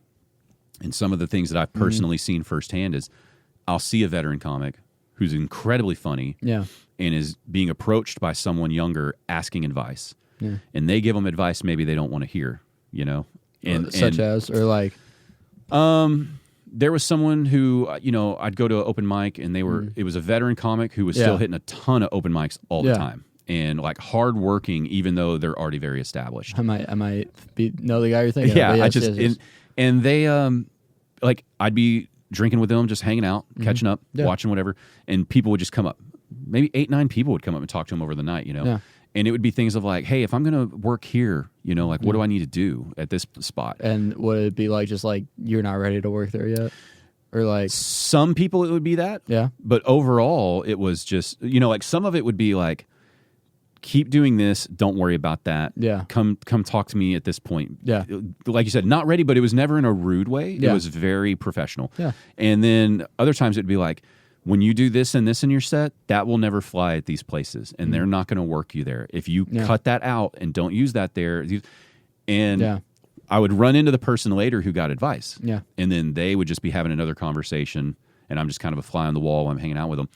And some of the things that I've personally seen firsthand is I'll see a veteran comic who's incredibly funny and is being approached by someone younger asking advice. Yeah. And they give them advice maybe they don't want to hear, And such as, or like? There was someone who, I'd go to an open mic and it was a veteran comic who was still hitting a ton of open mics all the time. And like hardworking, even though they're already very established. I might know the guy you're thinking of. Yes, yes. And they, like, I'd be drinking with them, just hanging out, catching up, watching whatever, and people would just come up. Maybe 8, 9 people would come up and talk to him over the night, Yeah. And it would be things of like, hey, if I'm going to work here, like, what do I need to do at this spot? And would it be like, just like, you're not ready to work there yet? Or like... Some people it would be that. Yeah. But overall, it was just, like, some of it would be like, keep doing this. Don't worry about that. Yeah. Come talk to me at this point. Yeah. Like you said, not ready, but it was never in a rude way. Yeah. It was very professional. Yeah. And then other times it'd be like, when you do this and this in your set, that will never fly at these places, and they're not going to work you there. If you cut that out and don't use that there, and I would run into the person later who got advice. Yeah. And then they would just be having another conversation, and I'm just kind of a fly on the wall while I'm hanging out with them.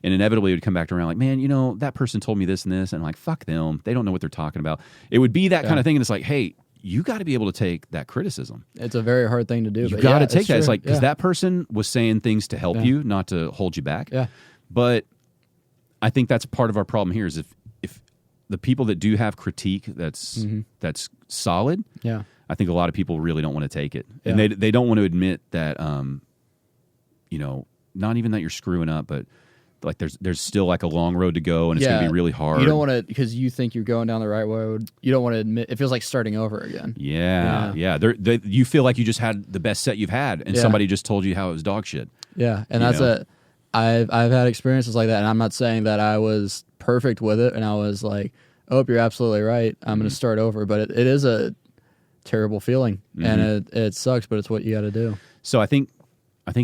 And inevitably it would come back around like, man, you know, that person told me this and this, and I'm like, fuck them. They don't know what they're talking about. It would be that kind of thing. And it's like, hey, you got to be able to take that criticism. It's a very hard thing to do. You got to take that. True. It's like, because that person was saying things to help you, not to hold you back. Yeah. But I think that's part of our problem here is if the people that do have critique that's solid, I think a lot of people really don't want to take it. And they don't want to admit that, you know, not even that you're screwing up, but like there's still like a long road to go, and it's going to be really hard. You don't want to, because you think you're going down the right road. You don't want to admit, it feels like starting over again. Yeah. You feel like you just had the best set you've had, and somebody just told you how it was dog shit. Yeah, and I've had experiences like that, and I'm not saying that I was perfect with it, and I was like, oh, you're absolutely right, I'm going to start over. But it is a terrible feeling, and it sucks, but it's what you got to do. So I think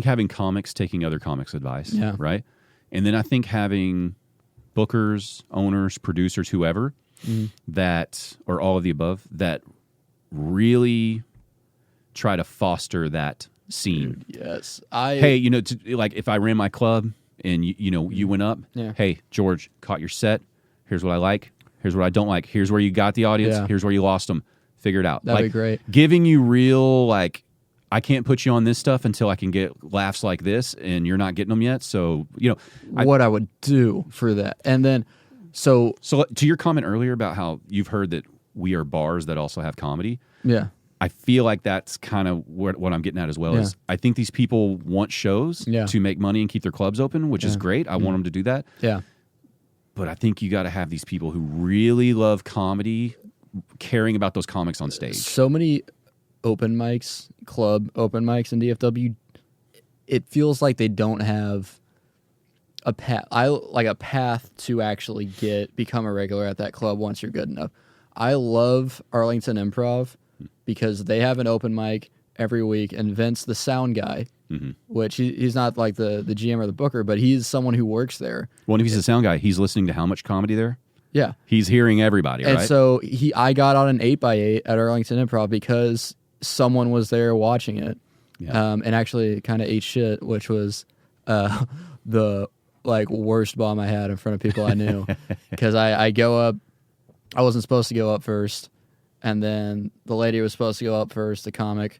having comics taking other comics' advice, right? And then I think having bookers, owners, producers, whoever, that, or all of the above, that really try to foster that scene. Dude, yes. Hey, you know, like if I ran my club and you went up, hey, George, caught your set. Here's what I like. Here's what I don't like. Here's where you got the audience. Here's where you lost them. Figure it out. That'd be great. Giving you real, like, I can't put you on this stuff until I can get laughs like this, and you're not getting them yet. So, you know. What I would do for that. And then, so to your comment earlier about how you've heard that we are bars that also have comedy. Yeah. I feel like that's kind of what I'm getting at as well. Is I think these people want shows to make money and keep their clubs open, which is great. I want them to do that. Yeah. But I think you got to have these people who really love comedy, caring about those comics on stage. So many open mics, club open mics in DFW, it feels like they don't have a path. A path to actually become a regular at that club once you're good enough. I love Arlington Improv because they have an open mic every week, and Vince, the sound guy, which he's not like the GM or the booker, but he's someone who works there. Well, if he's a sound guy, he's listening to how much comedy there? Yeah. He's hearing everybody, right? And so I got on an 8x8 at Arlington Improv because someone was there watching it, and actually kind of ate shit, which was the worst bomb I had in front of people I knew, because I go up, I wasn't supposed to go up first, and then the lady was supposed to go up first, the comic,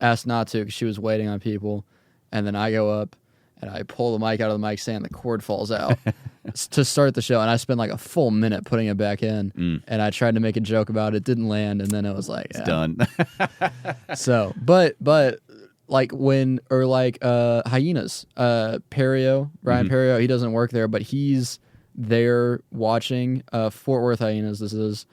asked not to because she was waiting on people, and then I go up and I pull the mic out of the mic stand, the cord falls out to start the show, and I spent like a full minute putting it back in, and I tried to make a joke about it, didn't land, and then it was like, it's done. So, but like Hyenas, Perio, Ryan Perio, he doesn't work there, but he's there watching Fort Worth Hyenas. This is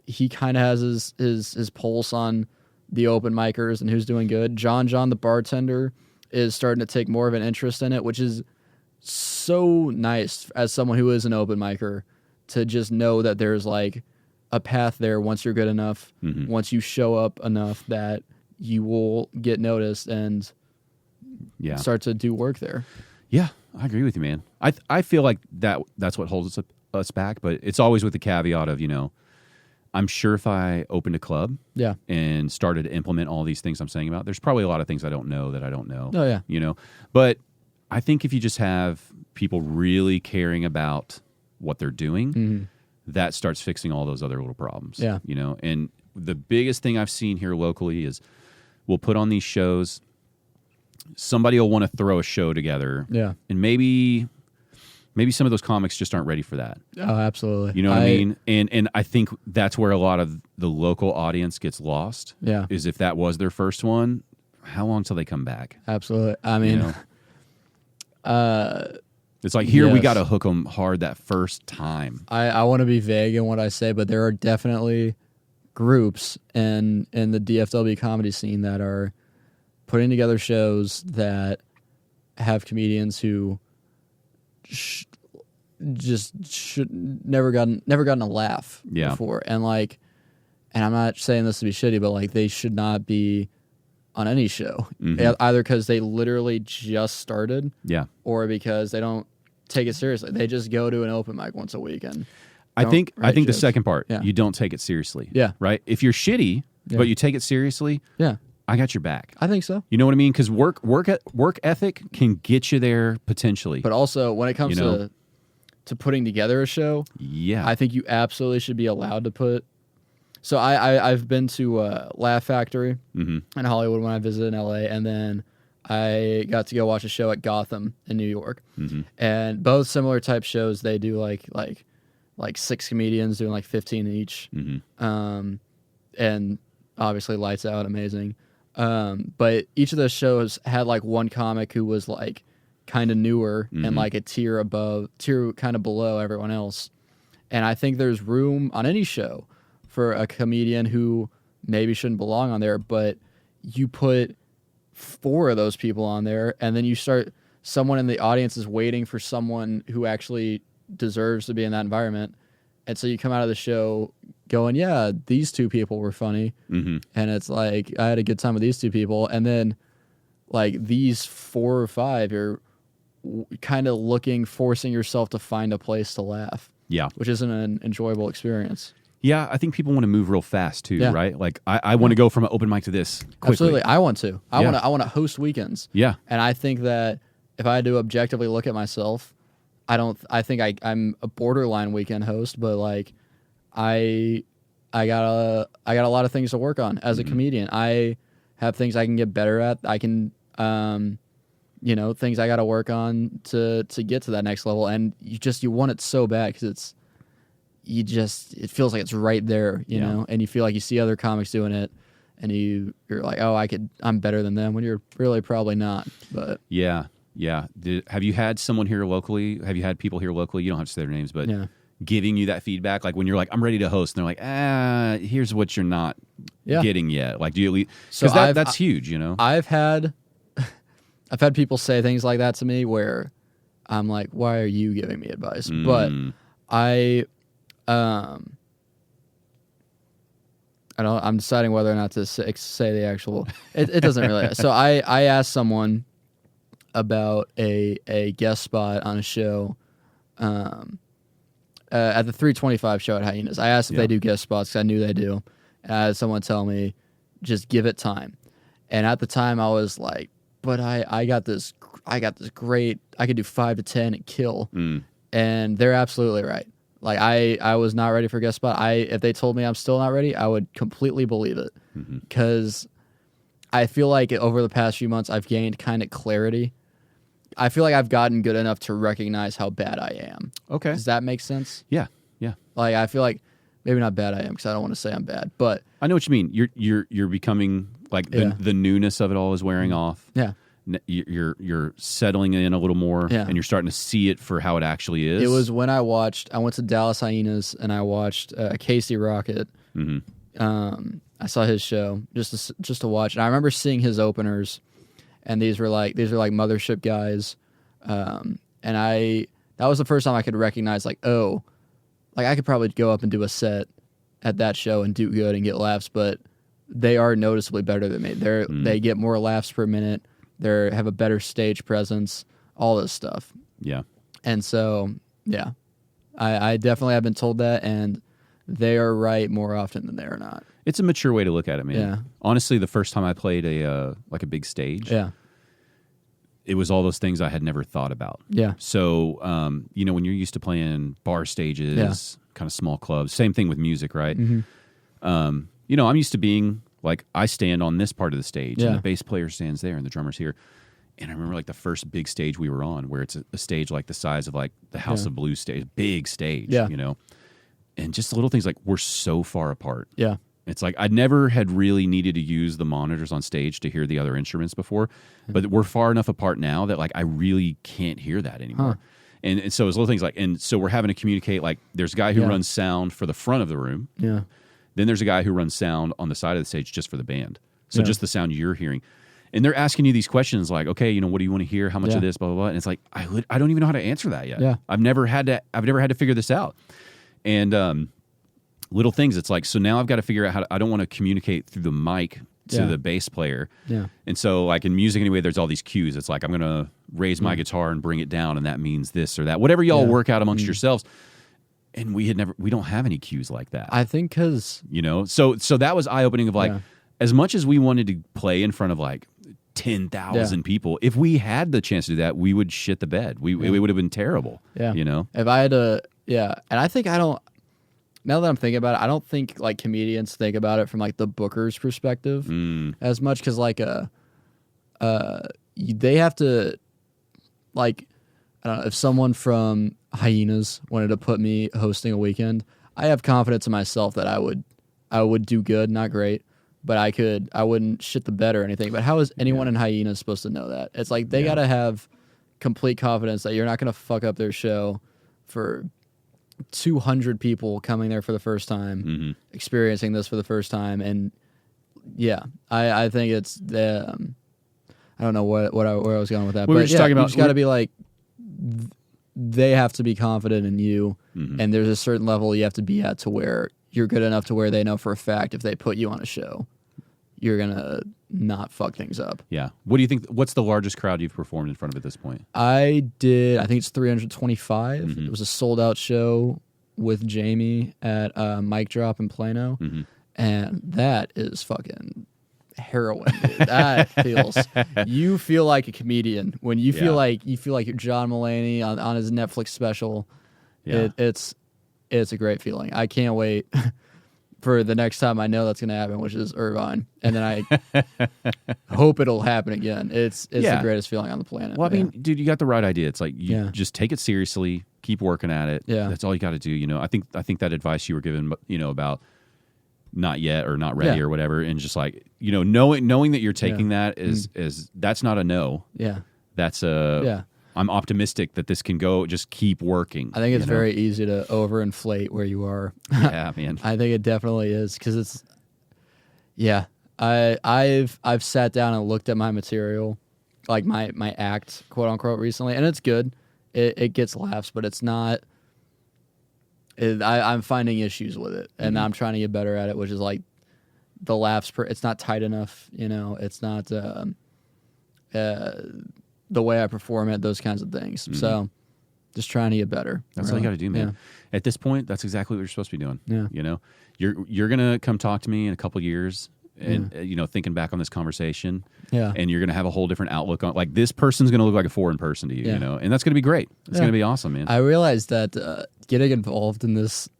he kind of has his pulse on the open micers and who's doing good. John, the bartender, is starting to take more of an interest in it, which is so nice as someone who is an open micer to just know that there's like a path there once you're good enough, once you show up enough that you will get noticed and start to do work there. Yeah, I agree with you, man. I feel like that's what holds us back, but it's always with the caveat of, you know, I'm sure if I opened a club and started to implement all these things I'm saying about, there's probably a lot of things I don't know that I don't know. Oh, yeah. You know, but I think if you just have people really caring about what they're doing, that starts fixing all those other little problems. Yeah. You know, and the biggest thing I've seen here locally is we'll put on these shows. Somebody will want to throw a show together. Yeah. And maybe some of those comics just aren't ready for that. Oh, absolutely. You know what I mean? And I think that's where a lot of the local audience gets lost. Yeah. Is if that was their first one, how long till they come back? Absolutely. I mean, you know? It's like here we got to hook them hard that first time. I want to be vague in what I say, but there are definitely groups in the DFW comedy scene that are putting together shows that have comedians who never gotten a laugh before, and I'm not saying this to be shitty, but like they should not be on any show, either because they literally just started, or because they don't take it seriously. They just go to an open mic once a week, and I think jokes. the second part, you don't take it seriously, right? If you're shitty but you take it seriously, I got your back. I think so. You know what I mean? Because work ethic can get you there potentially. But also, when it comes to putting together a show, I think you absolutely should be allowed to put. So I've been to Laugh Factory in Hollywood when I visited in LA, and then I got to go watch a show at Gotham in New York, and both similar type shows. They do like 6 comedians doing like 15 each, and obviously lights out, amazing. But each of those shows had like one comic who was like kind of newer and like a tier kind of below everyone else. And I think there's room on any show for a comedian who maybe shouldn't belong on there, but you put 4 of those people on there, and then someone in the audience is waiting for someone who actually deserves to be in that environment. And so you come out of the show going, yeah, these 2 people were funny. And it's like, I had a good time with these 2 people. And then like these 4 or 5, you're kind of forcing yourself to find a place to laugh. Yeah. Which isn't an enjoyable experience. Yeah, I think people want to move real fast too, right? Like I want to go from an open mic to this quickly. Absolutely, I want to. I want to host weekends. Yeah, and I think that if I had to objectively look at myself, I think I'm a borderline weekend host, but like I got a lot of things to work on as a comedian. I have things I can get better at. I can things I got to work on to get to that next level. And you want it so bad because it feels like it's right there, you know, and you feel like you see other comics doing it, and you're like, oh, I'm better than them, when you're really probably not. But yeah. Have you had someone here locally? Have you had people here locally? You don't have to say their names, but giving you that feedback, like when you're like, I'm ready to host, and they're like, here's what you're not getting yet. Like, do you at least? Because that's huge, you know. I've had people say things like that to me where I'm like, why are you giving me advice? But I'm deciding whether or not to say the actual. It doesn't really. So I asked someone about a guest spot on a show, at the 325 show at Hyenas. I asked if they do guest spots because I knew they do. And I had someone tell me, just give it time. And at the time, I was like, but I got this great. I could do 5 to 10 and kill. And they're absolutely right. Like I was not ready for a guest spot. If they told me I'm still not ready, I would completely believe it, because I feel like over the past few months I've gained kind of clarity. I feel like I've gotten good enough to recognize how bad I am. Okay, does that make sense? Yeah. Like I feel like maybe not bad I am, because I don't want to say I'm bad, but I know what you mean. You're becoming like the newness of it all is wearing off. Yeah. You're settling in a little more, and you're starting to see it for how it actually is. It was when I went to Dallas Hyenas and I watched Casey Rocket. I saw his show just to watch, and I remember seeing his openers, and these were like mothership guys, and that was the first time I could recognize like, oh, like I could probably go up and do a set at that show and do good and get laughs, but they are noticeably better than me. They get more laughs per minute. They have a better stage presence, all this stuff. Yeah. And so, yeah, I definitely have been told that, and they are right more often than they are not. It's a mature way to look at it, man. Yeah. Honestly, the first time I played a big stage, it was all those things I had never thought about. Yeah. So, when you're used to playing bar stages, kind of small clubs, same thing with music, right? I'm used to being like, I stand on this part of the stage, and the bass player stands there, and the drummer's here. And I remember like the first big stage we were on, where it's a stage like the size of like the House of Blues stage, big stage, and just little things like we're so far apart. Yeah. It's like I never had really needed to use the monitors on stage to hear the other instruments before, but we're far enough apart now that like I really can't hear that anymore. And so it's little things like, and so we're having to communicate, like there's a guy who runs sound for the front of the room. Yeah. Then there's a guy who runs sound on the side of the stage just for the band. So just the sound you're hearing. And they're asking you these questions like, okay, what do you want to hear? How much of this, blah, blah, blah. And it's like, I don't even know how to answer that yet. Yeah. I've never had to figure this out. And little things, it's like, so now I've got to figure out I don't want to communicate through the mic to the bass player. Yeah. And so like in music anyway, there's all these cues. It's like, I'm going to raise my guitar and bring it down, and that means this or that. Whatever y'all work out amongst yourselves. And we don't have any cues like that. I think because so that was eye-opening of like, as much as we wanted to play in front of like 10,000 people, if we had the chance to do that, we would shit the bed. It would have been terrible. Yeah. You know? If I had to, and I think now that I'm thinking about it, I don't think like comedians think about it from like the booker's perspective as much, because like they have to, like, I don't know, if someone from Hyenas wanted to put me hosting a weekend, I have confidence in myself that I would do good, not great, but I wouldn't shit the bed or anything. But how is anyone in Hyenas supposed to know that? It's like they got to have complete confidence that you're not going to fuck up their show for 200 people coming there for the first time, experiencing this for the first time. And I think it's I don't know where I was going with that. We were just talking about, you just got to be like, they have to be confident in you, and there's a certain level you have to be at to where you're good enough to where they know for a fact if they put you on a show, you're gonna not fuck things up. Yeah. What do you think? What's the largest crowd you've performed in front of at this point? I think it's 325. It was a sold out show with Jamie at Mic Drop in Plano, and that is fucking heroin, dude. That feels, you feel like a comedian when you feel like you're John Mulaney on his Netflix special. It's a great feeling. I can't wait for the next time I know that's going to happen, which is Irvine, and then I hope it'll happen again. It's the greatest feeling on the planet. Well, I mean, dude, you got the right idea. It's like you just take it seriously, keep working at it. Yeah, that's all you got to do. You know, I think that advice you were given, you know, about not yet or not ready or whatever, and just like, you know, knowing that you're taking that is that's not a no. Yeah, that's a I'm optimistic that this can go. Just keep working. I think it's very easy to overinflate where you are. Yeah, man. I think it definitely is, because it's I've sat down and looked at my material, like my act, quote unquote, recently, and it's good. It gets laughs, but it's not. I'm finding issues with it, and I'm trying to get better at it, which is like the laughs it's not tight enough, you know. It's not the way I perform it, those kinds of things. So just trying to get better. That's all you got to do, man. Yeah. At this point, that's exactly what you're supposed to be doing. Yeah. You know, you're gonna come talk to me in a couple years, and you know, thinking back on this conversation, and you're gonna have a whole different outlook on, like, this person's gonna look like a foreign person to you, you know, and that's gonna be great. It's gonna be awesome, man. I realized that getting involved in this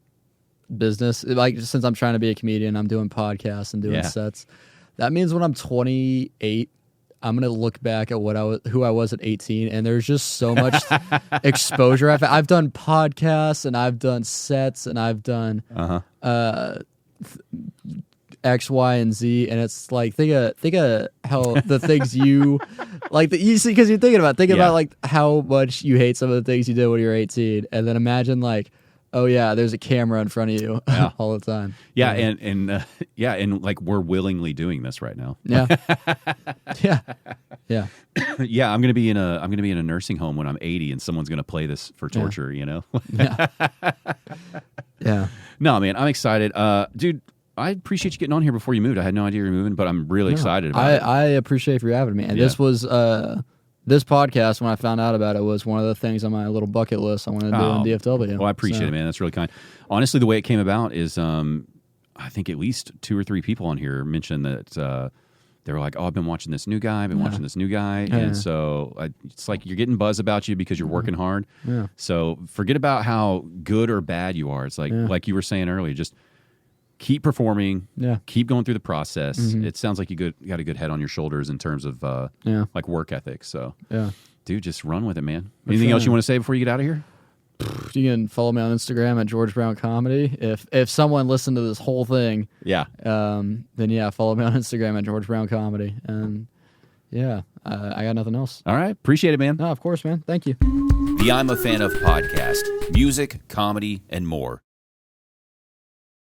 business, like, since I'm trying to be a comedian, I'm doing podcasts and doing sets. That means when I'm 28, I'm gonna look back at who I was at 18, and there's just so much exposure. I've done podcasts, and I've done sets, and I've done X, Y, and Z, and it's like, think of how the things you like that you see, because you're thinking about like how much you hate some of the things you did when you were 18, and then imagine like, oh yeah, there's a camera in front of you all the time. Yeah, and like, we're willingly doing this right now. Yeah, yeah. Yeah, I'm gonna be in a nursing home when I'm 80, and someone's gonna play this for torture. You know. Yeah. No, man, I'm excited, dude. I appreciate you getting on here before you moved. I had no idea you were moving, but I'm really excited about it. I appreciate you having me. And this was this podcast, when I found out about it, was one of the things on my little bucket list I wanted to do in DFW. Well, I appreciate it, man. That's really kind. Honestly, the way it came about is I think at least 2 or 3 people on here mentioned that they were like, oh, I've been watching this new guy. And so it's like you're getting buzz about you because you're working hard. Yeah. So forget about how good or bad you are. It's like you were saying earlier, just keep performing, keep going through the process. It sounds like you got a good head on your shoulders in terms of like work ethic. So, dude, just run with it, man. Anything else you want to say before you get out of here? You can follow me on Instagram at George Brown Comedy. If someone listened to this whole thing, then follow me on Instagram at George Brown Comedy. And I got nothing else. All right, appreciate it, man. No, of course, man. Thank you. The I'm a Fan of podcast, music, comedy, and more.